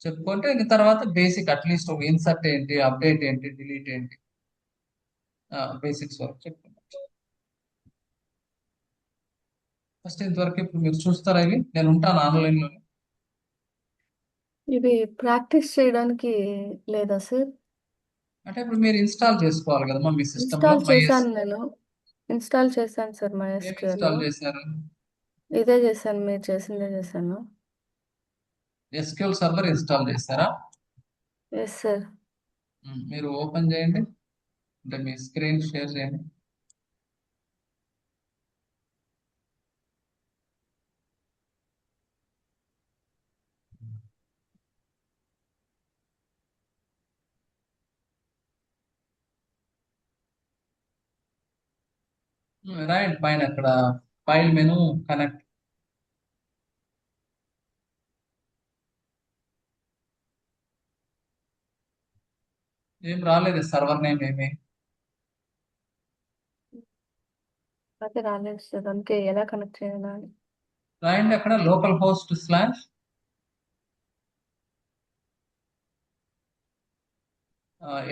చెప్పుకుంటే ఇంక తర్వాత బేసిక్ అట్లీస్ట్ ఒక ఇన్సర్ట్ ఏంటి, అప్డేట్ ఏంటి, డిలీట్ ఏంటి, బేసిక్స్ వరకు చెప్పుకున్నాం. ఫస్ట్ ఇంతవరకు ఇప్పుడు మీరు చూస్తారా? ఇవి నేను ఉంటాను ఆన్లైన్ లో. ఇవి ప్రాక్టీస్ చేయడానికి లేదా సార్? అంటే ఇప్పుడు మీరు ఇన్స్టాల్ చేసుకోవాలి కదమ్మా మీ సిస్టమ్ లో. ఇన్స్టాల్ చేశాను సార్ ఏం MySQL. ఇన్స్టాల్ చేశారు? ఇదే చేశాను, మీరు చేసిందే చేశాను. ఎస్క్యూఎల్ సర్వర్ ఇన్స్టాల్ చేశారా? Yes sir. మీరు ఓపెన్ చేయండి, అంటే మీ స్క్రీన్ షేర్ చేయండి. రాయండి పైన అక్కడ ఫైల్ మెను కనెక్ట్. ఏం రాలేదు సర్వర్ నేమ్ ఏమి. అదే రాలేదు సార్, అందుకే ఎలా కనెక్ట్ చేయాలా అని. రాయండి అక్కడ local host slash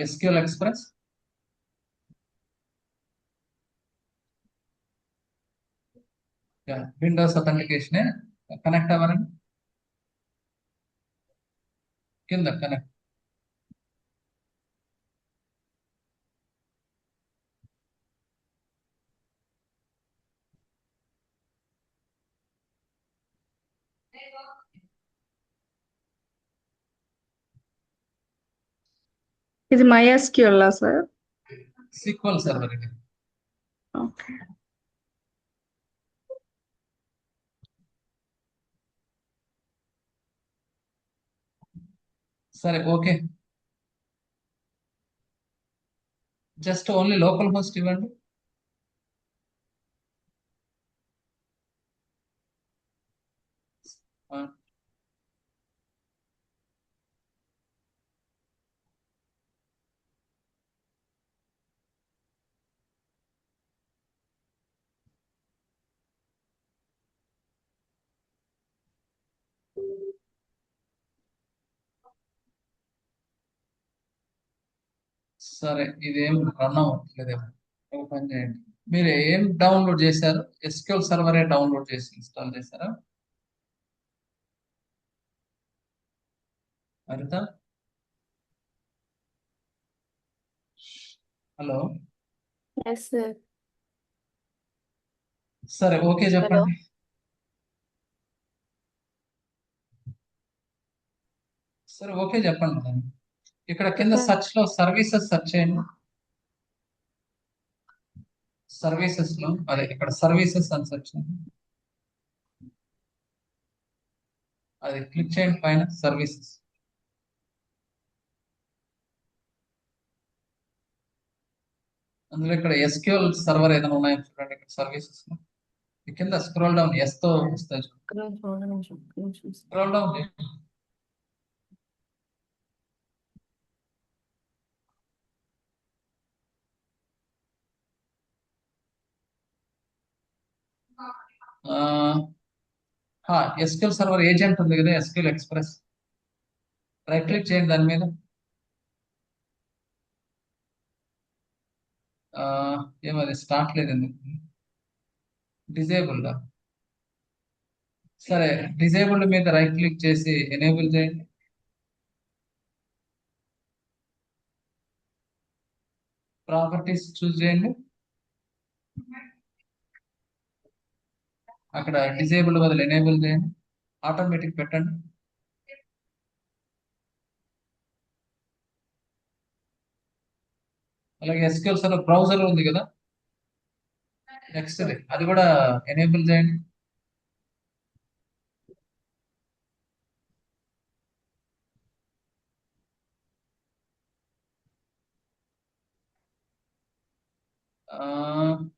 SQL express. Windows authentication connect అవ్వాలండి. కింద కనెక్ట్. ఇది MySQL సార్? సీక్వెల్ సర్వర్ ఇది. ఓకే. సరే okay, just only local host ఇవ్వండి. ఆ, సరే ఇదేం రన్ అవ్వట్లేదేమో, ఓపెన్ చేయండి. మీరు ఏం డౌన్లోడ్ చేశారు? ఎస్క్యూఎల్ సర్వరే డౌన్లోడ్ చేసి ఇన్స్టాల్ చేశారా? హరిత, హలో. Yes sir. సరే ఓకే చెప్పండి. సరే ఓకే చెప్పండి మేడం. ఇక్కడ కింద చెప్పండి. సెర్చ్ లో సర్వీసెస్ సెర్చ్ చేయండి. సర్వీసెస్ లో అదే ఇక్కడ సర్వీసెస్ అని సెర్చ్ చేయండి. అది క్లిక్ చేయండి పైన సర్వీసెస్. అందులో ఇక్కడ ఎస్క్యూఎల్ సర్వర్ ఏదైనా ఉన్నాయో చూడండి ఇక్కడ సర్వీసెస్ లో. ఈ కింద స్క్రోల్ డౌన్ ఎస్ తో వస్తాయి. ఒక్క నిమిషం. స్క్రోల్ డౌన్ చేయండి. ఎస్క్యూఎల్ సర్వర్ ఏజెంట్ ఉంది కదా, ఎస్క్యూఎల్ ఎక్స్ప్రెస్. రైట్ క్లిక్ చేయండి దాని మీద. ఆ, ఏమది స్టార్ట్ లేదు ఎందుకు? డిజేబుల్డ్. సరే డిజేబుల్డ్ మీద రైట్ క్లిక్ చేసి ఎనేబుల్ చేయండి. ప్రాపర్టీస్ చూస్ చేయండి. అక్కడ డిజేబుల్డ్ బదులు ఎనేబుల్ చేయండి. ఆటోమేటిక్ పెట్టండి. అలాగే ఎస్క్యూఎల్ సర్వర్ బ్రౌజర్ ఉంది కదా, నెక్స్ట్ అది కూడా ఎనేబుల్ చేయండి.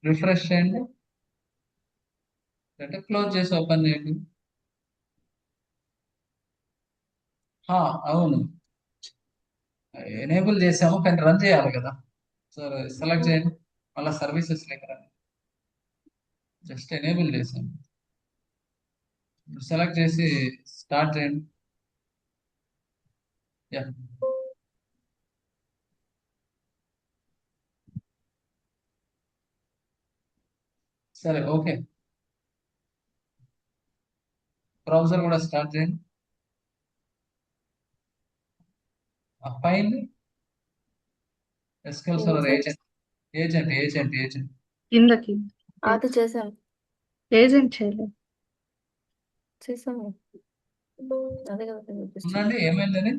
రిఫ్రెష్ చేయండి, అంటే క్లోజ్ చేసి ఓపెన్ చేయండి. అవును, ఎనేబుల్ చేసాము కానీ రన్ చేయాలి కదా. సరే సెలెక్ట్ చేయండి, మళ్ళీ సర్వీసెస్ లేక రండి. జస్ట్ ఎనేబుల్ చేసాము, సెలెక్ట్ చేసి స్టార్ట్ చేయండి. యా, సరే ఓకే. బ్రౌజర్ కూడా స్టార్ట్ చేయండి. పైన SQL server agent agent agent agent కిందకి అది చేసాం ఏజెంట్ చేయలేదు. చేసాము అదే కదా చూపిస్తుంది. ఉండండి, ఏమైందని.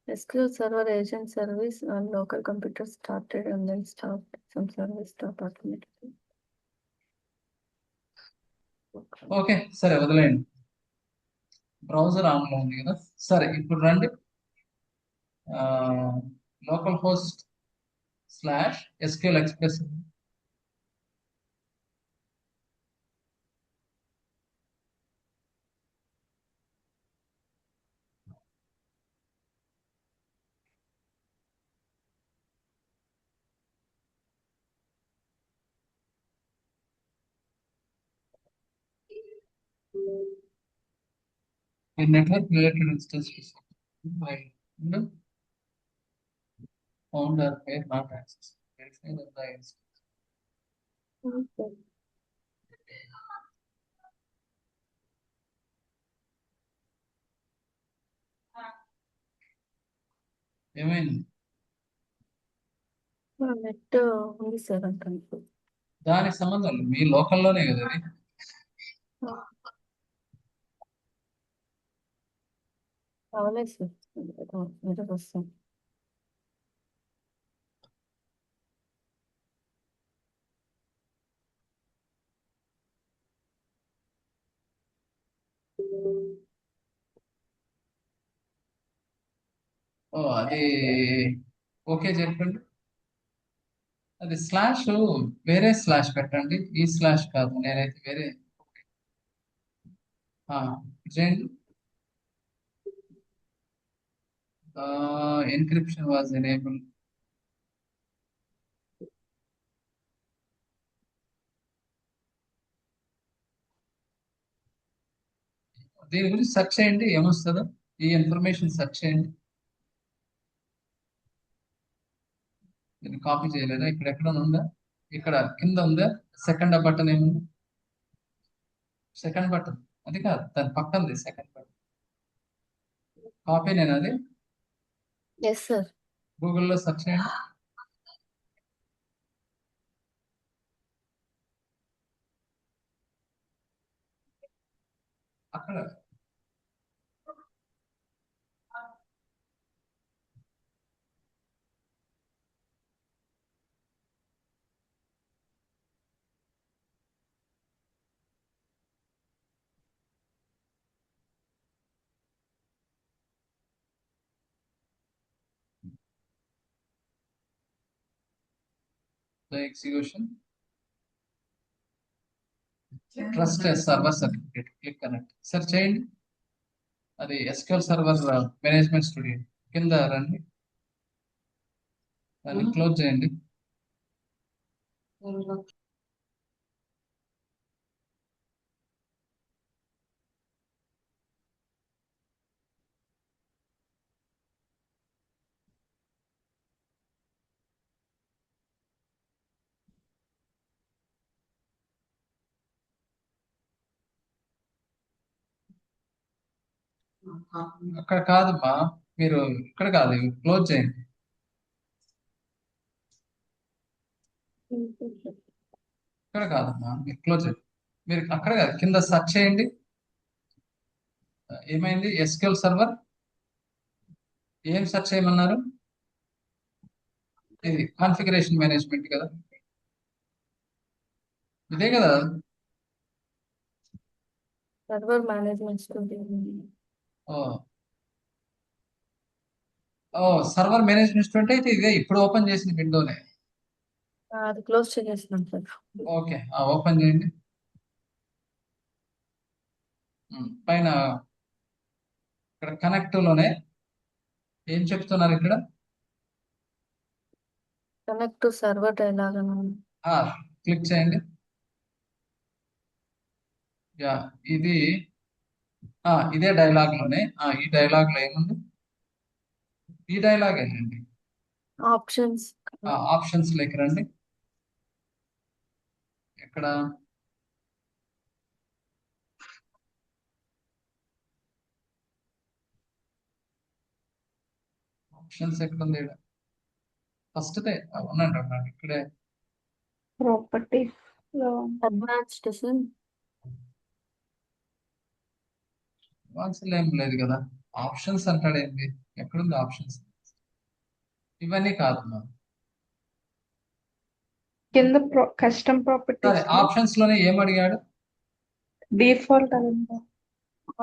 SQL Server agent service on local computer started and then stopped. Some service stopped automatically. Okay సరే వదిలేయండి, బ్రౌజర్ ఆన్ లో ఉంది కదా. సరే ఇప్పుడు రండి, local host slash SQL express. Network related instance founder pair not access, verify that the instance. Okay. ఏమైంది? Net ఉంది సార్ అంటాను. దానికి సంబంధం లేదు, మీ లోకల్లోనే కదా అది. అవలేదు సార్, మీరు వస్తాం. అది ఓకే చెప్పండి. అది స్లాష్ వేరే స్లాష్ పెట్టండి, ఈ స్లాష్ కాదు, నేనైతే వేరే చేయండి. Encryption was enable. దీని గురించి సెర్చ్ చేయండి, ఏమొస్తుందో ఈ ఇన్ఫర్మేషన్ సెర్చ్ చేయండి. దీన్ని కాపీ చేయలేదా? ఇక్కడ ఎక్కడ ఉందా? ఇక్కడ కింద ఉందా? సెకండ్ బటన్ ఏముంది? సెకండ్ బటన్ అది కాదు, దాని పక్కనది సెకండ్ బటన్. కాపీ నేను అది ఎస్ సార్. గూగుల్లో సెర్చ్ చేయండి. అక్కడ execution trust server certificate click connect search చేయండి. అది ఎస్క్యూఎల్ సర్వర్ మేనేజ్మెంట్ స్టూడియో కింద రండి, దాన్ని క్లోజ్ చేయండి. అక్కడ కాదమ్మా, మీరు ఇక్కడ కాదు, క్లోజ్ చేయండి. ఇక్కడ కాదమ్మా, మీరు క్లోజ్ చేయండి. మీరు అక్కడ కాదు, కింద సెర్చ్ చేయండి. ఏమైంది? ఎస్క్యూఎల్ సర్వర్ ఏం సెర్చ్ చేయమన్నారు? ఇది కాన్ఫిగరేషన్ మేనేజ్మెంట్ కదా, ఇదే కదా. Server management studio. ఓ ఓ సర్వర్ మేనేజ్మెంట్ అంటే అయితే ఇదే ఇప్పుడు ఓపెన్ చేసిన విండోనే. అది క్లోజ్ చేసేసినాం సార్. ఓకే, ఓపెన్ చేయండి. పైన ఇక్కడ కనెక్ట్ లోనే ఏం చెప్తున్నారు ఇక్కడ? కనెక్ట్ టు సర్వర్ డైలాగ్ అని ఉంది. క్లిక్ చేయండి. యా, ఇది ఇదే డైలాగ్ లోనే ఈ డైలాగ్ లో ఏముంది? ఈ డైలాగ్ ఏంటండి? ఆప్షన్స్. ఆప్షన్స్ లోకి రండి. ఇక్కడ ఆప్షన్స్ ఎక్కడ ఉంది? ఫస్ట్ దే ఉండండి ఇక్కడే. ప్రాపర్టీస్ లో అడ్వాన్స్డ్ సార్. ఏం లేదు కదా. ఆప్షన్స్ అంటాడు ఏంటి? ఎక్కడుంది ఆప్షన్స్? ఇవన్నీ కాదు కింద కస్టమ్ సరే, ప్రాపర్టీస్ ఆప్షన్స్ లోనే ఏం అడిగాడు? డిఫాల్ట్ అదంతా.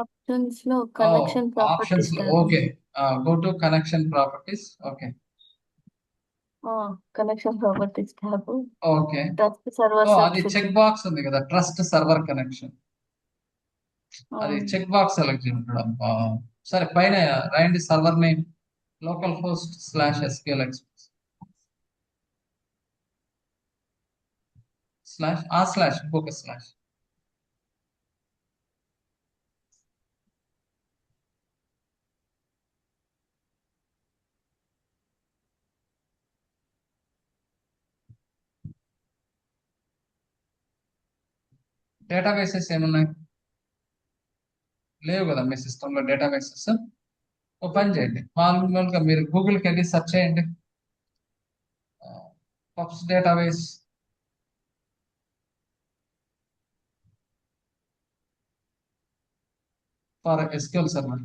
ఆప్షన్స్ లో కనెక్షన్ ఆప్షన్స్ ప్రాపర్టీస్. లో okay, go to connection properties. Okay connection properties tab. Okay, trust server అది చెక్ బాక్స్ ఉంది కదా, ట్రస్ట్ సర్వర్ కనెక్షన్. అది చెక్ బాక్స్ సెలెక్ట్ చేయడం. సరే, పైన రాయండి server name local host /SQL express ఇంకొక స్లాష్. డేటాబేసెస్ ఏమున్నాయి? లేవు కదా మీ సిస్టంలో డేటాబేసెస్. ఓ పని చేయండి, మామూలుగా మీరు గూగుల్కి వెళ్ళి సెర్చ్ చేయండి, pubs database. For SQL server.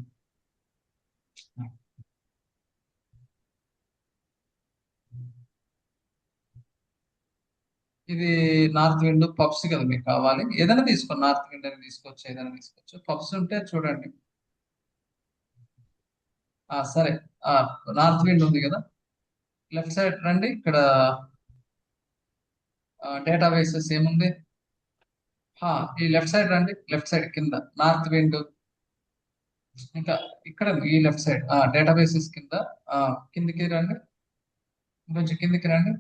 ఇది నార్త్ విండ్ పబ్స్ కదా మీకు కావాలి. ఏదైనా తీసుకోండి, నార్త్ విండ్ అని తీసుకోవచ్చు, ఏదైనా తీసుకోవచ్చు. పబ్స్ ఉంటే చూడండి. సరే, నార్త్ విండ్ ఉంది కదా, లెఫ్ట్ సైడ్ రండి. ఇక్కడ డేటాబేసెస్ ఏముంది? ఈ లెఫ్ట్ సైడ్ రండి, లెఫ్ట్ సైడ్ కింద నార్త్ విండ్. ఇంకా ఇక్కడ ఈ లెఫ్ట్ సైడ్ డేటాబేసెస్ కింద కిందికి రండి, కొంచెం కిందికి రండి.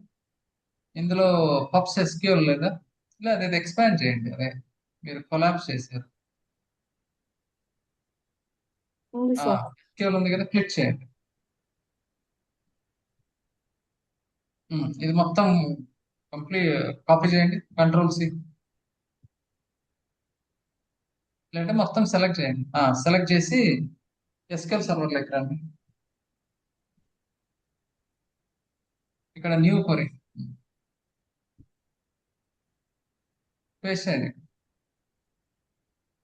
ఇందులో పబ్స్ SQL లేదా? లేదా ఇది ఎక్స్పాండ్ చేయండి. అదే మీరు కొలాబ్స్ చేశారు. ఉంది సార్. SQL ఉంది కదా, క్లిక్ చేయండి. ఇది మొత్తం కంప్లీట్ కాపీ చేయండి, Ctrl+C. లేదంటే మొత్తం సెలెక్ట్ చేయండి. సెలెక్ట్ చేసి SQL సర్వర్లోకి రండి. ఇక్కడ న్యూ క్వరీ పేస్ట్ చేయండి.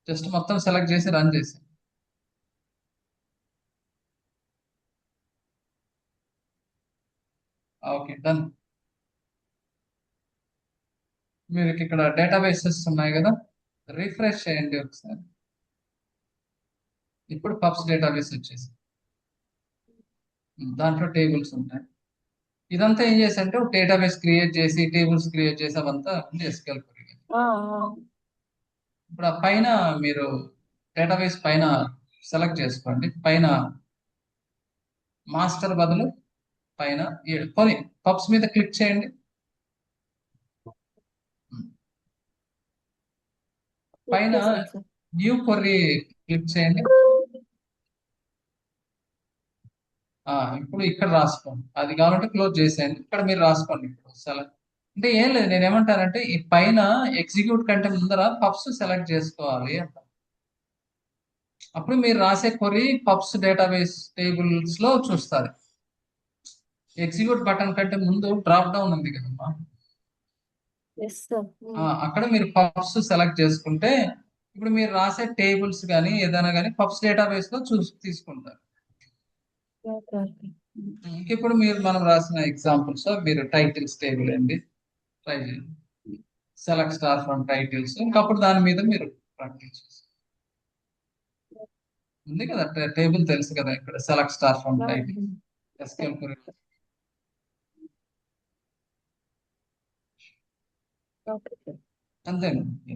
జస్ట్ మొత్తం సెలెక్ట్ చేసి రన్ చేసి ఓకే, డన్. మీరు ఇక్కడ డేటాబేసెస్ ఉన్నాయి కదా, రిఫ్రెష్ చేయండి ఒకసారి. ఇప్పుడు పబ్స్ డేటాబేస్ వచ్చేసి దాంట్లో టేబుల్స్ ఉంటాయి. ఇదంతా ఏం చేసి అంటే ఒక డేటాబేస్ క్రియేట్ చేసి టేబుల్స్ క్రియేట్ చేసి అవంతా SQL query. ఇప్పుడు ఆ పైన మీరు డేటాబేస్ పైన సెలెక్ట్ చేసుకోండి. పైన మాస్టర్ బదులు పైన పోనీ పబ్స్ మీద క్లిక్ చేయండి. పైన న్యూ క్వరీ క్లిక్ చేయండి. ఇప్పుడు ఇక్కడ రాసుకోండి. అది కావాలంటే క్లోజ్ చేసేయండి. ఇక్కడ మీరు రాసుకోండి. ఇప్పుడు సెలెక్ట్ అంటే ఏం లేదు, నేను ఏమంటానంటే ఈ పైన ఎగ్జిక్యూట్ కంటే ముందర పబ్స్ సెలెక్ట్ చేసుకోవాలి అంట. అప్పుడు మీరు రాసే క్వరీ పబ్స్ డేటాబేస్ టేబుల్స్ లో చూస్తారు. ఎగ్జిక్యూట్ బటన్ కంటే ముందు డ్రాప్ డౌన్ ఉంది కదమ్మా, అక్కడ మీరు పబ్స్ సెలెక్ట్ చేసుకుంటే ఇప్పుడు మీరు రాసే టేబుల్స్ కానీ ఏదైనా కానీ పబ్స్ డేటాబేస్ లో తీసుకుంటారు. ఇప్పుడు మనం రాసిన ఎగ్జాంపుల్స్ మీరు టైటిల్స్ టేబుల్ అండి ట్రై చేయండి. సెలెక్ట్ స్టార్ ఫ్రమ్ టైటిల్స్ ఇంకప్పుడు దాని మీద మీరు ప్రాక్టీస్ చేస్తారు. ఉంది కదా టేబుల్ తెలుసు కదా ఇక్కడ select star from title SQL query. Okay. అంతేనండి.